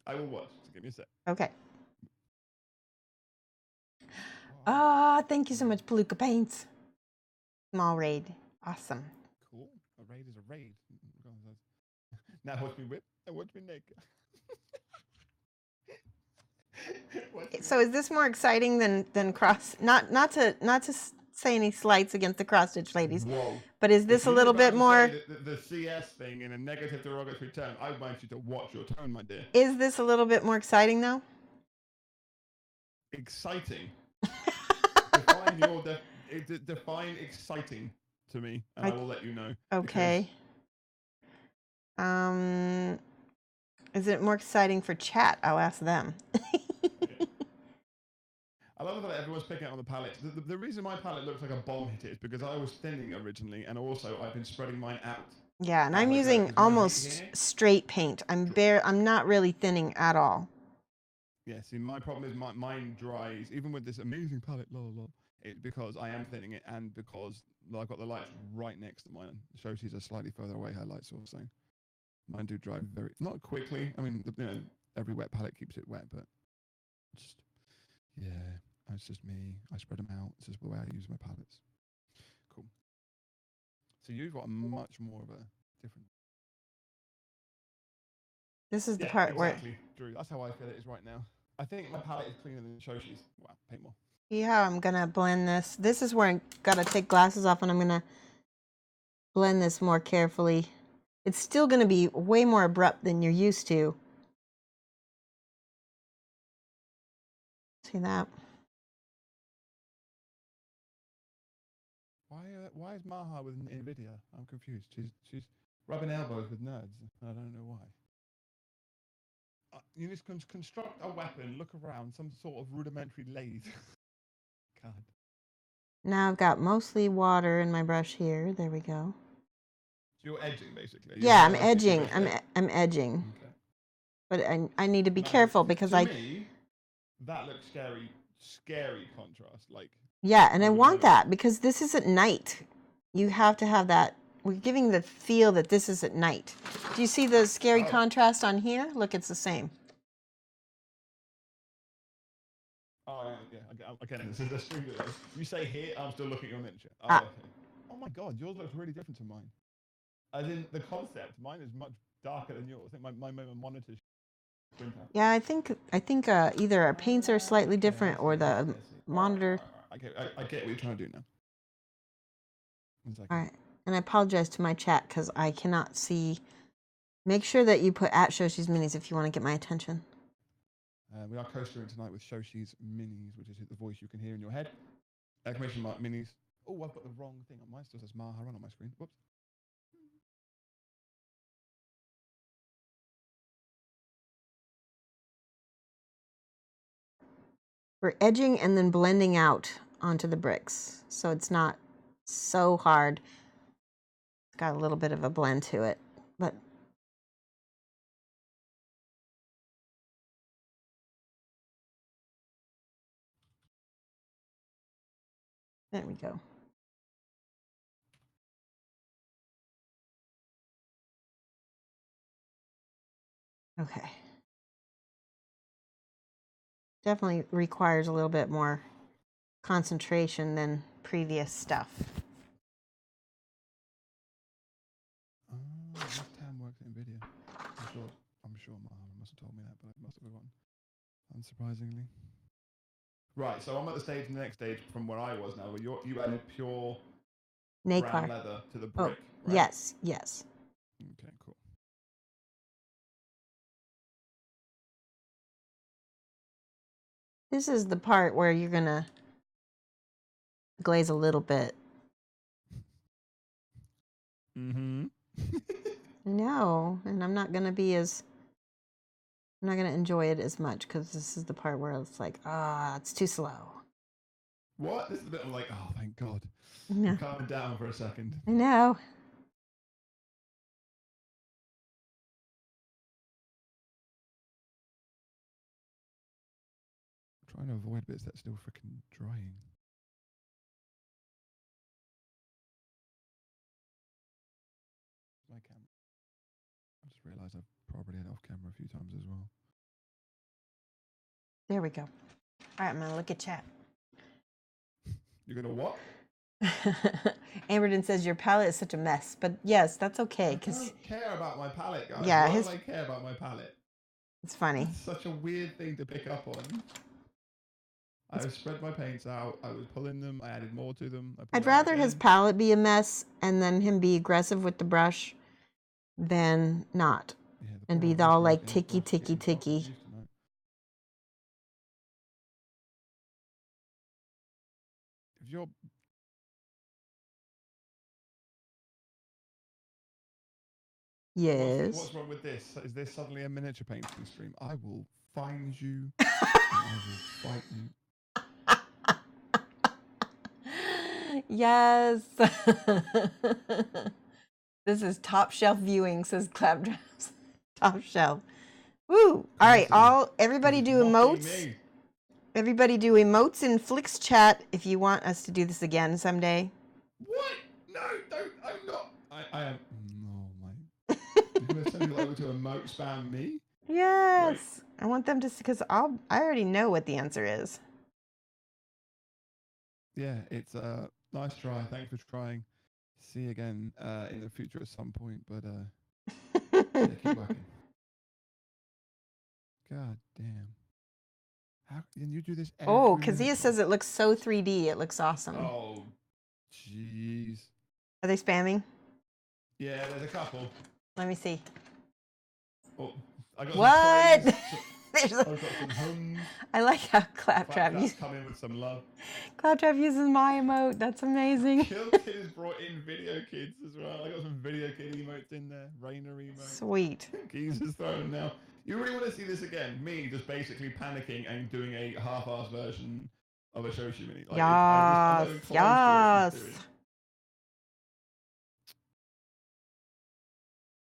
S3: I will watch. So give me a sec.
S2: Okay. Ah, thank you so much, Palooka Paints. Small raid. Awesome.
S3: Cool. A raid is a raid. Now watch me whip and watch me naked.
S2: So is this more exciting than cross? Not to say any slights against the cross stitch ladies,
S3: Whoa.
S2: but is this
S3: If
S2: a
S3: you
S2: little
S3: were
S2: bit
S3: about to
S2: more?
S3: say the CS thing in a negative derogatory term, I want you to watch your tone, my dear.
S2: Is this a little bit more exciting though?
S3: Exciting. Define exciting to me, and I will let you know.
S2: Okay. Is it more exciting for chat? I'll ask them.
S3: I love that everyone's picking up on the palette. The reason my palette looks like a bomb hit is because I was thinning originally, and also I've been spreading mine out.
S2: Yeah, and
S3: That's
S2: I'm
S3: like
S2: using
S3: because my heat
S2: almost
S3: here.
S2: straight paint. I'm not really thinning at all.
S3: Yeah, see, my problem is mine dries, even with this amazing palette, it's because I am thinning it and because I've got the lights right next to mine. Shoshie's are slightly further away, her lights sort of saying. Mine do dry very, not quickly. I mean, every wet palette keeps it wet, but just, yeah, it's just me. I spread them out. It's just the way I use my palettes. Cool. So you've got a much more of a different.
S2: This is the part
S3: exactly, Drew. That's how I feel it is right now. I think my palette is cleaner than Shoshie's. Wow, paint more.
S2: see how I'm gonna blend this. This is where I gotta take glasses off and I'm gonna blend this more carefully. It's still gonna be way more abrupt than you're used to. See that?
S3: Why is Maha with Nvidia? I'm confused. She's rubbing elbows with nerds. I don't know why. You just construct a weapon, look around, some sort of rudimentary lathe. God.
S2: Now I've got mostly water in my brush here. There we go.
S3: So you're edging, basically.
S2: Yeah, I'm edging. I'm edging.
S3: Okay.
S2: But I need to be careful because
S3: to me, that looks scary contrast. Like.
S2: Yeah, and I want that because this is at night. You have to have that. We're giving the feel that this is at night. Do you see the scary contrast on here? Look, it's the same.
S3: Oh, yeah. Okay, this is the string delay. You say here, I'm still looking at your miniature. Oh, okay. Oh my god, yours looks really different to mine. As in, the concept, mine is much darker than yours. I think my monitor's printer.
S2: Yeah, I think either our paints are slightly different or the monitor.
S3: I get what you're trying to do now.
S2: All right, and I apologize to my chat because I cannot see. Make sure that you put at Shoshie's Minis if you want to get my attention.
S3: We are coastering tonight with Shoshie's Minis, which is the voice you can hear in your head. Exclamation mark Minis. Oh, I've got the wrong thing on mine. Still says Maha on my screen. Whoops.
S2: We're edging and then blending out onto the bricks, so it's not so hard. It's got a little bit of a blend to it, but there we go. Okay. Definitely requires a little bit more concentration than previous stuff.
S3: This time works at Nvidia. I'm sure Maha must have told me that, but I must have forgotten. Unsurprisingly. Right, so I'm at the stage, the next stage from where I was now, where you added pure brown leather to the brick. Right?
S2: Yes, yes.
S3: Okay, cool.
S2: This is the part where you're gonna glaze a little bit.
S3: Mm-hmm.
S2: No, and I'm not gonna enjoy it as much because this is the part where it's like, it's too slow.
S3: What? This is a bit like, oh, thank God.
S2: No.
S3: Calm down for a second.
S2: I know.
S3: I'm trying to avoid bits that's still freaking drying. My camera. I just realised I've probably had it off camera a few times as well.
S2: There we go. All right, I'm gonna look at chat.
S3: You're gonna what?
S2: Amberden says your palette is such a mess, but yes, that's okay.
S3: I don't care about my palette, guys.
S2: Yeah,
S3: Why would I care about my palette?
S2: It's funny.
S3: It's such a weird thing to pick up on. I spread my paints out. I was pulling them. I added more to them.
S2: I'd rather his palette be a mess and then him be aggressive with the brush than not, and be all like ticky.
S3: If you're
S2: yes.
S3: What's wrong with this? Is this suddenly a miniature painting stream? I will find you. And I will fight you.
S2: Yes. This is top shelf viewing, says Claptraps. Top shelf. Woo! All right, everybody do emotes. Everybody do emotes in Flicks chat if you want us to do this again someday.
S3: What? No, don't. I'm not. I am. No, mate. You're going to send people over to emote spam me?
S2: Yes. Great. I want them to, because I already know what the answer is.
S3: Yeah, it's nice try. Thanks for trying. See you again in the future at some point, but yeah, keep working. God damn. How can you do this?
S2: Oh, Kazia says it looks so 3D. It looks awesome.
S3: Oh, jeez.
S2: Are they spamming?
S3: Yeah, there's a couple.
S2: Let me see.
S3: Oh, I got
S2: what?
S3: Some praise. I've got some hums.
S2: I like how Claptrap uses.
S3: Come in with some love.
S2: Claptrap uses my emote. That's amazing.
S3: Kill Kid has brought in video kids as well. I got some video kid emotes in there. Rainer emotes.
S2: Sweet.
S3: Geezer's throwing now. You really want to see this again? Me just basically panicking and doing a half-assed version of a Shoshie mini. Like,
S2: yes.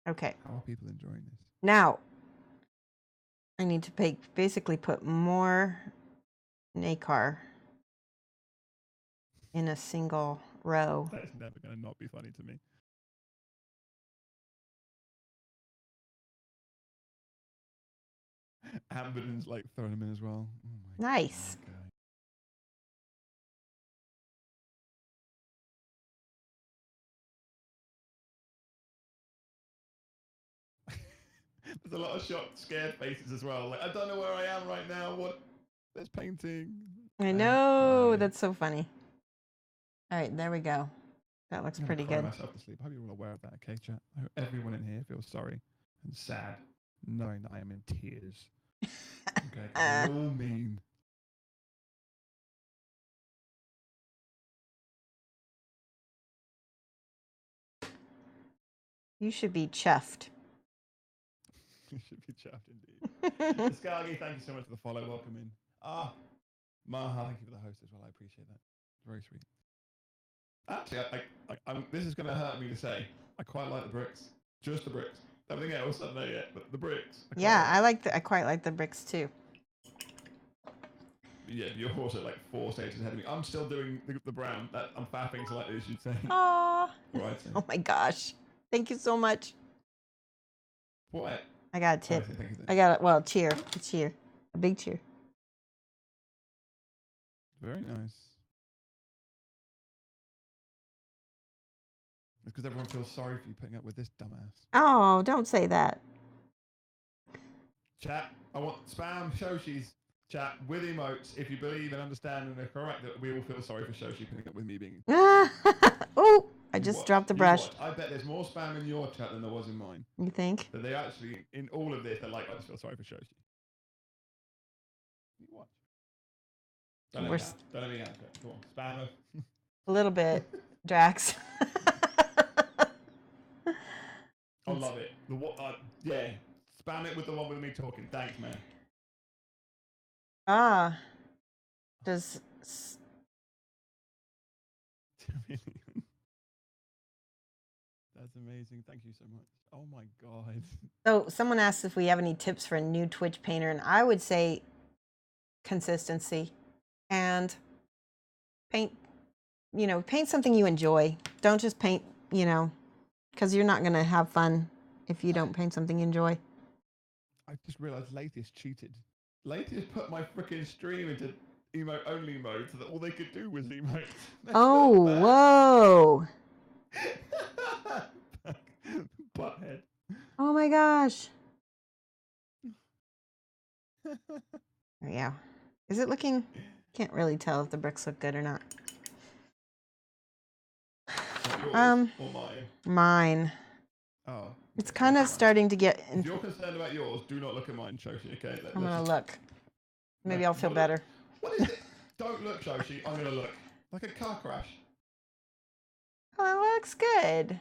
S2: Okay.
S3: How are people enjoying this?
S2: Now, I need to basically put more Nacar in a single row.
S3: That's never going to not be funny to me. Amberden's like throwing him in as well. Oh my
S2: nice.
S3: God. There's a lot of shocked, scared faces as well. Like, I don't know where I am right now. What? There's painting.
S2: I know. That's so funny. All right, there we go. That looks pretty good.
S3: Myself to sleep. I hope you're all aware of that, okay, chat? I hope everyone in here feels sorry and sad, knowing that I am in tears. Okay, we're all mean.
S2: You should be chuffed.
S3: You should be chuffed indeed. Skagi, thank you so much for the follow. Welcome in. Maha, thank you for the host as well. I appreciate that. Very sweet. Actually, this is going to hurt me to say. I quite like the bricks. Just the bricks. Everything else, I don't know yet, but the bricks.
S2: I quite like the bricks too.
S3: Yeah, you're also like 4 stages ahead of me. I'm still doing the brown. I'm faffing to like this, you'd say.
S2: Aww.
S3: Right.
S2: Oh my gosh. Thank you so much.
S3: What?
S2: I got a tip. I got a cheer. A cheer. A big cheer.
S3: Very nice. It's because everyone feels sorry for you putting up with this dumbass.
S2: Oh, don't say that.
S3: Chat, I want spam Shoshies. Chat with emotes if you believe and understand and are correct that we all feel sorry for Shoshie putting up with me being.
S2: Oh, I just dropped the brush.
S3: I bet there's more spam in your chat than there was in mine.
S2: You think?
S3: But they actually, in all of this, they're like, I just feel sorry for Shoshie. You watch. Don't let me answer. Come on, spam her.
S2: A little bit, Drax.
S3: I love it. Yeah, spam it with the one with me talking. Thanks, man.
S2: Does.
S3: That's amazing. Thank you so much. Oh my God.
S2: So someone asked if we have any tips for a new Twitch painter, and I would say consistency and paint something you enjoy. Don't just paint, because you're not going to have fun if you don't paint something you enjoy.
S3: I just realized Latest cheated. Latest put my freaking stream into emote only mode so that all they could do was emote.
S2: Oh, whoa.
S3: Butthead.
S2: Oh my gosh. Yeah. Is it looking? Can't really tell if the bricks look good or not.
S3: Yours or
S2: mine.
S3: Oh.
S2: It's kind of starting to get.
S3: If you're concerned about yours, do not look at mine, Shoshie. Okay.
S2: I'm gonna look. Maybe I'll feel better.
S3: What is it? Don't look, Shoshie. I'm gonna look like a car crash.
S2: Oh, it looks good.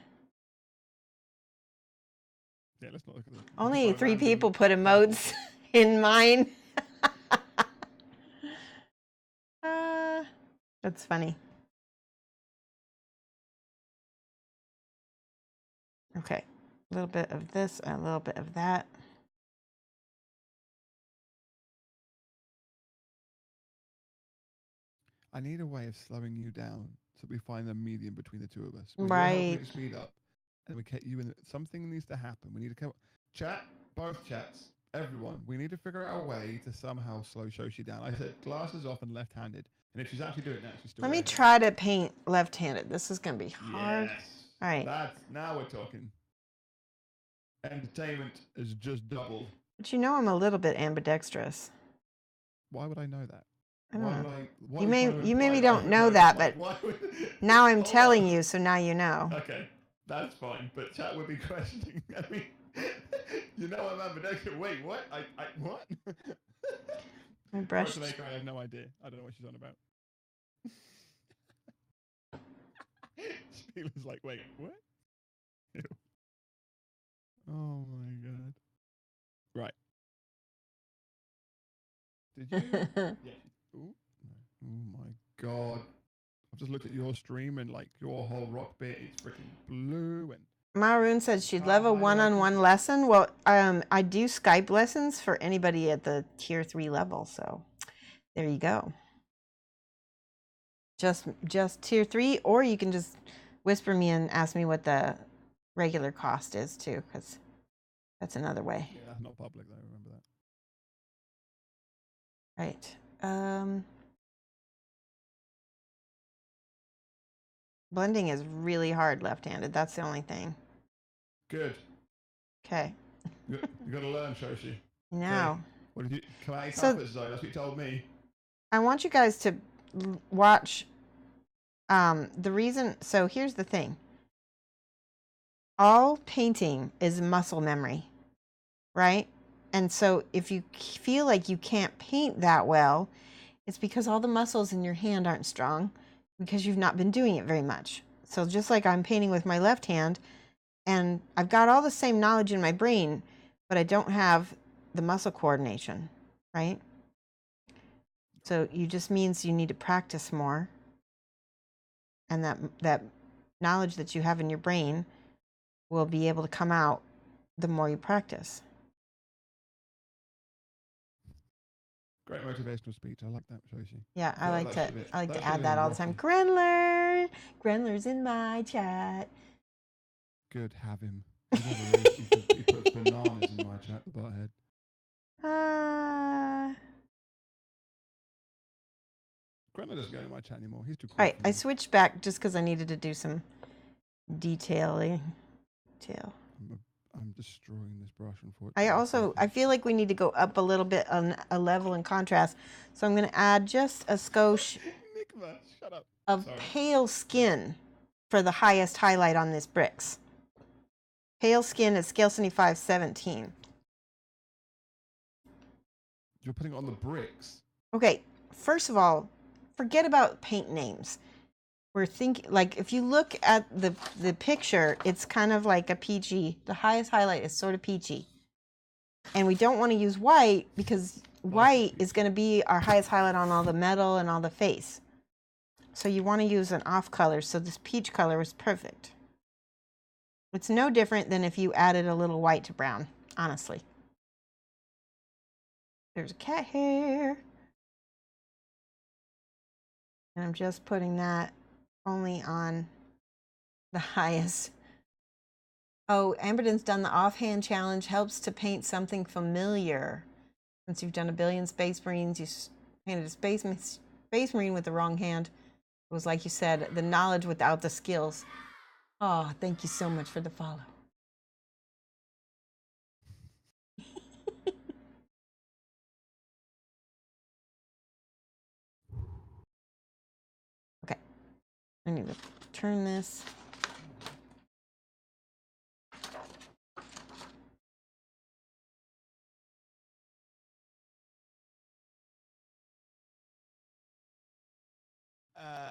S3: Yeah, let's not look at that.
S2: Only 3 people put emotes in mine. That's funny. Okay. A little bit of this and a little bit of that.
S3: I need a way of slowing you down so we find a medium between the two of us. Where you're helping me
S2: Right.
S3: to speed up, and we get you in. Something needs to happen. We need to come. Chat, both chats, everyone. We need to figure out a way to somehow slow Shoshie down. I said glasses off and left-handed, and if she's actually doing that, she's still.
S2: Let me
S3: right-handed.
S2: try to paint left-handed. This is going to be hard.
S3: Yes.
S2: All right.
S3: That's now we're talking. Entertainment is just doubled.
S2: But you know I'm a little bit ambidextrous.
S3: Why would I know that?
S2: I don't know.
S3: What
S2: You
S3: are trying to
S2: maybe
S3: imply?
S2: don't know that,
S3: Like,
S2: but
S3: why would-
S2: now I'm
S3: Hold
S2: telling
S3: on.
S2: you, so now you know.
S3: Okay, that's fine. But chat would be questioning. I mean, you know I'm ambidextrous. Wait, what? I what?
S2: My brush.
S3: I have no idea. I don't know what she's on about. Spieler's like, wait, what? Ew. Oh my god. Right. Did you? Yeah. Ooh. Oh my god. I've just looked at your stream and like your whole rock bit is freaking blue and
S2: Maroon said she'd love a one-on-one lesson. Well, I do Skype lessons for anybody at the tier 3 level, so there you go. Just tier 3, or you can just whisper me and ask me what the regular cost is too, because that's another way.
S3: yeah, that's not public though, remember that.
S2: Right. Blending is really hard left-handed. That's the only thing.
S3: Good.
S2: Okay.
S3: You gotta learn, Shoshie.
S2: Now.
S3: Okay. What did you come
S2: So-
S3: That's what you told me.
S2: I want you guys to watch the reason. So here's the thing. All painting is muscle memory, right? And so if you feel like you can't paint that well, it's because all the muscles in your hand aren't strong because you've not been doing it very much. So just like I'm painting with my left hand and I've got all the same knowledge in my brain, but I don't have the muscle coordination, right? So it just means you need to practice more. And that knowledge that you have in your brain will be able to come out the more you practice.
S3: Great motivational speech. I like that, Shoshie.
S2: Yeah, I like to
S3: That
S2: add
S3: should
S2: that
S3: be
S2: all the time.
S3: Rakkir.
S2: Grenler's in my chat.
S3: Good, have him. He puts bananas in my chat, the butthead. Grandma doesn't go in my chat anymore. He's too cool.
S2: All right, I switched back just because I needed to do some detailing.
S3: I'm destroying this brush, unfortunately.
S2: I feel like we need to go up a little bit on a level in contrast. So I'm going to add just a skosh
S3: Nikma, shut up.
S2: of
S3: Sorry.
S2: pale skin for the highest highlight on this bricks. Pale skin is scale 75, 17.
S3: You're putting it on the bricks.
S2: Okay, first of all, forget about paint names. We're thinking, like, if you look at the picture, it's kind of like a peachy. The highest highlight is sort of peachy. And we don't want to use white because white is going to be our highest highlight on all the metal and all the face. So you want to use an off color. So this peach color is perfect. It's no different than if you added a little white to brown, honestly. There's a cat hair. And I'm just putting that only on the highest. Oh, Amberden's done the offhand challenge. Helps to paint something familiar. Since you've done a billion Space Marines, you painted a Space Marine with the wrong hand. It was like you said, the knowledge without the skills. Oh, thank you so much for the follow. Okay, I need to turn this.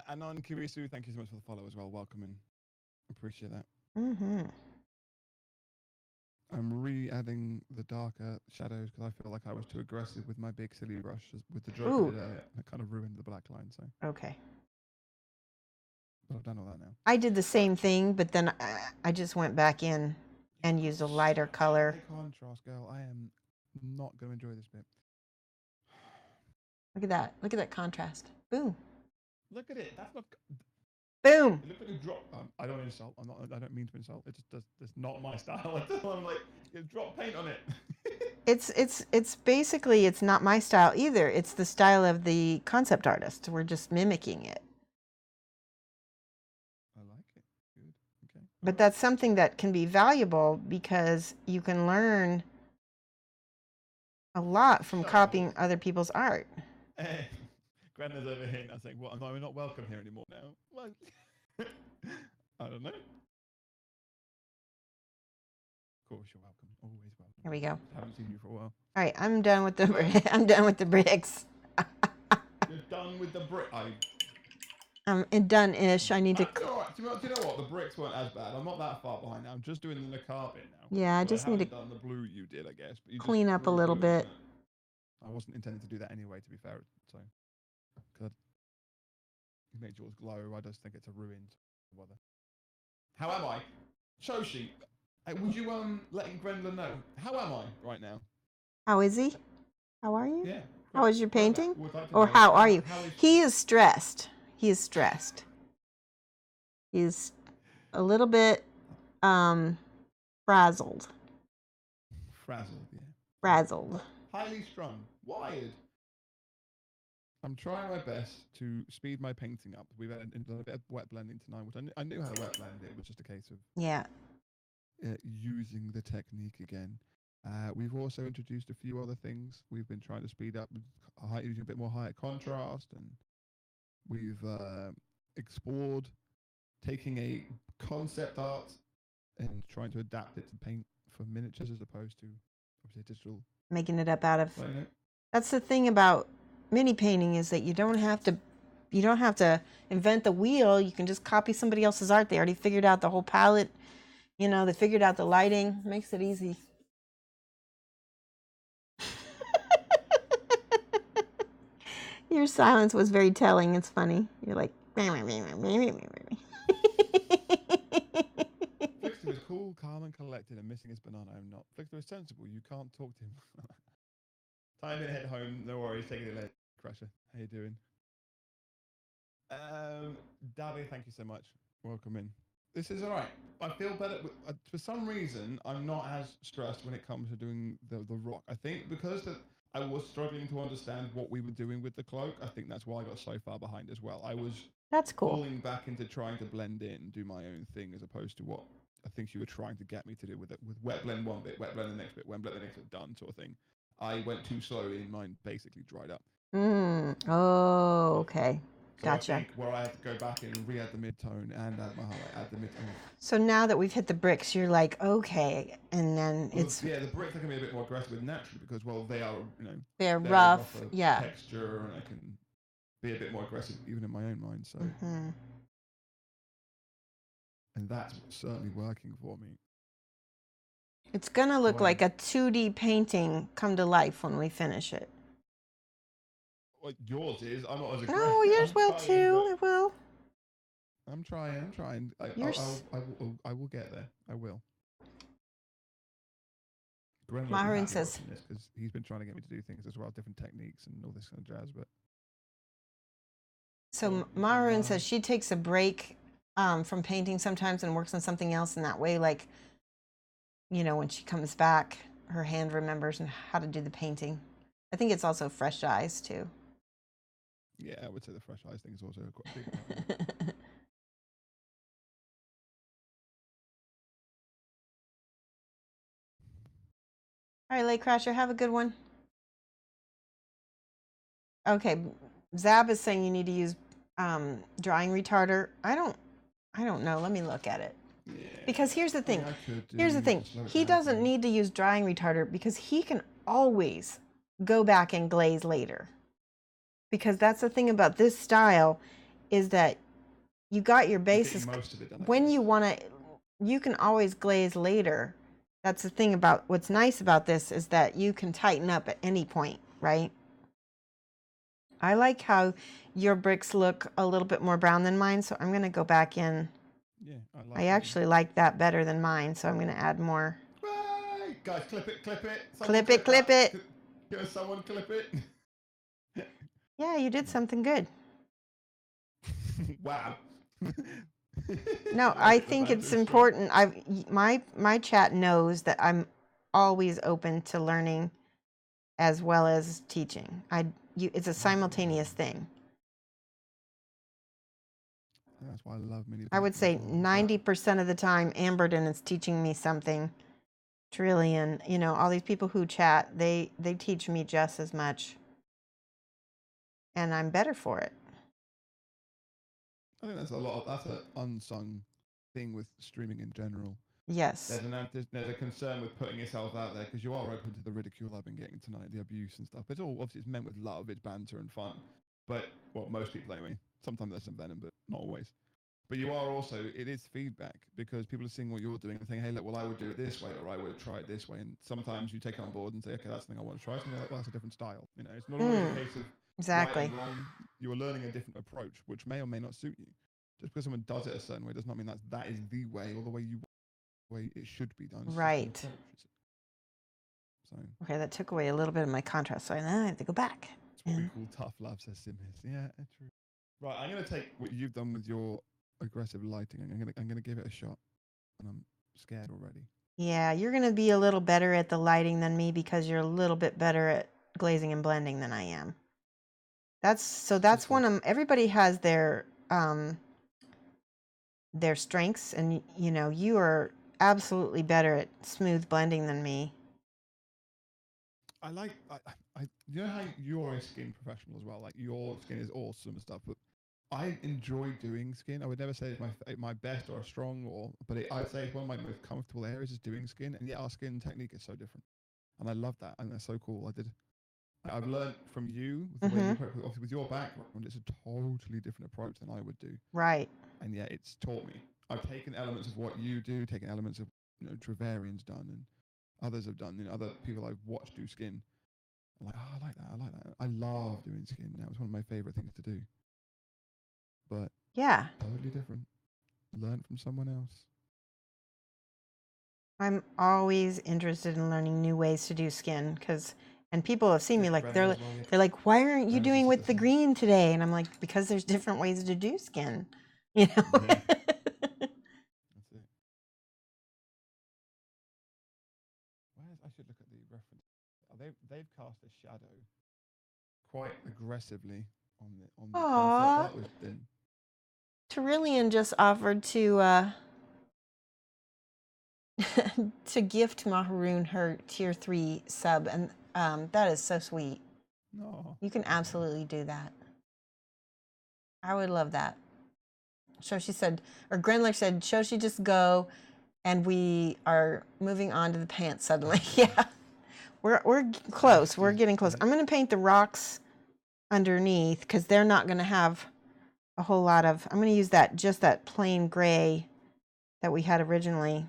S3: Anon Kirisu, thank you so much for the follow as well. Welcome and appreciate that.
S2: Mm-hmm.
S3: I'm re-adding the darker shadows because I feel like I was too aggressive with my big silly brush with the Joker. It kind of ruined the black line. So
S2: Okay.
S3: But I've done all that now.
S2: I did the same thing, but then I just went back in and used a lighter color.
S3: High contrast, girl. I am not going to enjoy this bit.
S2: Look at that. Look at that contrast. Boom.
S3: Look at it. That's not.
S2: Boom.
S3: It looked like a drop. I don't insult. I don't mean to insult. It just does. It's not my style. I'm like, you drop paint on it.
S2: It's basically, it's not my style either. It's the style of the concept artist. We're just mimicking it.
S3: I like it. Good. Okay.
S2: But that's something that can be valuable because you can learn a lot from copying other people's art.
S3: Granda's over here now saying, "What? Am I not welcome here anymore now?" Well, I don't know. Of course, you're welcome. Always welcome.
S2: Here we go.
S3: I haven't seen you for a while.
S2: All right, I'm done with the I'm done with the bricks.
S3: You're done with the brick.
S2: I'm done-ish. I need to.
S3: Do you know what? The bricks weren't as bad. I'm not that far behind now. I'm just doing the carpet now.
S2: Yeah, I
S3: So
S2: just need to
S3: done the blue you did, I guess. But you
S2: clean up a little bit.
S3: I wasn't intending to do that anyway, to be fair. So, because you made yours glow, I just think it's a ruined weather. How am I? Shoshie, would you letting Grendler know? How am I right now?
S2: How is he? How are you?
S3: Yeah.
S2: How is your painting?
S3: Like
S2: Or how are you? He is stressed. He is stressed. He's a little bit frazzled.
S3: Frazzled, yeah.
S2: Frazzled.
S3: Highly strung. Wired. I'm trying my best to speed my painting up. We've had a bit of wet blending tonight, which I knew how to wet blend. It was just a case of using the technique again. We've also introduced a few other things. We've been trying to speed up, using a bit more higher contrast, and we've explored taking a concept art and trying to adapt it to paint for miniatures as opposed to obviously digital.
S2: Making it up out of. That's the thing about mini painting, is that you don't have to invent the wheel. You can just copy somebody else's art. They already figured out the whole palette. You know, they figured out the lighting. Makes it easy. Your silence was very telling. It's funny. You're like.
S3: Flikster is cool, calm, and collected, and missing his banana. I'm not. Flikster is sensible. You can't talk to him. Time to head home. No worries. Take it later, Crusher. How you doing? Daddy, thank you so much. Welcome in. This is all right. I feel better. For some reason, I'm not as stressed when it comes to doing the rock. I think because I was struggling to understand what we were doing with the cloak. I think that's why I got so far behind as well. I was falling back into trying to blend in, do my own thing, as opposed to what I think you were trying to get me to do with wet blend one bit, wet blend the next bit, wet blend the next bit, done sort of thing. I went too slowly and mine basically dried up.
S2: Oh, okay.
S3: So
S2: Gotcha.
S3: I think where I have to go back and re-add the mid-tone and add my highlight, add the mid-tone.
S2: So now that we've hit the bricks, you're like, okay, and then it's...
S3: Yeah, the bricks I can be a bit more aggressive with naturally because, well, they are,
S2: they're rough, yeah.
S3: Texture, and I can be a bit more aggressive even in my own mind, so... And that's certainly working for me.
S2: It's going to look like a 2D painting come to life when we finish it.
S3: Well, yours is. I'm not as aggressive.
S2: No, yours will too. It will.
S3: I'm trying. I will get there. I will.
S2: Maroon says...
S3: Because he's been trying to get me to do things as well, different techniques and all this kind of jazz, but...
S2: So Maroon says she takes a break from painting sometimes and works on something else, and that way, like, when she comes back, her hand remembers how to do the painting. I think it's also fresh eyes too.
S3: Yeah, I would say the fresh eyes thing is also quite big.
S2: All right, Lake Crasher, have a good one. Okay, Zab is saying you need to use drying retarder. I don't know. Let me look at it. Yeah, because here's the thing. He doesn't need to use drying retarder because he can always go back and glaze later. Because that's the thing about this style, is that you got your bases. When you want to, you can always glaze later. That's the thing about what's nice about this, is that you can tighten up at any point, right? I like how your bricks look a little bit more brown than mine, so I'm going to go back in.
S3: Yeah,
S2: I actually like that better than mine, so I'm going to add more.
S3: Right, guys, clip it, clip it.
S2: Clip it, clip
S3: that.
S2: it.
S3: Can someone clip it?
S2: Yeah, you did something good.
S3: Wow.
S2: No, I think it's important. My chat knows that I'm always open to learning as well as teaching. It's a simultaneous thing.
S3: That's why I love mini.
S2: I would say 90% of the time, Amberden is teaching me something. Trillion, all these people who chat, they teach me just as much, and I'm better for it.
S3: I think that's that's an unsung thing with streaming in general.
S2: Yes.
S3: There's a concern with putting yourself out there because you are open to the ridicule I've been getting tonight, the abuse and stuff. It's all obviously it's meant with love, it's banter and fun. But well, most people anyway. Sometimes there's some venom, but not always. But you are also, it is feedback because people are seeing what you're doing and saying, hey, look, well, I would do it this way or I would try it this way. And sometimes you take it on board and say, okay, that's the thing I want to try. So you're like, well, that's a different style. It's not always a case of
S2: exactly.
S3: right and wrong. You are learning a different approach, which may or may not suit you. Just because someone does it a certain way does not mean that is the way or the way it should be done. It's
S2: right.
S3: So.
S2: Okay, that took away a little bit of my contrast, so I have to go back.
S3: It's what we call tough love, says Simhis. Yeah, true. Right, I'm going to take what you've done with your aggressive lighting. I'm gonna give it a shot, and I'm scared already.
S2: Yeah, you're gonna be a little better at the lighting than me because you're a little bit better at glazing and blending than I am. That's one of everybody has their strengths, and you are absolutely better at smooth blending than me.
S3: I you know how you're a skin professional as well. Like your skin is awesome and stuff, but I enjoy doing skin. I would never say it's my best or strong, but I'd say it's one of my most comfortable areas is doing skin. And yet our skin technique is so different, and I love that, and that's so cool. I've learned from you the way you obviously with your background, it's a totally different approach than I would do.
S2: Right.
S3: And yet it's taught me. I've taken elements of what you do, taken elements of Travarian's done, and others have done. Other people I've watched do skin. I'm like, oh, I like that. I love doing skin now. It's one of my favorite things to do. But
S2: yeah,
S3: totally different. Learn from someone else.
S2: I'm always interested in learning new ways to do skin and people have seen me like they're like, why aren't you doing with the green today? And I'm like, because there's different ways to do skin.
S3: Yeah. That's it. I should look at the reference. They've cast a shadow quite aggressively on the concept. That was thin.
S2: Tyrillian just offered to to gift Maharoon her tier 3 sub, and that is so sweet.
S3: No.
S2: You can absolutely do that. I would love that. Shoshie said, or Grendler said, Shoshie, just go, and we are moving on to the pants suddenly. Yeah, we're close. We're getting close. I'm going to paint the rocks underneath because they're not going to have a whole lot of. I'm going to use just that plain gray that we had originally.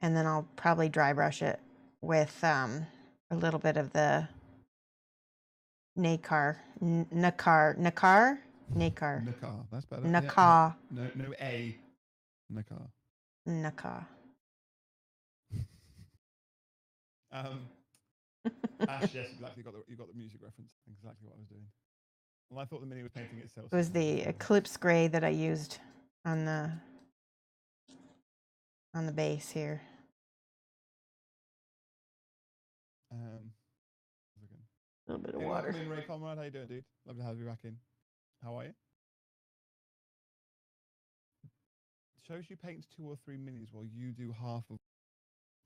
S2: And then I'll probably dry brush it with a little bit of the Nakar.
S3: Nakar, that's better.
S2: Nakar.
S3: Yeah. No A. Nakar.
S2: Nakar.
S3: Ash, yes, exactly. You got the music reference. Exactly what I was doing. Well, I thought the mini was painting itself.
S2: It was the Eclipse gray that I used on the base here. A little bit of water.
S3: Welcome in, Ray Conrad. How you doing, dude? Love to have you back in. How are you? Shoshie paints 2 or 3 minis while you do half of.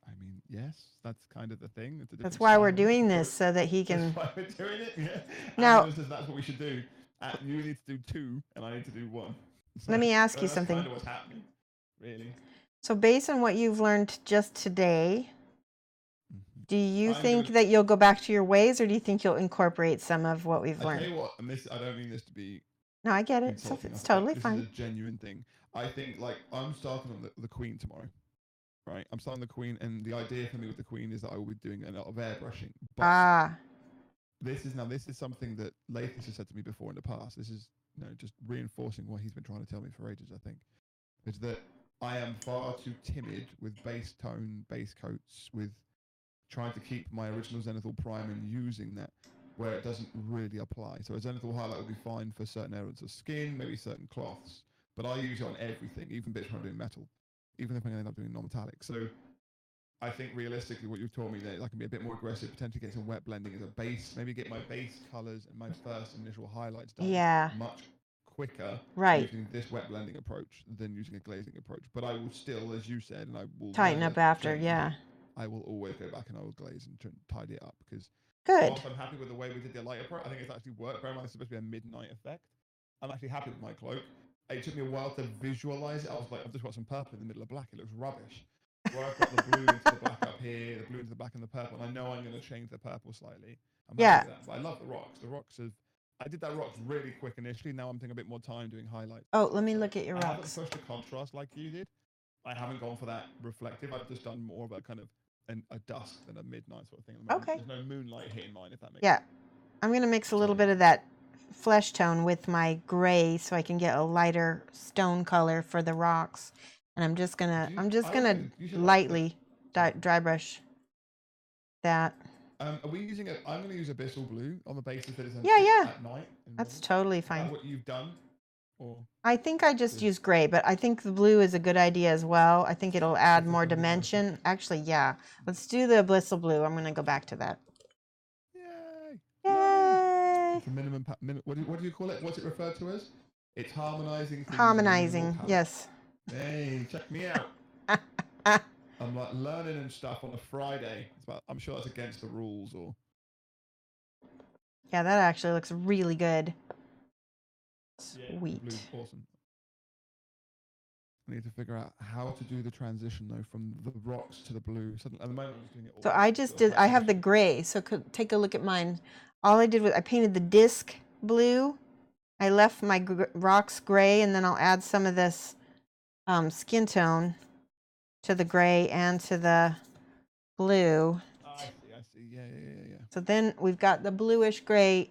S3: I mean, yes, that's kind of the thing.
S2: That's why we're doing this, so that he can.
S3: That's why we're doing it. Yeah.
S2: Now,
S3: that's what we should do. You need to do 2, and I need to do 1. So,
S2: let me ask you something.
S3: Kind of what's happening, really.
S2: So, based on what you've learned just today, do you think that you'll go back to your ways, or do you think you'll incorporate some of what we've learned?
S3: I tell you what, and I don't mean this to be.
S2: No, I get it. It's totally fine.
S3: This is a genuine thing. I think, I'm starting on the Queen tomorrow. Right, I'm starting the Queen, and the idea for me with the Queen is that I will be doing a lot of airbrushing. But this is something that Lathis has said to me before in the past. This is just reinforcing what he's been trying to tell me for ages. I think is that I am far too timid with base tone, base coats, with trying to keep my original Zenithal Prime and using that where it doesn't really apply. So a Zenithal highlight would be fine for certain areas of skin, maybe certain cloths, but I use it on everything, even bits when I'm doing metal, even if I end up doing non-metallic. So I think realistically what you've taught me that I can be a bit more aggressive, potentially get some wet blending as a base, maybe get my base colors and my first initial highlights done
S2: Yeah.
S3: much quicker
S2: Right.
S3: using this wet blending approach than using a glazing approach. But I will still, as you said, and I will
S2: Tighten
S3: never
S2: up after,
S3: change,
S2: yeah.
S3: I will always go back and I will glaze and tidy it up because
S2: Good.
S3: whilst I'm happy with the way we did the light approach, I think it's actually worked. Bear in mind, it's supposed to be a midnight effect. I'm actually happy with my cloak. It took me a while to visualize it. I was like, I've just got some purple in the middle of black. It looks rubbish. Where I've got the blue into the black up here, the blue into the black and the purple, and I know I'm going to change the purple slightly. I'm happy with that. But I love the rocks. The rocks have. I did that rocks really quick initially. Now I'm taking a bit more time doing highlights.
S2: Oh, let me look at your
S3: I haven't
S2: rocks.
S3: pushed the contrast like you did. I haven't gone for that reflective. I've just done more of a kind of a dusk than a midnight sort of thing. At the moment.
S2: Okay.
S3: There's no moonlight hitting mine, if that makes
S2: Yeah.
S3: sense.
S2: I'm going to mix a little bit of that flesh tone with my gray so I can get a lighter stone color for the rocks. And I'm just going to lightly dry brush that.
S3: Are we using it? I'm going to use Abyssal Blue on the basis that it's at night.
S2: That's totally fine.
S3: Is that what you've done? Or
S2: I think I just use gray, but I think the blue is a good idea as well. I think it'll add more dimension. Actually, yeah. Let's do the Abyssal Blue. I'm going to go back to that.
S3: Yay!
S2: Yay!
S3: It's a minimum. What do you call it? What's it referred to as? It's harmonizing.
S2: Harmonizing, yes.
S3: Hey, check me out. I'm like learning and stuff on a Friday. I'm sure that's against the rules or.
S2: Yeah, that actually looks really good. Sweet.
S3: Blue's awesome. I need to figure out how to do the transition though from the rocks to the blue. So at the moment I'm just doing it all.
S2: So I just did. I have the gray. So take a look at mine. All I did was I painted the disc blue. I left my rocks gray, and then I'll add some of this skin tone to the gray and to the blue.
S3: I see. Yeah.
S2: So then we've got the bluish gray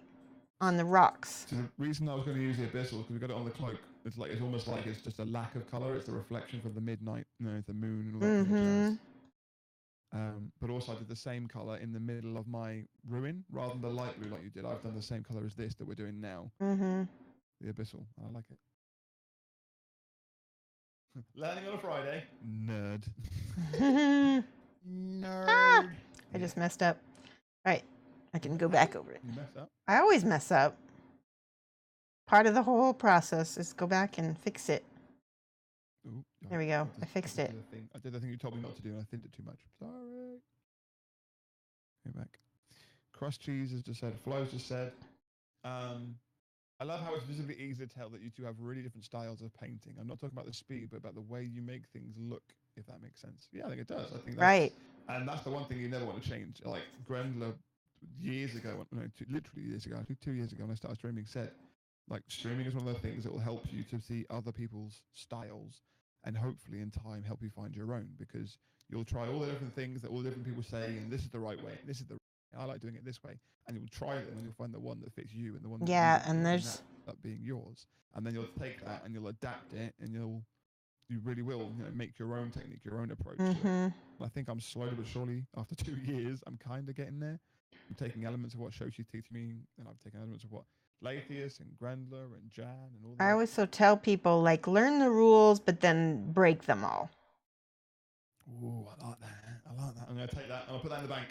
S2: on the rocks.
S3: So the reason I was going to use the Abyssal is because we got it on the cloak. It's almost like it's just a lack of color. It's the reflection from the midnight, the moon and all that kind of jazz. But also I did the same color in the middle of my ruin rather than the light blue like you did. I've done the same color as this that we're doing now. The Abyssal. I like it. Learning on a Friday. Nerd. Nerd.
S2: Ah, I just messed up. All right. I can go back over it.
S3: You messed up?
S2: I always mess up. Part of the whole process is go back and fix it.
S3: Ooh,
S2: There we go. I fixed it.
S3: I did the thing you told me not to do and I thinned it too much. Sorry. Go back. Crust Cheese has just said, Flo's just said, I love how it's visibly easy to tell that you two have really different styles of painting. I'm not talking about the speed, but about the way you make things look, if that makes sense. Yeah, I think it does. I think that's,
S2: Right.
S3: And that's the one thing you never want to change. Like Grendler years ago, literally years ago, I think 2 years ago when I started streaming, said, like, streaming is one of the things that will help you to see other people's styles and hopefully in time help you find your own, because you'll try all the different things that all the different people say, and this is the right way, this is the I like doing it this way, and you'll try them and you'll find the one that fits you and the one that
S2: and there's
S3: that being yours, and then you'll take that and you'll adapt it and you really will make your own technique, your own approach to it. I think I'm slowly but surely, after 2 years, I'm kind of getting there. I'm taking elements of what Shoshie teach me, and I've taken elements of what Lathius and Grendler and Jan and all that.
S2: I always tell people, like, learn the rules but then break them all.
S3: Ooh, I like that. I'm going to take that and I'll put that in the bank.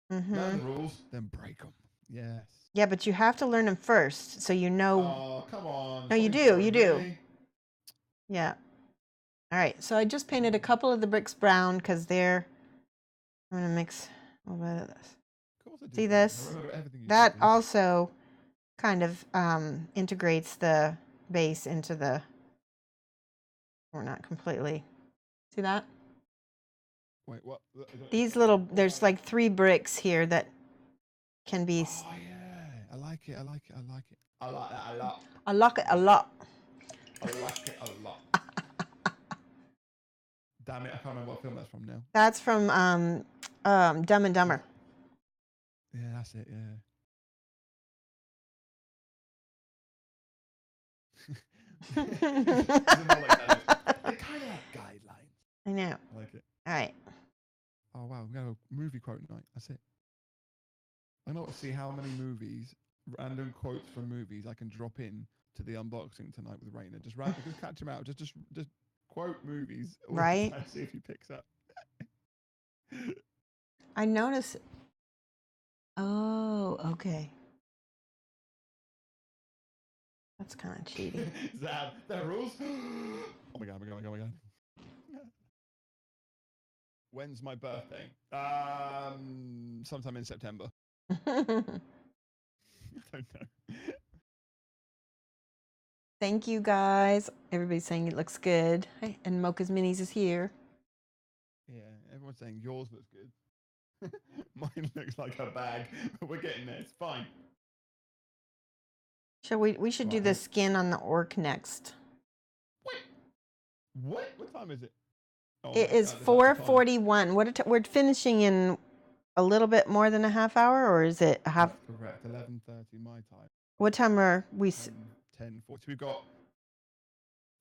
S3: Learn the rules, then break them. Yes.
S2: Yeah, but you have to learn them first, so you know.
S3: Oh, come on.
S2: No, you do.
S3: Really?
S2: Yeah. All right, so I just painted a couple of the bricks brown because I'm going to mix a little bit of this.
S3: Of course I do.
S2: See this? That also kind of integrates the base into the, or not completely. See that?
S3: Wait, what?
S2: These little, there's like 3 bricks here that can be.
S3: Oh, yeah. I like it. I like that a lot.
S2: I like it a lot.
S3: I like it a lot. Damn it, I can't remember what film that's from now.
S2: That's from Dumb and Dumber.
S3: Yeah, that's it, yeah. These are more like that. They're kind of like guidelines.
S2: I know.
S3: I like it.
S2: All right.
S3: Oh wow, we got a movie quote night. That's it. I want to see how many movies, random quotes from movies, I can drop in to the unboxing tonight with Raina. Just catch him out. Just quote movies.
S2: Right.
S3: See if he picks up.
S2: I notice. Oh, okay. That's kind of cheating.
S3: Zab, there are rules. Oh my god, oh my god, oh my god. When's my birthday? Sometime in September. I don't know.
S2: Thank you, guys. Everybody's saying it looks good. Hey, and Mocha's Minis is here.
S3: Yeah, everyone's saying yours looks good. Mine looks like a bag, but we're getting there. It's fine.
S2: Shall we should do
S3: Right.
S2: the skin on the orc next.
S3: What? What time is it? Oh
S2: It
S3: my
S2: is
S3: God, there's
S2: 4:41. We're finishing in a little bit more than a half hour, or is it a half?
S3: That's correct. 11:30 my time.
S2: What time are we?
S3: 10:40. We've got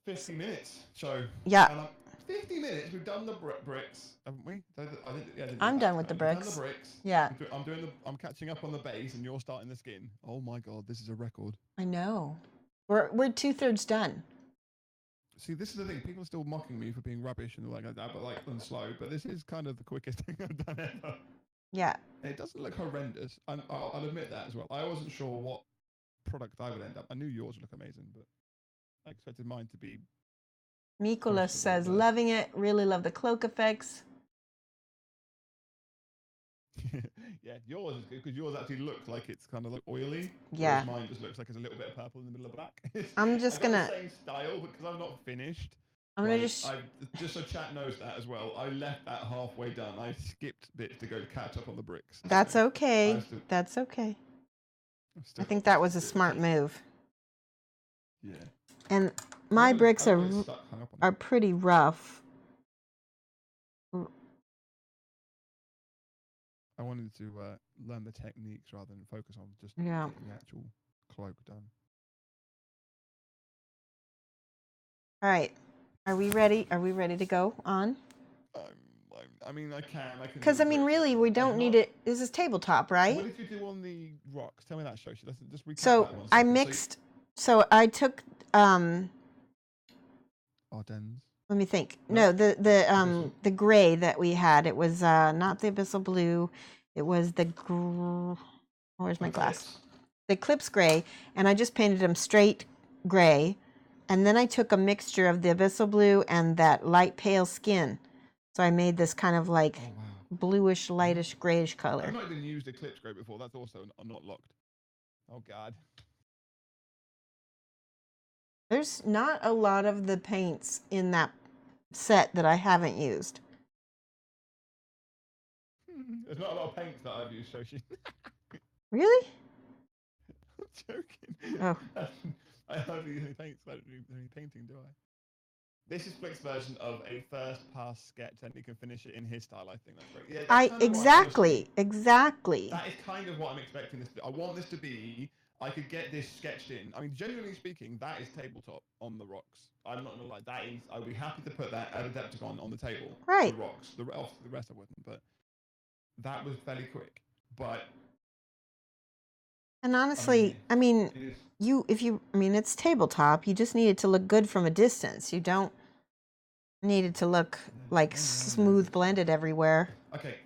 S3: 50 minutes. So
S2: Yeah.
S3: 50 minutes. We've done the bricks, haven't we?
S2: I'm done with the
S3: We've done
S2: bricks.
S3: the bricks.
S2: Yeah.
S3: I'm catching up on the base, and you're starting the skin. Oh my God, this is a record.
S2: I know. We're 2/3 done.
S3: See, this is the thing. People are still mocking me for being rubbish and like that, but like and slow. But this is kind of the quickest thing I've done ever.
S2: Yeah.
S3: It doesn't look horrendous. I'll admit that as well. I wasn't sure what product I would end up. I knew yours would look amazing, but I expected mine to be.
S2: Mikola says, loving it. Really love the cloak effects.
S3: Yeah, yours is good because yours actually looks like it's kind of like oily.
S2: Yeah.
S3: Mine just looks like it's a little bit of purple in the middle of black.
S2: I'm just gonna.
S3: The same style because I'm not finished.
S2: I'm gonna
S3: just so chat knows that as well. I left that halfway done. I skipped bits to go catch up on the bricks.
S2: That's
S3: so
S2: okay. That's okay. I think that was a smart move.
S3: Yeah.
S2: And my bricks are pretty rough.
S3: I wanted to learn the techniques rather than focus on just
S2: getting
S3: the actual cloak done.
S2: All right. Are we ready? Are we ready to go on?
S3: I mean, I can.
S2: Because, I mean, really, we don't need it. This is tabletop, right?
S3: What did you do on the rocks? Tell me that, Shoshie. Let's just recap
S2: so
S3: that one
S2: I
S3: second.
S2: mixed. So I took.
S3: Ardennes.
S2: Let me think. No, the gray that we had. It was not the abyssal blue. It was the. Where's my glass? The Eclipse gray, and I just painted them straight gray, and then I took a mixture of the abyssal blue and that light pale skin. So I made this kind of like bluish, lightish, grayish color.
S3: I've not even used Eclipse Grey before. That's also not locked. Oh, God.
S2: There's not a lot of the paints in that set that I haven't used.
S3: There's not a lot of paints that I've used, Shoshie.
S2: Really?
S3: I'm joking.
S2: Oh.
S3: I hardly use any paints. I don't do any painting, do I? This is Flick's version of a first-pass sketch, and he can finish it in his style. I think that's great. Yeah,
S2: exactly.
S3: That is kind of what I'm expecting this to be. I want this to be. I could get this sketched in. I mean, genuinely speaking, that is tabletop on the rocks. I'm not gonna lie. That is. I'd be happy to put that Adepticon on the table.
S2: Right.
S3: The rocks. The rest I wouldn't. But that was fairly quick. But.
S2: And honestly, I mean it's tabletop. You just need it to look good from a distance. You don't need it to look like smooth blended everywhere.
S3: Okay.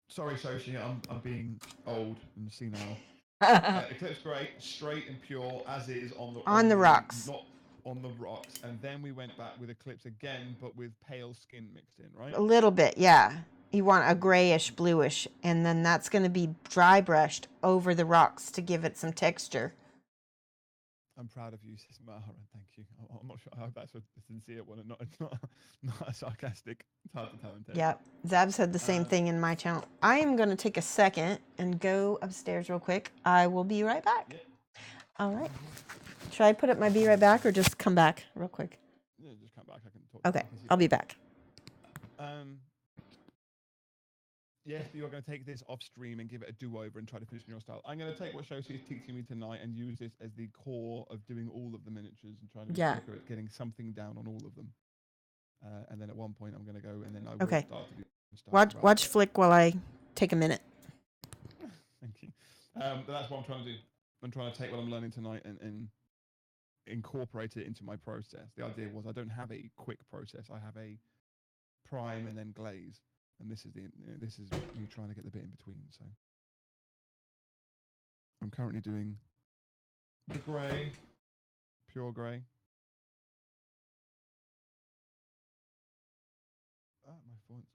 S3: Sorry, Shoshie. I'm being old and senile. Eclipse Grey, straight and pure as is on the
S2: rocks.
S3: Not on the rocks. And then we went back with Eclipse again, but with pale skin mixed in, right?
S2: A little bit, yeah. You want a grayish, bluish, and then that's going to be dry brushed over the rocks to give it some texture.
S3: I'm proud of you, Sis Mahara, thank you. I'm not sure. I hope that's a sincere one and not a sarcastic. It's hard to tell and tell.
S2: Yeah, Zab said the same thing in my channel. I am going to take a second and go upstairs real quick. I will be right back. Yeah. All right. Should I put up my be right back or just come back real quick?
S3: Yeah, just come back. I can talk.
S2: Okay, I'll be back.
S3: yes, you're going to take this off stream and give it a do-over and try to finish in your style. I'm going to take what Shoshie is teaching me tonight and use this as the core of doing all of the miniatures and trying to be quicker at getting something down on all of them. And then at one point I'm going to go and then I will start to do stuff.
S2: Watch Flick while I take a minute.
S3: Thank you. But that's what I'm trying to do. I'm trying to take what I'm learning tonight and incorporate it into my process. The idea was I don't have a quick process. I have a prime and then glaze. And this is me trying to get the bit in between. So I'm currently doing the grey, pure grey.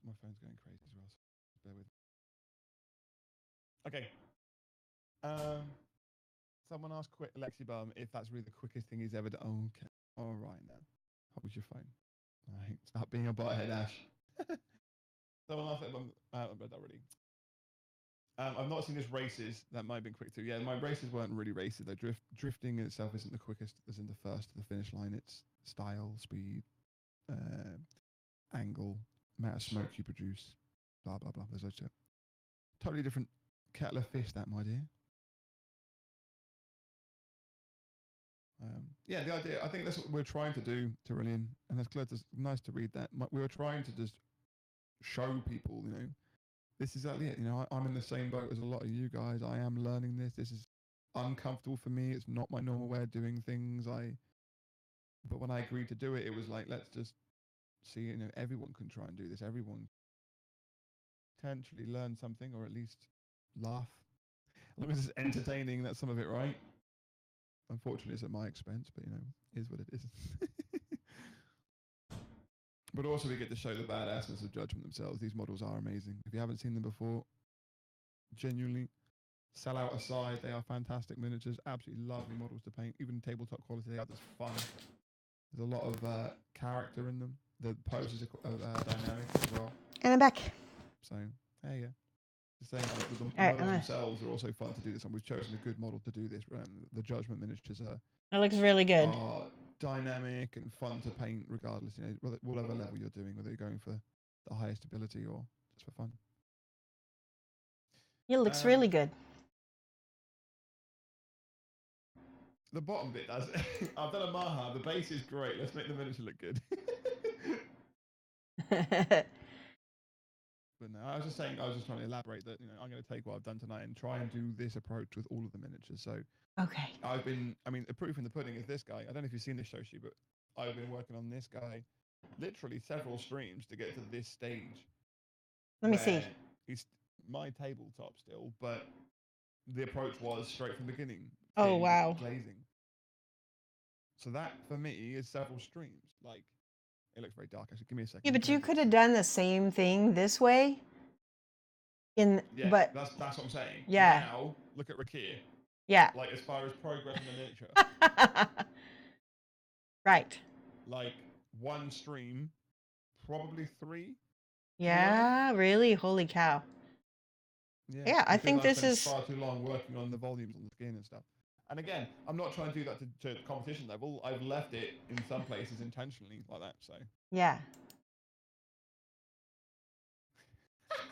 S3: My phone's going crazy as well. So bear with. Okay. Someone asked Lexi Bum if that's really the quickest thing he's ever done. Oh, okay. All right now. What was your phone? All right. Stop being a butthead, Ash. Someone asked if I've read that already. I've not seen his races. That might have been quick too. Yeah, my races weren't really races. Though drifting in itself isn't the quickest. As in the first to the finish line. It's style, speed, angle, amount of smoke you produce, blah blah blah. There's a totally different kettle of fish, that, my dear. Yeah, the idea. I think that's what we're trying to do, Tyrillian, and that's glad. It's nice to read that. We were trying to just show people, this is exactly it. I'm in the same boat as a lot of you guys. I am learning this. This is uncomfortable for me. It's not my normal way of doing things. But when I agreed to do it, it was like, let's just see. Everyone can try and do this. Everyone potentially learn something, or at least laugh. As long as it's entertaining, that's some of it, right? Unfortunately, it's at my expense, but is what it is. But also, we get to show the badassness of Judgement themselves. These models are amazing. If you haven't seen them before, genuinely, sell out aside, they are fantastic miniatures. Absolutely lovely models to paint. Even tabletop quality, they are just fun. There's a lot of character in them. The poses are dynamic as well.
S2: And I'm back.
S3: So, there you go. The models themselves are also fun to do this, and we've chosen a good model to do this. The Judgement miniatures
S2: It looks really good.
S3: Are dynamic and fun to paint, regardless. Whatever level you're doing, whether you're going for the highest ability or just for fun.
S2: It looks really good.
S3: The bottom bit does. I've done a Maha. The base is great. Let's make the miniature look good. But no, I was just trying to elaborate that, I'm going to take what I've done tonight and try and do this approach with all of the miniatures. So
S2: okay.
S3: The proof in the pudding is this guy. I don't know if you've seen this, Shoshie, but I've been working on this guy literally several streams to get to this stage.
S2: Let me see.
S3: He's my tabletop still, but the approach was straight from the beginning.
S2: Oh, wow.
S3: Glazing. So that, for me, is several streams. Like, it looks very dark, actually. Give me a second.
S2: Yeah, but you could have done the same thing this way. But
S3: that's what I'm saying.
S2: Yeah.
S3: Now, look at Rakkir.
S2: Yeah.
S3: Like, as far as progress in the miniature.
S2: Right.
S3: Like, one stream, probably 3.
S2: Yeah, really? Holy cow. Yeah, I think this is
S3: far too long working on the volumes on the skin and stuff. And again, I'm not trying to do that to competition level. I've left it in some places intentionally like that. So
S2: yeah.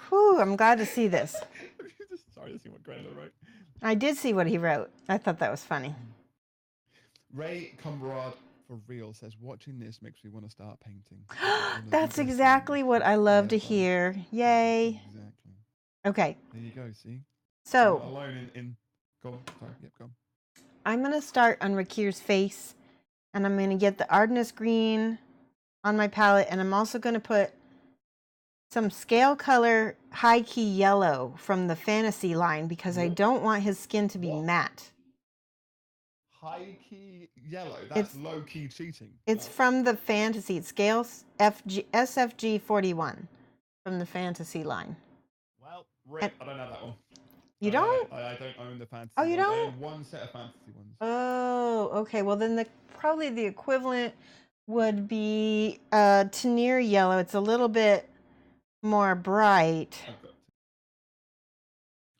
S2: Whew, I'm glad to see this.
S3: Sorry to see what Grendel wrote.
S2: I did see what he wrote. I thought that was funny.
S3: Ray Comrade for real says, watching this makes me want to start painting.
S2: That's exactly what I love to hear. Yay.
S3: Exactly.
S2: Okay.
S3: There you go, see?
S2: So,
S3: I'm not alone in go on. Sorry, yep, go on.
S2: I'm going to start on Rakkir's face, and I'm going to get the Ardennes green on my palette, and I'm also going to put some scale color high key yellow from the fantasy line because I don't want his skin to be matte.
S3: High key yellow? That's low key cheating.
S2: It's from the fantasy. It's scale SFG 41 from the fantasy line.
S3: Well, Rick, I don't have that one.
S2: You don't?
S3: I don't own the fantasy.
S2: Oh, you
S3: ones.
S2: don't?
S3: I own one set of fantasy ones.
S2: Oh, okay. Well, then probably the equivalent would be Tenier yellow. It's a little bit more bright.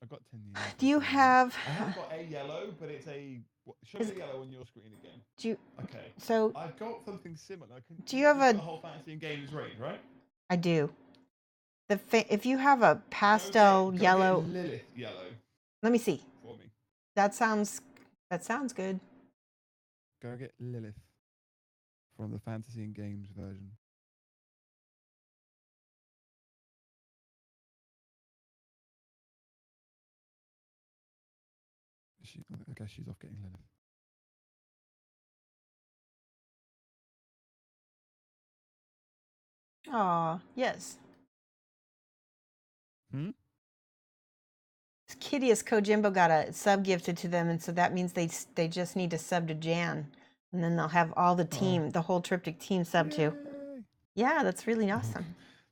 S3: I've got 10 years.
S2: Do you have?
S3: I have got a yellow, but it's a. Show the yellow on your screen again.
S2: Do you?
S3: Okay.
S2: So.
S3: I've got something similar.
S2: Do you have a
S3: whole fantasy and games range, right?
S2: I do. if you have a pastel
S3: Go get
S2: yellow,
S3: Lilith yellow
S2: let me see.
S3: for me.
S2: That sounds good.
S3: Go get Lilith from the Fantasy and Games version. I guess she's off getting Lilith.
S2: Aw, yes.
S3: Hmm?
S2: Kittius Kojimbo got a sub gifted to them, and so that means they just need to sub to Jan, and then they'll have all the team, the whole Triptych team sub to. Yeah, that's really awesome.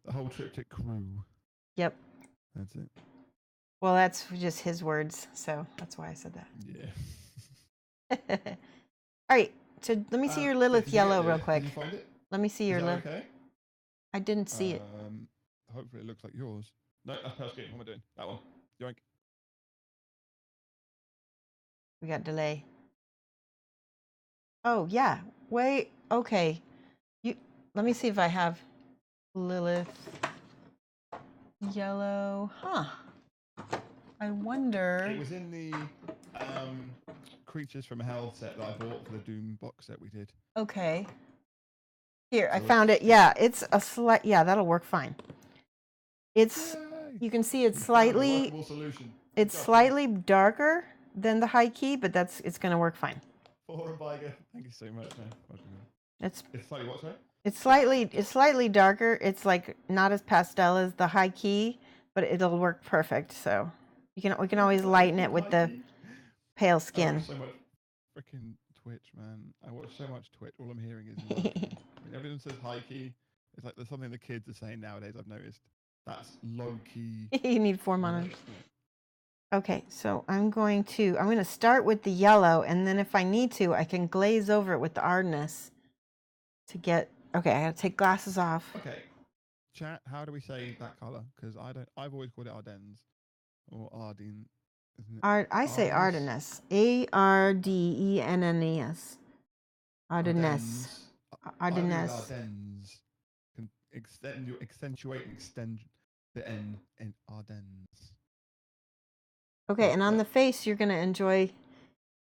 S3: The whole Triptych crew.
S2: Yep.
S3: That's it.
S2: Well, that's just his words, so that's why I said
S3: Yeah.
S2: All right, so let me see your Lilith yellow real quick.
S3: Did you find it?
S2: Let me see your Lilith.
S3: Okay?
S2: I didn't see it.
S3: Hopefully it looks like yours. No, that's Pale Skin. What am I doing? That one. Yoink.
S2: We got delay. Oh yeah. Wait. Okay. Let me see if I have Lilith yellow. Huh. I wonder.
S3: It was in the Creatures from Hell set that I bought for the Doom box set we did.
S2: Okay. Here, I found it. Yeah, it's a slight. Yeah, that'll work fine. It's.
S3: Yay!
S2: You can see it's slightly. It's slightly darker than the high key, but it's going to work fine.
S3: Thank you so much, man.
S2: It's
S3: slightly what, sorry?
S2: It's slightly darker. It's like not as pastel as the high key, but it'll work perfect. So we can always lighten it with the pale skin.
S3: I watch so much freaking Twitch, man. I watch so much Twitch. All I'm hearing is low key. Everyone says high key. It's like there's something the kids are saying nowadays. I've noticed. That's low key.
S2: You need 4 monitors. Okay, so I'm going to start with the yellow, and then if I need to, I can glaze over it with the Ardennes to get. Okay, I gotta take glasses off.
S3: Okay, chat. How do we say that color? Because I've always called it Ardennes or Ardeen.
S2: I say Ardennes. Ardennes. Ardennes. Ardennes.
S3: Accentuate and extend the N in Ardennes.
S2: Okay, and on the face, you're gonna enjoy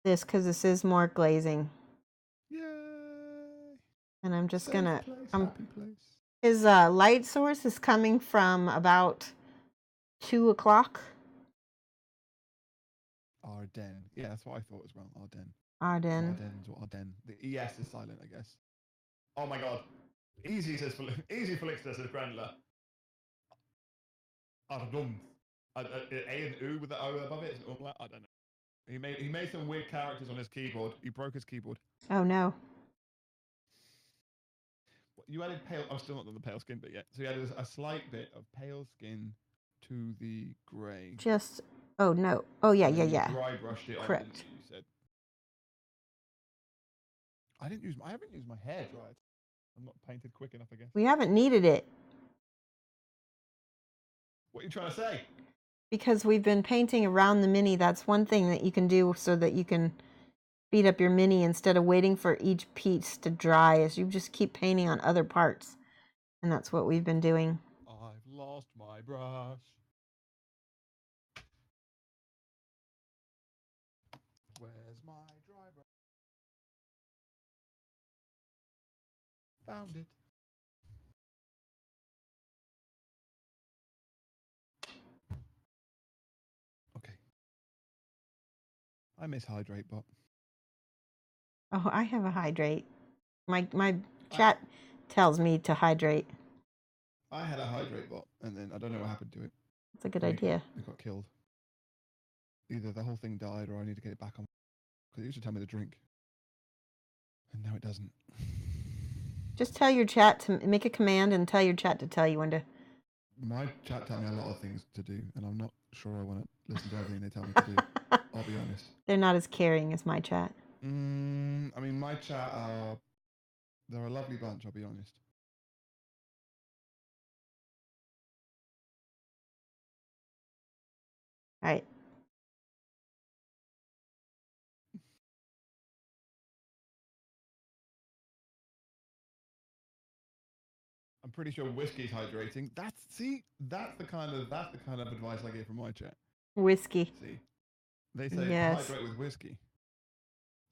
S2: this because this is more glazing.
S3: Yay!
S2: And I'm just
S3: Safe
S2: gonna.
S3: place, happy place.
S2: His light source is coming from about 2 o'clock.
S3: Ardennes. Yeah, that's what I thought as well. Ardennes.
S2: Ardennes.
S3: Ardennes or Ardennes. The ES is silent, I guess. Oh my god. Easy easy FlikstRR says Grandler. Ardennes. A and U with the O above it. I don't know. He made some weird characters on his keyboard. He broke his keyboard.
S2: Oh no.
S3: You added pale. I'm still not on the pale skin bit yet. So you added a slight bit of pale skin to the grey.
S2: Just. Oh no. Oh yeah.
S3: Dry brushed it.
S2: Correct.
S3: On, you said. I haven't used my hair dried. I'm not painted quick enough, I guess.
S2: We haven't needed it.
S3: What are you trying to say?
S2: Because we've been painting around the mini. That's one thing that you can do so that you can speed up your mini instead of waiting for each piece to dry, is you just keep painting on other parts. And that's what we've been doing.
S3: I've lost my brush. Where's my dry brush? Found it. Okay. I miss Hydrate Bot.
S2: Oh, I have a hydrate. My chat tells me to hydrate.
S3: I had a Hydrate Bot, and then I don't know what happened to it.
S2: That's a good idea.
S3: It got killed. Either the whole thing died, or I need to get it back on. Because it used to tell me to drink, and now it doesn't.
S2: Just tell your chat to make a command and tell your chat to tell you when to.
S3: My chat tell me a lot of things to do, and I'm not sure I want to listen to everything they tell me to do. I'll be honest.
S2: They're not as caring as my chat.
S3: I mean, my chat they're a lovely bunch, I'll be honest.
S2: All right.
S3: I'm pretty sure whiskey's hydrating. That's the kind of advice I get from my chat.
S2: Whiskey.
S3: See, they say
S2: Yes.
S3: hydrate with whiskey.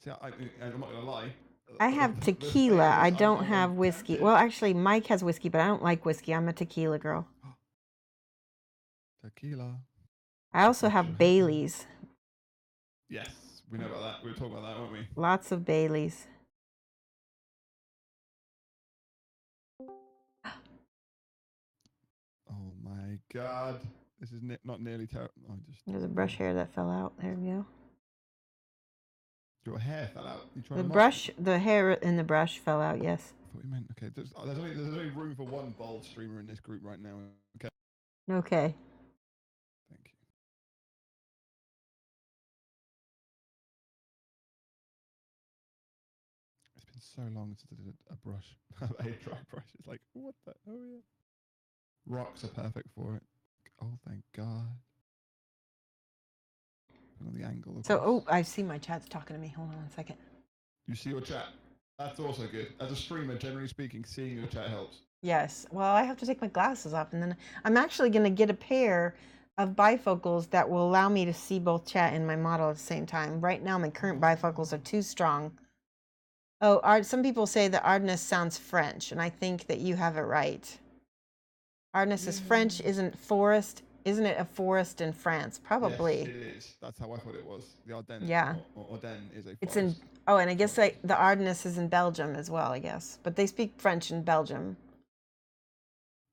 S3: See, I'm not gonna lie.
S2: I have tequila. I don't have whiskey.
S3: tempted.
S2: Well, actually, Mike has whiskey, but I don't like whiskey. I'm a tequila girl.
S3: Tequila.
S2: I also
S3: Makes you
S2: have
S3: happy.
S2: Baileys.
S3: Yes, we know about that. We were talking about that, weren't we?
S2: Lots of Baileys.
S3: Oh my god. This is not nearly terrible.
S2: There's a brush hair that fell out. There we go.
S3: Your hair fell out. You trying
S2: The
S3: to
S2: brush, the hair in the brush fell out, yes.
S3: I thought you meant, okay, there's only room for one bald streamer in this group right now. Okay.
S2: Okay.
S3: Thank you. It's been so long since I did a brush. A dry brush. It's like, what the? Oh, yeah. Rocks are perfect for it. Oh, thank God. On the angle.
S2: So, oh, I see my chat's talking to me. Hold on 1 second.
S3: You see your chat? That's also good. As a streamer, generally speaking, seeing your chat helps.
S2: Yes. Well, I have to take my glasses off, and then I'm actually going to get a pair of bifocals that will allow me to see both chat and my model at the same time. Right now, my current bifocals are too strong. Oh, some people say that Ardennes sounds French, and I think that you have it right. Ardennes is French, isn't forest? Isn't it a forest in France? Probably.
S3: Yes, it is. That's how I thought it was. The Ardennes.
S2: Yeah.
S3: Ardennes is a forest.
S2: It's in. Oh, and I guess the Ardennes is in Belgium as well. I guess, but they speak French in Belgium.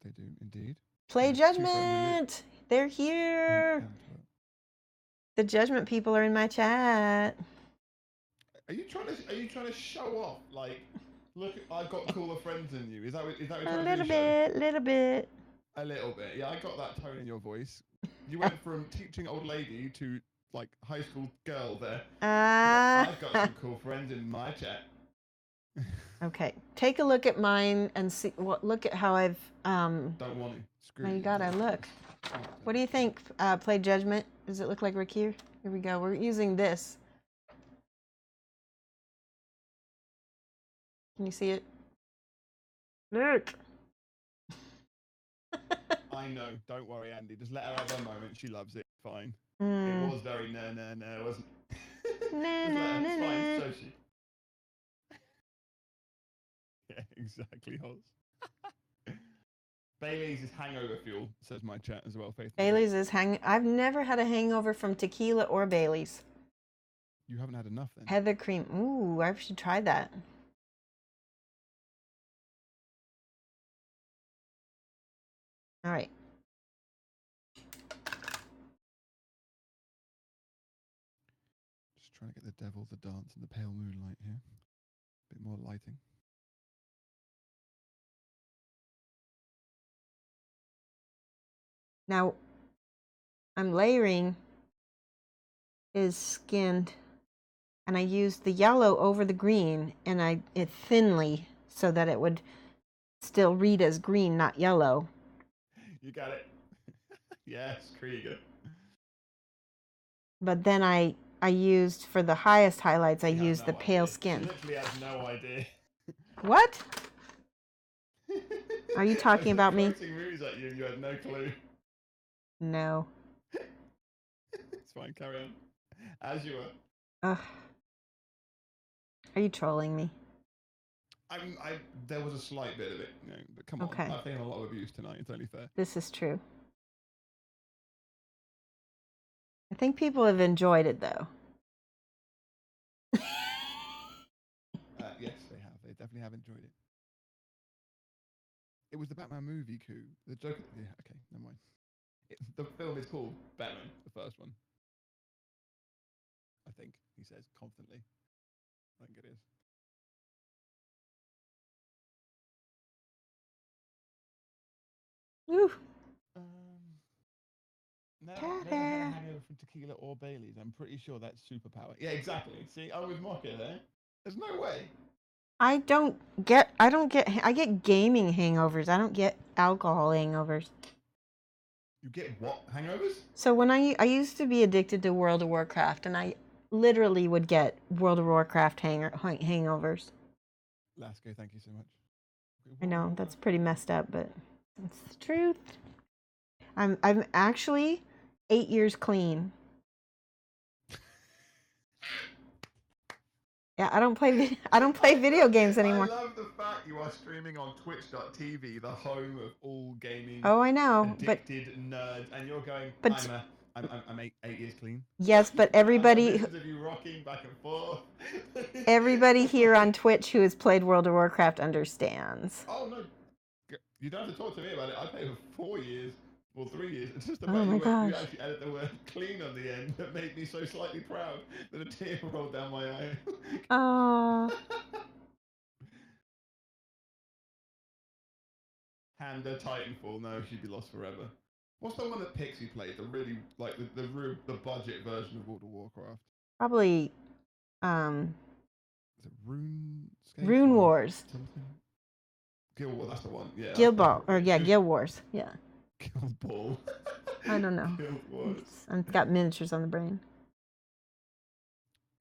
S3: They do indeed.
S2: Play Judgement. They're here. The Judgement people are in my chat.
S3: Are you trying to show off? Like, look, I've got cooler friends than you. Is that what you're trying to do?
S2: Little bit.
S3: A little bit. Yeah, I got that tone in your voice. You went from teaching old lady to like high school girl there. I've got some cool friends in my chat.
S2: Okay, take a look at mine and see. Look at how I've.
S3: Don't want to. Screw
S2: you gotta look. What do you think? Play Judgement. Does it look like Rakkir? Here we go. We're using this. Can you see it? Look.
S3: I know. Don't worry, Andy. Just let her have her moment. She loves it. Fine. It was very no, wasn't it? No. It's fine, Shoshie. Yeah, exactly, Oz. Bailey's is hangover fuel, says my chat as well, Faith.
S2: Bailey's is I've never had a hangover from tequila or Bailey's.
S3: You haven't had enough then?
S2: Heather cream. Ooh, I should try that. All right.
S3: Just trying to get the devil, the dance, and the pale moonlight here. A bit more lighting.
S2: Now, I'm layering his skin, and I used the yellow over the green, and it thinly so that it would still read as green, not yellow.
S3: You got it. Yes, Krieger.
S2: But then I used, for the highest highlights, I used the pale skin.
S3: She literally has no idea.
S2: What? Are you talking about me?
S3: Moves at you, you had no clue.
S2: No.
S3: It's fine, carry on. As you were.
S2: Are you trolling me?
S3: There was a slight bit of it, but come on. I've taken a lot of abuse tonight. It's only fair.
S2: This is true. I think people have enjoyed it, though.
S3: Yes, they have. They definitely have enjoyed it. It was the Batman movie coup. The joke. Yeah, okay, never mind. The film is called Batman, the first one. I think he says confidently. I think it is.
S2: Woo.
S3: Never had a hangover from tequila or Bailey's. I'm pretty sure that's superpower. Yeah, exactly. See, I was mocking there. There's no way.
S2: I get gaming hangovers. I don't get alcohol hangovers.
S3: You get what hangovers?
S2: So when I used to be addicted to World of Warcraft, and I literally would get World of Warcraft hangovers.
S3: Lasco, thank you so much.
S2: I know that's pretty messed up, but it's the truth. I'm actually 8 years clean. Yeah, I don't play video games anymore.
S3: I love the fact you are streaming on Twitch.tv, the home of all gaming.
S2: Oh, I know, but
S3: addicted nerds, and you're going.
S2: But-
S3: I'm 8 years clean.
S2: yes, but everybody
S3: I've got visions of you rocking back and forth.
S2: everybody here on Twitch who has played World of Warcraft understands.
S3: Oh no, you don't have to talk to me about it. I played for 4 years. Well, 3 years. It's just the
S2: Oh
S3: fact
S2: my
S3: you
S2: gosh.
S3: actually added the word clean on the end that made me so slightly proud that a tear rolled down my eye.
S2: Oh,
S3: Handa Titanfall, no, she'd be lost forever. What's the one that Pixie played? The really, like, the budget version of World of Warcraft?
S2: probably
S3: Is it RuneScape?
S2: Rune
S3: or
S2: Wars.
S3: Something? Guild Wars, that's the one. Yeah.
S2: Guild Ball, or yeah, Guild Wars. Yeah,
S3: Guild Ball.
S2: I don't know.
S3: Guild Wars.
S2: I've got miniatures on the brain.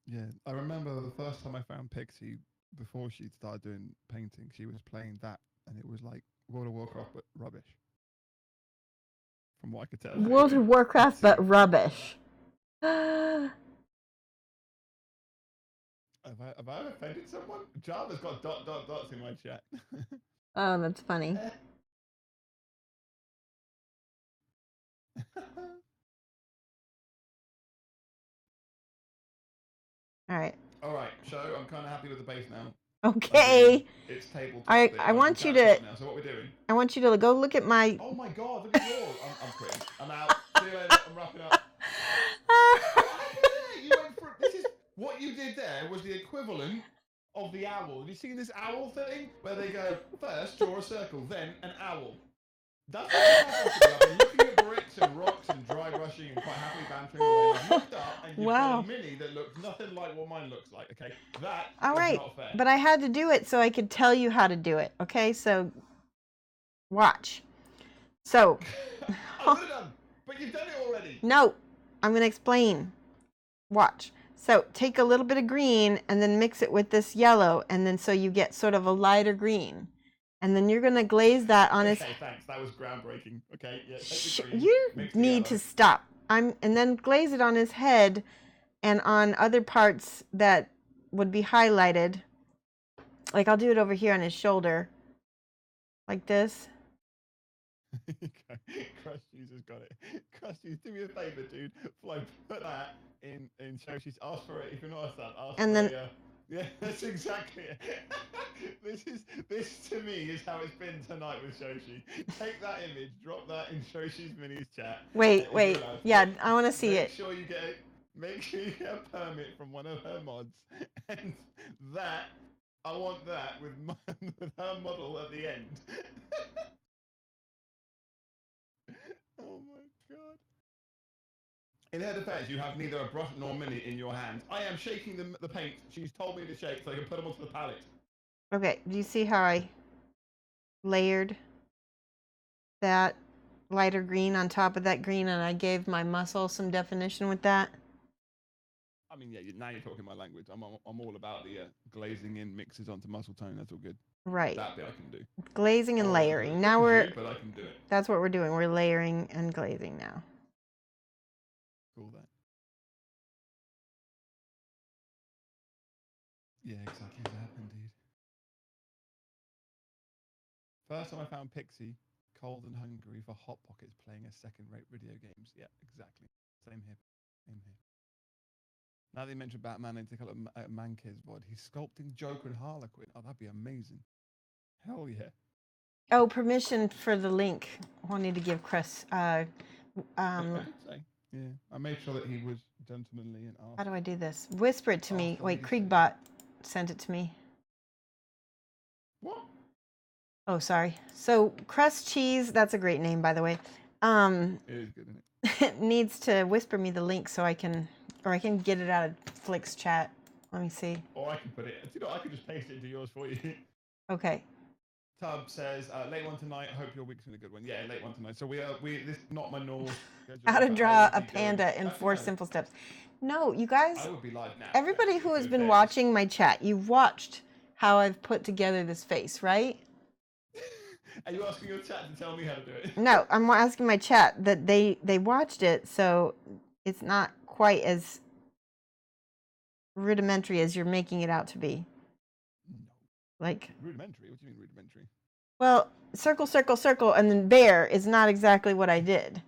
S3: Yeah, I remember the first time I found Pixie before she started doing painting. She was playing that, and it was like World of Warcraft but rubbish. From what I could tell.
S2: World of Warcraft, but rubbish. Oh,
S3: Have I offended someone? Java's got ... dots in my chat.
S2: that's funny. All right.
S3: All right, so I'm kind of happy with the base now.
S2: Okay.
S3: It's tabletop.
S2: I want you to.
S3: Now. So what we're doing?
S2: I want you to go look at my.
S3: Oh my God! Look at yours. I'm quitting. I'm out. See you later. I'm wrapping up. You went for this is what you did there was the equivalent of the owl. Have you seen this owl thing where they go first draw a circle, then an owl? That's what happened to me. I've been looking at bricks and rocks and dry brushing and quite happily bantering away. I've looked up and you've got a mini that looks nothing like what mine looks like. Okay, that
S2: All
S3: is
S2: right,
S3: not fair.
S2: but I had to do it so I could tell you how to do it. Okay, so watch. So.
S3: I would have done, but you've done it already.
S2: No, I'm going to explain. Watch. So take a little bit of green and then mix it with this yellow, and then so you get sort of a lighter green. And then you're going to glaze that on his...
S3: Okay, thanks. That was groundbreaking. Okay, yeah, take the green,
S2: You
S3: mix the
S2: need to
S3: yellow.
S2: stop. And then glaze it on his head and on other parts that would be highlighted. Like I'll do it over here on his shoulder. Like this.
S3: Krusty's has got it. Krusty's, do me a favour, dude. Flo, put that in Shoshie's. Ask for it. If you're not a sub, ask
S2: And
S3: for
S2: then-
S3: it. Yeah, that's exactly it. This to me is how it's been tonight with Shoshie. Take that image, drop that in Shoshie's Mini's chat.
S2: Wait. Yeah, I want to see
S3: Make
S2: it.
S3: sure you get a permit from one of her mods, and that I want that with with her model at the end. Oh my God. In her defense, you have neither a brush nor mini in your hands. I am shaking the paint. She's told me to shake so I can put them onto the palette.
S2: Okay, do you see how I layered that lighter green on top of that green, and I gave my muscle some definition with that?
S3: I mean, yeah, now you're talking my language. I'm all about the glazing in mixes onto muscle tone. That's all good.
S2: Right.
S3: That bit I can do.
S2: Glazing and layering. Now
S3: But I can do it.
S2: that's what we're doing. We're layering and glazing now.
S3: Cool that. Yeah, exactly that, indeed. First time I found Pixie, cold and hungry for Hot Pockets playing a second-rate video games. Yeah, exactly. Same here. Same here. Now they mentioned Batman, and take a look at Mankiz's VOD. He's sculpting Joker and Harlequin. Oh, that'd be amazing. Hell yeah.
S2: Oh, permission for the link. I need to give Chris.
S3: I did say. Yeah, I made sure that he was gentlemanly and asked.
S2: How do I do this? Whisper it to me.
S3: Ask the
S2: Wait,
S3: lady
S2: Kriegbot sent it to me.
S3: What?
S2: Oh, sorry. So Crust Cheese, that's a great name, by the way.
S3: It is good, isn't it?
S2: Needs to whisper me the link so I can get it out of Flick's chat. Let me see.
S3: Or I can put it. You know, I could just paste it into yours for you.
S2: Okay.
S3: Tub says, late one tonight. Hope your week's been a good one. Yeah, late one tonight. So this is not my normal schedule.
S2: How to
S3: but I
S2: draw
S3: will
S2: a
S3: be going-
S2: panda in 4 simple steps. No, you guys,
S3: I would be live now.
S2: everybody who has been watching my chat, you've watched how I've put together this face, right?
S3: Are you asking your chat to tell me how to do it?
S2: No, I'm asking my chat that they watched it, so it's not quite as rudimentary as you're making it out to be.
S3: No.
S2: Like,
S3: Rudimentary? What do you mean rudimentary?
S2: well, circle, circle, circle, and then bear is not exactly what I did.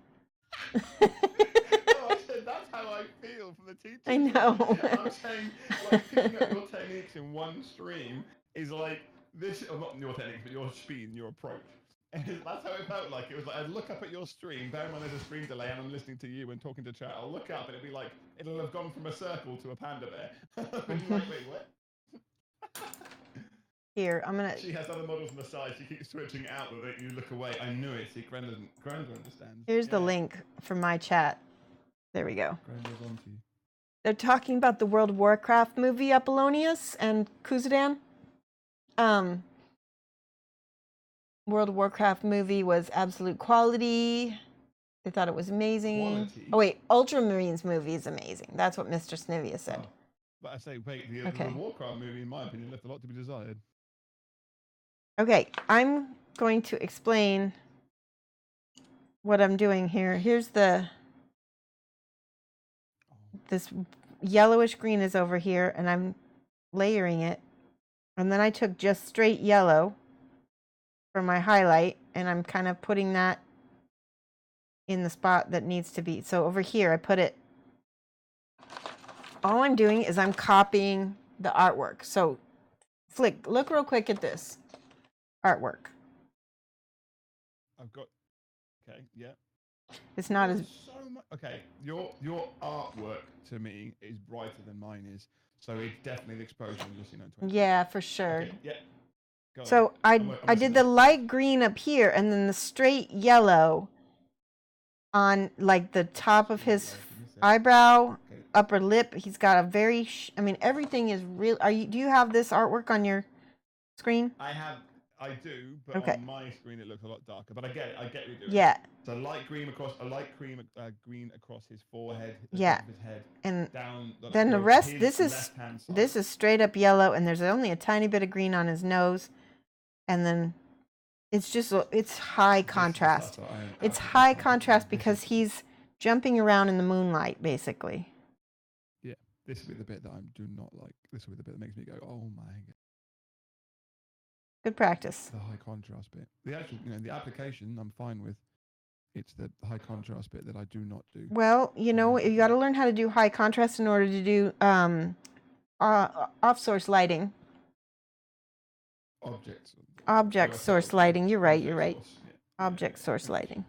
S3: No, I said that's how I feel from the teaching.
S2: I know.
S3: I'm saying, like, picking up your techniques in one stream is like this, or not your techniques, but your speed and your approach. And that's how it felt like. It was like I'd look up at your stream, bear in mind there's a stream delay, and I'm listening to you and talking to chat. I'll look up and it'll be like, it'll have gone from a circle to a panda bear. And you're like, wait, what?
S2: Here, I'm gonna.
S3: She has other models on the side. She keeps switching out with it. You look away. I knew it. See, Grenda understands.
S2: Here's the link for my chat. There we go.
S3: Grenda's on to you.
S2: They're talking about the World of Warcraft movie, Apollonius and Kuzadan. World of Warcraft movie was absolute quality. They thought it was amazing.
S3: Quality?
S2: Oh wait, Ultramarines movie is amazing. That's what Mr. Snivia said.
S3: Oh. But I say, wait, the Warcraft movie, in my opinion, left a lot to be desired.
S2: Okay, I'm going to explain what I'm doing here. Here's this yellowish green is over here, and I'm layering it. And then I took just straight yellow for my highlight, and I'm kind of putting that in the spot that needs to be. So over here, I put it. All I'm doing is I'm copying the artwork. So, Flick, look real quick at this artwork.
S3: I've got. Okay, yeah.
S2: It's not
S3: There's
S2: as.
S3: so much. Okay, your artwork to me is brighter than mine is. So it's definitely the exposure you'll see.
S2: Yeah, for sure.
S3: Okay, yeah. Go
S2: So
S3: on.
S2: I did the light green up here, and then the straight yellow on like the top of his eyebrow, upper lip. He's got a very. I mean, everything is real. Do you have this artwork on your screen?
S3: I do, but on my screen it looks a lot darker. But I get it. I get what you're doing.
S2: Yeah.
S3: So light green across green across his forehead.
S2: Yeah.
S3: His head,
S2: and
S3: down
S2: then the rest. This is straight up yellow, and there's only a tiny bit of green on his nose, and then it's high contrast. It's high contrast because he's jumping around in the moonlight, basically.
S3: Yeah, this will be the bit that I do not like. This will be the bit that makes me go, oh my god.
S2: Good practice.
S3: The high contrast bit. The actual, the application, I'm fine with. It's the high contrast bit that I do not do.
S2: Well, you got to learn how to do high contrast in order to do off-source lighting. Object source lighting. You're right. Yeah. Object source lighting.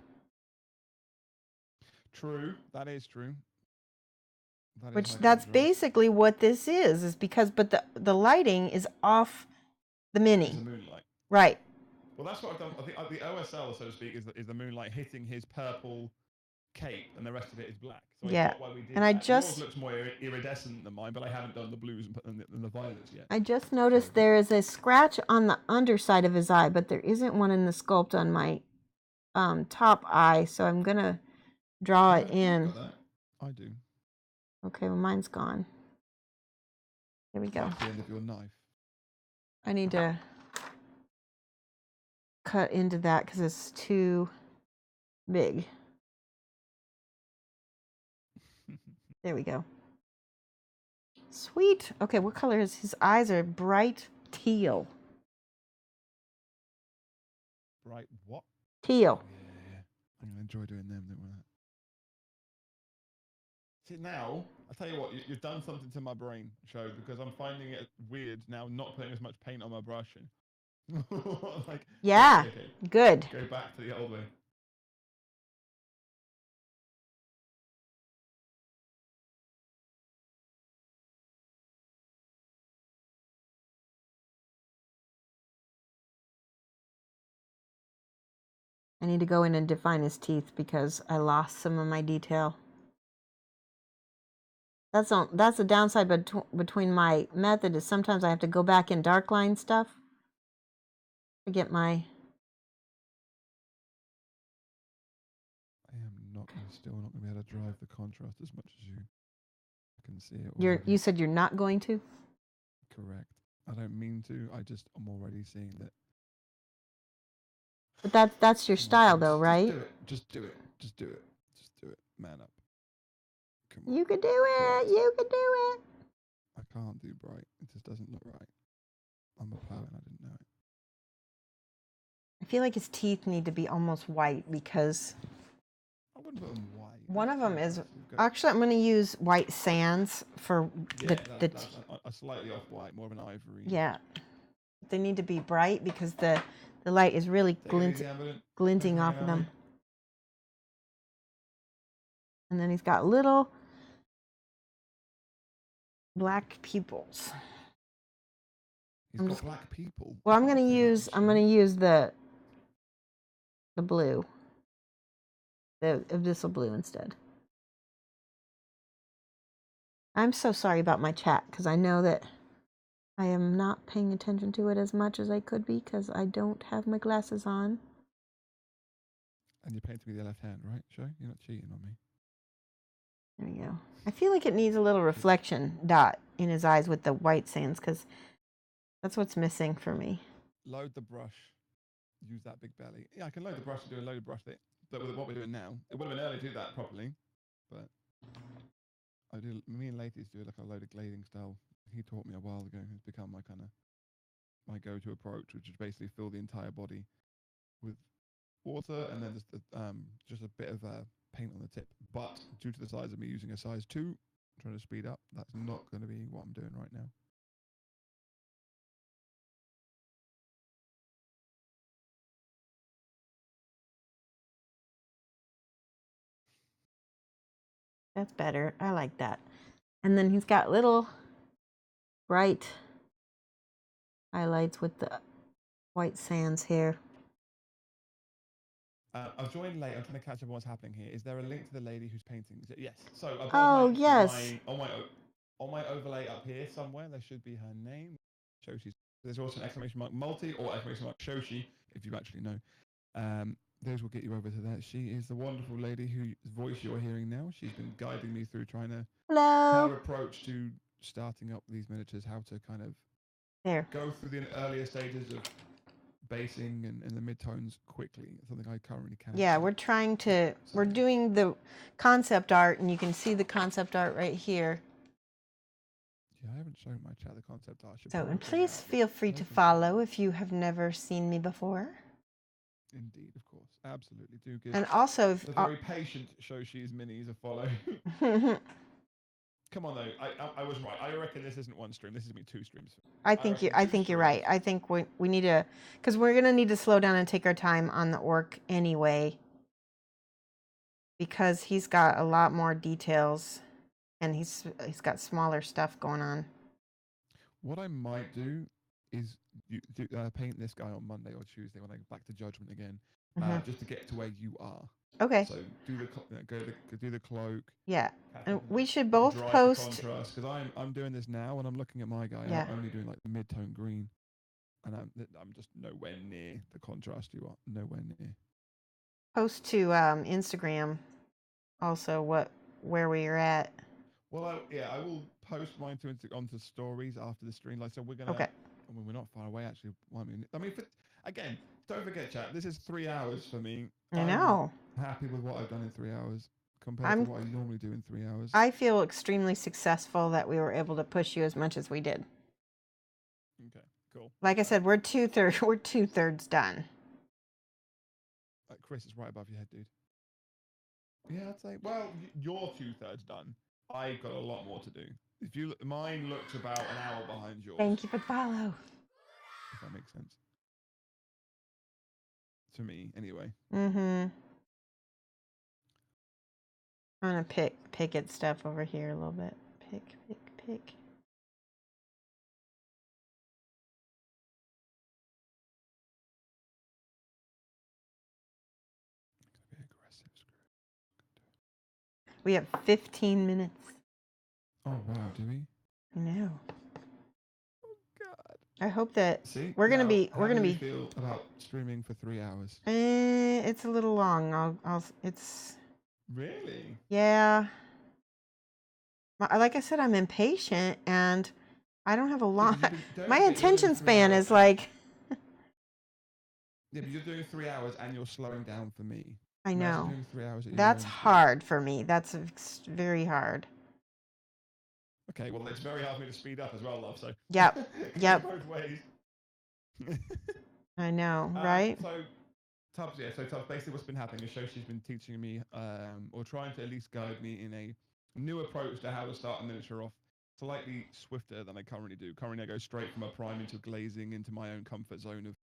S3: True. That is true.
S2: That's basically what this is because, but the lighting is off the mini.
S3: It's the moonlight.
S2: Right.
S3: Well, that's what I've done. I think the OSL, so to speak, is the moonlight hitting his purple cape, and the rest of it is black. So
S2: yeah.
S3: Yours looks more iridescent than mine, but I haven't done the blues and the violets yet.
S2: I just noticed there is a scratch on the underside of his eye, but there isn't one in the sculpt on my top eye, so I'm gonna draw it in.
S3: I do.
S2: Okay, well mine's gone. There we go.
S3: That's the end of your knife.
S2: I need to cut into that because it's too big. There we go. Sweet. Okay, what color is his eyes? Are bright teal.
S3: Bright what?
S2: Teal.
S3: Yeah. I'm gonna enjoy doing them, don't we? See, now I tell you what, you've done something to my brain, Show, because I'm finding it weird now not putting as much paint on my brush.
S2: Yeah.
S3: Okay.
S2: Good.
S3: Go back to the old way.
S2: I need to go in and define his teeth because I lost some of my detail. That's the downside between my method is sometimes I have to go back in dark line stuff to get my.
S3: I am still not going to be able to drive the contrast as much as you. I can see it.
S2: You said you're not going to?
S3: Correct. I don't mean to. I'm already seeing that.
S2: But that's your
S3: Come on,
S2: style,
S3: Chris,
S2: though, right?
S3: Just do it. Just do it. Just do it. Just do it. Man up. Come on.
S2: You could do it.
S3: Bright.
S2: You could do it.
S3: I can't do bright. It just doesn't look right. I'm a poet and I didn't know it.
S2: I feel like his teeth need to be almost white because
S3: I wouldn't put them white.
S2: one of them is.
S3: Go-
S2: Actually, I'm going to use white sands for
S3: Yeah,
S2: the
S3: that's a slightly off white, more of an ivory.
S2: yeah. They need to be bright because the light is really
S3: Take it easy, Amberlin.
S2: glinting off of them. And then he's got little black pupils.
S3: He's got black people.
S2: Well, I'm
S3: I
S2: gonna
S3: can't say that,
S2: use the blue, the abyssal blue instead. I'm so sorry about my chat because I know that I am not paying attention to it as much as I could be because I don't have my glasses on.
S3: And you're painting me the left hand, right? Sure, you're not cheating on me.
S2: There we go. I feel like it needs a little reflection dot in his eyes with the white sands because that's what's missing for me.
S3: Load the brush. Use that big belly. Yeah, I can load the brush and do a loaded brush bit. But with what we're doing now, it would have been early to do that properly. But me and Ladies do like a loaded glazing style. He taught me a while ago. It's become my go-to approach, which is basically fill the entire body with water and then just a bit of paint on the tip. But due to the size of me using a size 2, trying to speed up, that's not going to be what I'm doing right now.
S2: That's better. I like that. And then he's got little bright highlights with the white sands here.
S3: I've joined late. I'm trying to catch up on what's happening here. Is there a link to the lady who's painting? Yes. So above
S2: yes.
S3: on my overlay up here somewhere, there should be her name. Shoshie. There's also an exclamation mark multi or exclamation mark Shoshie if you actually know. Those will get you over to that. She is the wonderful lady whose voice you're hearing now. She's been guiding me through trying to her approach to starting up these miniatures, how to kind of go through the earlier stages of basing and the midtones quickly. Something I currently can't.
S2: Yeah, we're doing the concept art, and you can see the concept art right here.
S3: Yeah, I haven't shown my chat the concept art.
S2: So, and please feel free to follow if you have never seen me before.
S3: Indeed, of course. Absolutely. Do give.
S2: And also,
S3: the very patient Shoshie's minis a follow. Come on, though. I was right. I reckon this isn't one stream. This is going to be 2 streams.
S2: I think you're right. I think we need to, because we're going to need to slow down and take our time on the orc anyway, because he's got a lot more details, and he's got smaller stuff going on.
S3: What I might do is paint this guy on Monday or Tuesday when I go back to Judgement again, just to get to where you are.
S2: Okay.
S3: So do the cloak.
S2: Yeah, and we should both post.
S3: Because I'm doing this now, and I'm looking at my guy.
S2: Yeah.
S3: I'm only doing like the mid-tone green, and I'm just nowhere near the contrast you are. Nowhere near.
S2: Post to Instagram, also where we are at.
S3: Well, I will post mine onto stories after the stream. Like, so we're gonna.
S2: Okay.
S3: I mean, we're not far away actually. I mean, again, don't forget, chat. This is 3 hours for me.
S2: I know.
S3: I'm happy with what I've done in 3 hours compared to what I normally do in 3 hours.
S2: I feel extremely successful that we were able to push you as much as we did.
S3: Okay, cool.
S2: Like I said, we're two thirds done.
S3: Chris is right above your head, dude. Yeah, I'd say. Well, you're 2/3 done. I've got a lot more to do. If you look, mine looks about an hour behind yours.
S2: Thank you for the follow.
S3: If that makes sense. To me, anyway.
S2: Mm-hmm. I'm gonna pick at stuff over here a little bit. Pick.
S3: Be aggressive.
S2: We have 15 minutes.
S3: Oh wow, do we?
S2: I know.
S3: Oh God.
S2: I hope that
S3: we're gonna
S2: be.
S3: How do you feel about streaming for 3 hours?
S2: It's a little long. It's.
S3: Really?
S2: Yeah. Like I said, I'm impatient and I don't have a lot. My attention span is like.
S3: Yeah, but you're doing 3 hours and you're slowing down for me.
S2: I
S3: Imagine
S2: know.
S3: doing 3 hours at your
S2: That's
S3: own speed.
S2: hard for me. That's very hard.
S3: Okay, well, it's very hard for me to speed up as well, love. So
S2: Yep.
S3: it goes
S2: Yep.
S3: both ways.
S2: I know, right?
S3: So Tubbs, basically what's been happening is Shoshie's been teaching me, or trying to at least guide me in a new approach to how to start a miniature off slightly swifter than I currently do. Currently, I go straight from a prime into glazing into my own comfort zone of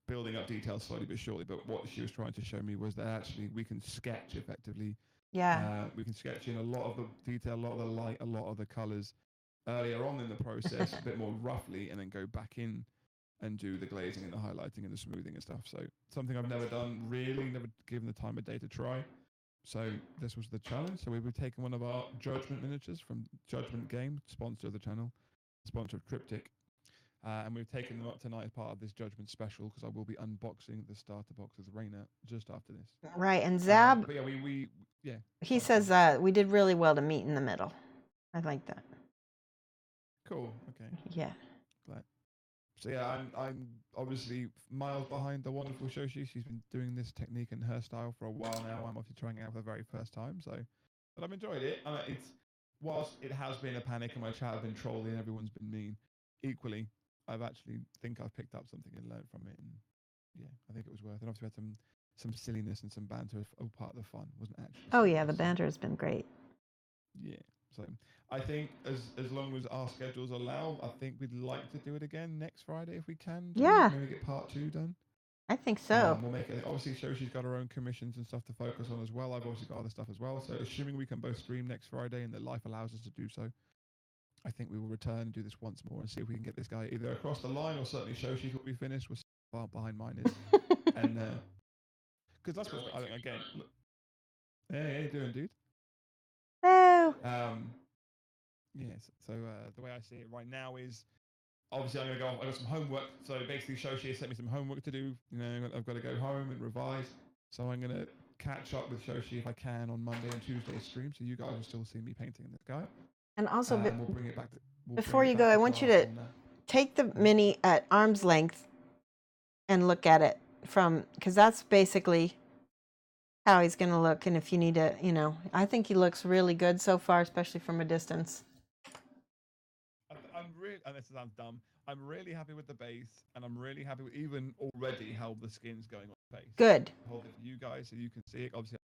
S3: building up details slowly but surely. But what she was trying to show me was that actually we can sketch effectively.
S2: Yeah.
S3: We can sketch in a lot of the detail, a lot of the light, a lot of the colors earlier on in the process, a bit more roughly, and then go back in and do the glazing and the highlighting and the smoothing and stuff. So something I've never done, really, never given the time of day to try. So this was the challenge. So we were taking one of our Judgement miniatures from Judgement Game, sponsor of the channel, sponsor of Triptych. And we've taken them up tonight as part of this Judgement special because I will be unboxing the starter box with Raina just after this.
S2: Right. And Zab,
S3: But yeah,
S2: he says we did really well to meet in the middle. I like that.
S3: Cool. Okay.
S2: Yeah.
S3: Glad. So yeah, I'm obviously miles behind the wonderful Shoshie. She's been doing this technique in her style for a while now. I'm obviously trying it out for the very first time. So, but I've enjoyed it. It's whilst it has been a panic and my chat have been trolling, everyone's been mean. Equally, I've actually think I've picked up something and learned from it, and yeah, I think it was worth it. Obviously, we had some silliness and some banter as all part of the fun, wasn't actually.
S2: Oh yeah, the banter has been great.
S3: Yeah. So I think as long as our schedules allow, I think we'd like to do it again next Friday if we can.
S2: Yeah.
S3: Maybe get part 2 done.
S2: I think so.
S3: We'll make it. Obviously, Shoshie's got her own commissions and stuff to focus on as well. I've obviously got other stuff as well. So assuming we can both stream next Friday and that life allows us to do so, I think we will return and do this once more and see if we can get this guy either across the line or certainly Shoshie's will be finished. We'll see how far behind mine is. And because that's what I think, again, look, hey, how you doing, dude?
S2: Oh.
S3: Yes. So the way I see it right now is obviously I'm gonna go. I got some homework. So basically, Shoshie has sent me some homework to do. You know, I've got to go home and revise. So I'm gonna catch up with Shoshie if I can on Monday and Tuesday's stream. So you guys will still see me painting this guy.
S2: And also,
S3: we'll bring it back.
S2: Before you go, I want you to take the mini at arm's length and look at it because that's basically how he's going to look. And if you need to, I think he looks really good so far, especially from a distance.
S3: I'm really, and this sounds dumb, I'm really happy with the base, and I'm really happy with even already how the skin's going on the face.
S2: Good.
S3: Hold it for you guys so you can see it. Obviously,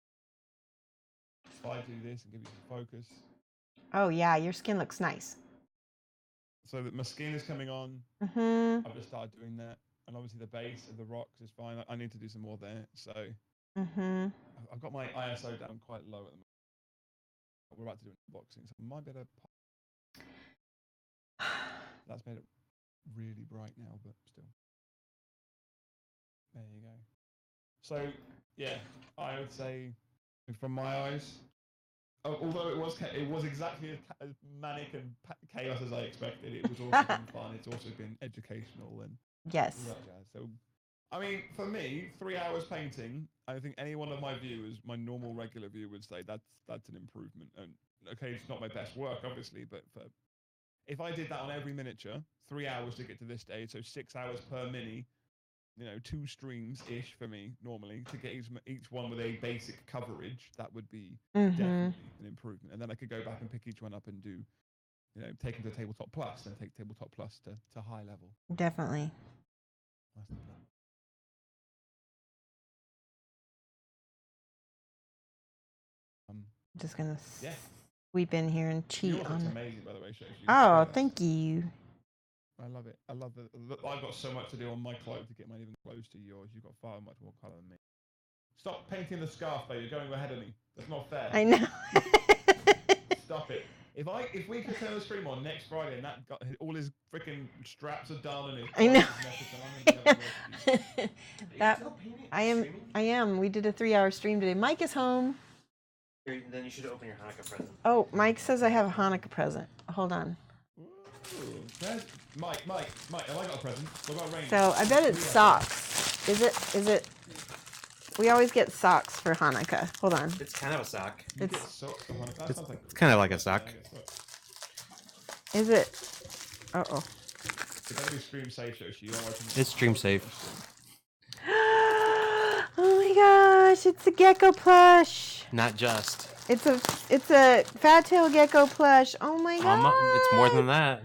S3: if I do this and give you some focus.
S2: Oh yeah, your skin looks nice.
S3: So that my skin is coming on.
S2: Mm-hmm.
S3: I've just started doing that, and obviously the base of the rocks is fine. I need to do some more there. So I've got my ISO down quite low at the moment. We're about to do an unboxing, so I might be able to. That's made it really bright now, but still. There you go. So yeah, I would say from my eyes. Although it was exactly as manic and chaos as I expected, it was also been fun. It's also been educational and
S2: yes.
S3: So, I mean, for me, 3 hours painting. I think any one of my viewers, my normal regular viewer, would say that's an improvement. And okay, it's not my best work, obviously, but if I did that on every miniature, 3 hours to get to this stage, so 6 hours per mini. 2 streams-ish for me normally to get each one with a basic coverage. That would be definitely an improvement. And then I could go back and pick each one up and do, take them to Tabletop Plus and take Tabletop Plus to high level.
S2: Definitely.
S3: That's the plan.
S2: I'm just gonna sweep in here and cheat on.
S3: Amazing, by the way, Shoshie.
S2: Oh, thank you.
S3: I love it. I love that. I've got so much to do on my cloak to get mine even close to yours. You've got far much more colour than me. Stop painting the scarf, though. You're going ahead of me. That's not fair.
S2: I know.
S3: Stop it. If we could turn the stream on next Friday and that got all his freaking straps are done and his
S2: I know. I am. We did a 3-hour stream today. Mike is home.
S4: Then you should open your Hanukkah present.
S2: Oh, Mike says I have a Hanukkah present. Hold on.
S3: Mike, have I got a present? What about Rain?
S2: So I bet it's socks. Is it? We always get socks for Hanukkah. Hold on.
S4: It's kind of a sock.
S3: It's socks for Hanukkah.
S4: It's kind of like a sock.
S2: Is it? Uh-oh.
S3: It's going to be stream safe, Shoshie.
S4: It's stream safe.
S2: gosh, it's a gecko plush.
S4: Not just.
S2: It's a fat tail gecko plush. Oh my god.
S4: It's more than that.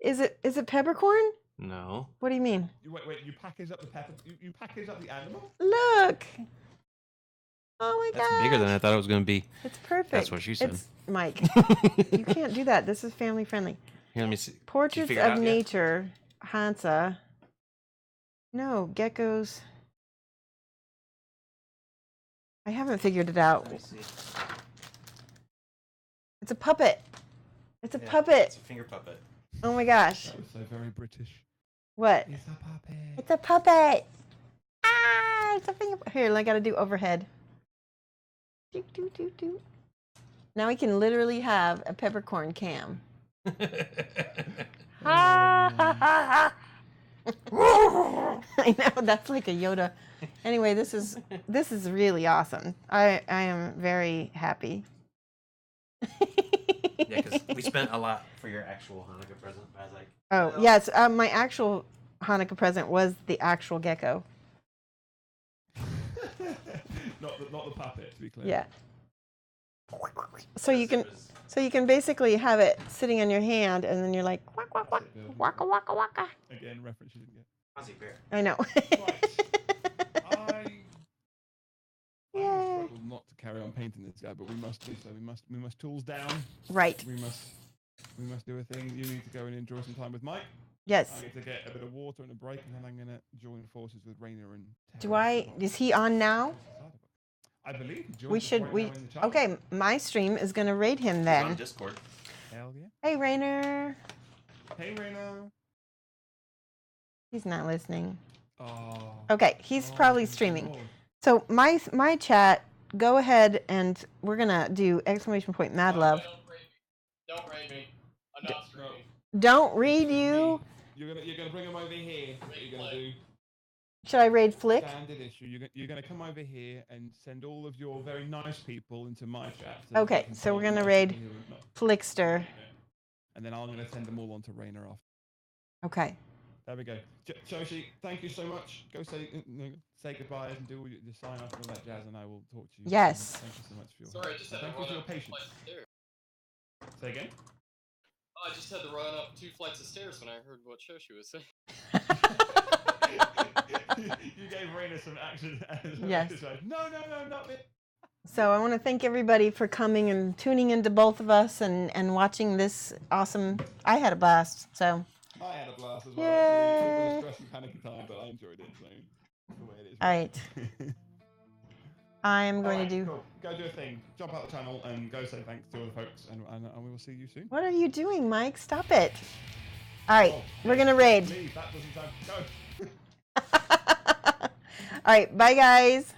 S2: Is it peppercorn?
S4: No.
S2: What do you mean?
S3: Wait, you package up the pepper. You package up the animal?
S2: Look. Oh my god.
S4: That's bigger than I thought it was going to be.
S2: It's perfect.
S4: That's what she said.
S2: It's, Mike, you can't do that. This is family friendly.
S4: Here, let me see. Did you
S2: Portraits
S4: figure it
S2: of
S4: out yet?
S2: Nature, Hansa. No, geckos. I haven't figured it out.
S4: Let me see.
S2: It's a puppet. It's a
S4: Yeah,
S2: puppet.
S4: It's a finger puppet.
S2: Oh my gosh.
S3: That was so very British.
S2: What?
S3: It's a puppet.
S2: It's a puppet. Ah, it's a finger. Here, I gotta do overhead. Do, do, do, do. Now we can literally have a peppercorn cam. I know, that's like a Yoda. Anyway, this is really awesome. I am very happy.
S4: Yeah, because we spent a lot for your actual Hanukkah present. I was like,
S2: Oh,
S4: well,
S2: yes, my actual Hanukkah present was the actual gecko.
S3: not the puppet, to be clear.
S2: Yeah. So you can basically have it sitting on your hand, and then you're like waka waka waka waka waka.
S3: Again, reference you didn't get.
S4: Fuzzy bear.
S2: I know.
S3: I
S2: Yay.
S3: struggle not to carry on painting this guy, but we must do so. We must tools down.
S2: Right.
S3: We must do a thing. You need to go and enjoy some time with Mike.
S2: Yes.
S3: I need to get a bit of water and a break, and then I'm gonna join forces with Rainer and.
S2: Do I? Is he on now?
S3: I believe he joins
S2: We
S3: us
S2: should.
S3: right
S2: We.
S3: now in the chat.
S2: Okay. My stream is gonna raid him
S4: On
S2: then.
S4: Discord.
S3: Hell yeah.
S2: Hey, Rainer.
S3: Hey Rainer.
S2: He's not listening.
S3: Oh.
S2: Okay. He's probably
S3: thank you,
S2: streaming.
S3: Lord.
S2: So my chat. Go ahead and we're gonna do exclamation point mad love.
S5: Don't raid me. I'm not streaming.
S2: Don't read you.
S3: You're gonna bring him over here. What you're gonna do?
S2: Should I raid Flick?
S3: Standard issue. You're gonna come over here and send all of your very nice people into my chat. So
S2: Okay,
S3: they can
S2: so we're
S3: follow
S2: gonna
S3: my
S2: raid
S3: people who are not-
S2: Flickster.
S3: And then I'm gonna send them all on to Rainer off.
S2: Okay.
S3: There we go. Shoshie, thank you so much. Go say goodbyes and do all your sign off and all that jazz, and I will talk to you.
S2: Yes.
S3: soon. Thank you so much for your.
S5: Sorry, I just had to
S3: thank you
S5: run
S3: for your
S5: up 2
S3: patience.
S5: flights of stairs.
S3: Say again.
S5: Oh, I just had to run up 2 flights of stairs when I heard what Shoshie was saying.
S3: You gave Rainer some action.
S2: Yes.
S3: No, not me.
S2: So I want to thank everybody for coming and tuning into both of us and watching this awesome. I had a blast. So
S3: I had a blast as well.
S2: Yay.
S3: It was a stressful, panicky time, but I enjoyed it. So that's the way it is.
S2: all right, I am going to do.
S3: Cool. Go do a thing. Jump out the channel and go say thanks to all the folks, and we will see you soon.
S2: What are you doing, Mike? Stop it. All right,
S3: Oh,
S2: we're
S3: hey,
S2: gonna raid.
S3: Leave. That doesn't sound. Go.
S2: All right, bye guys.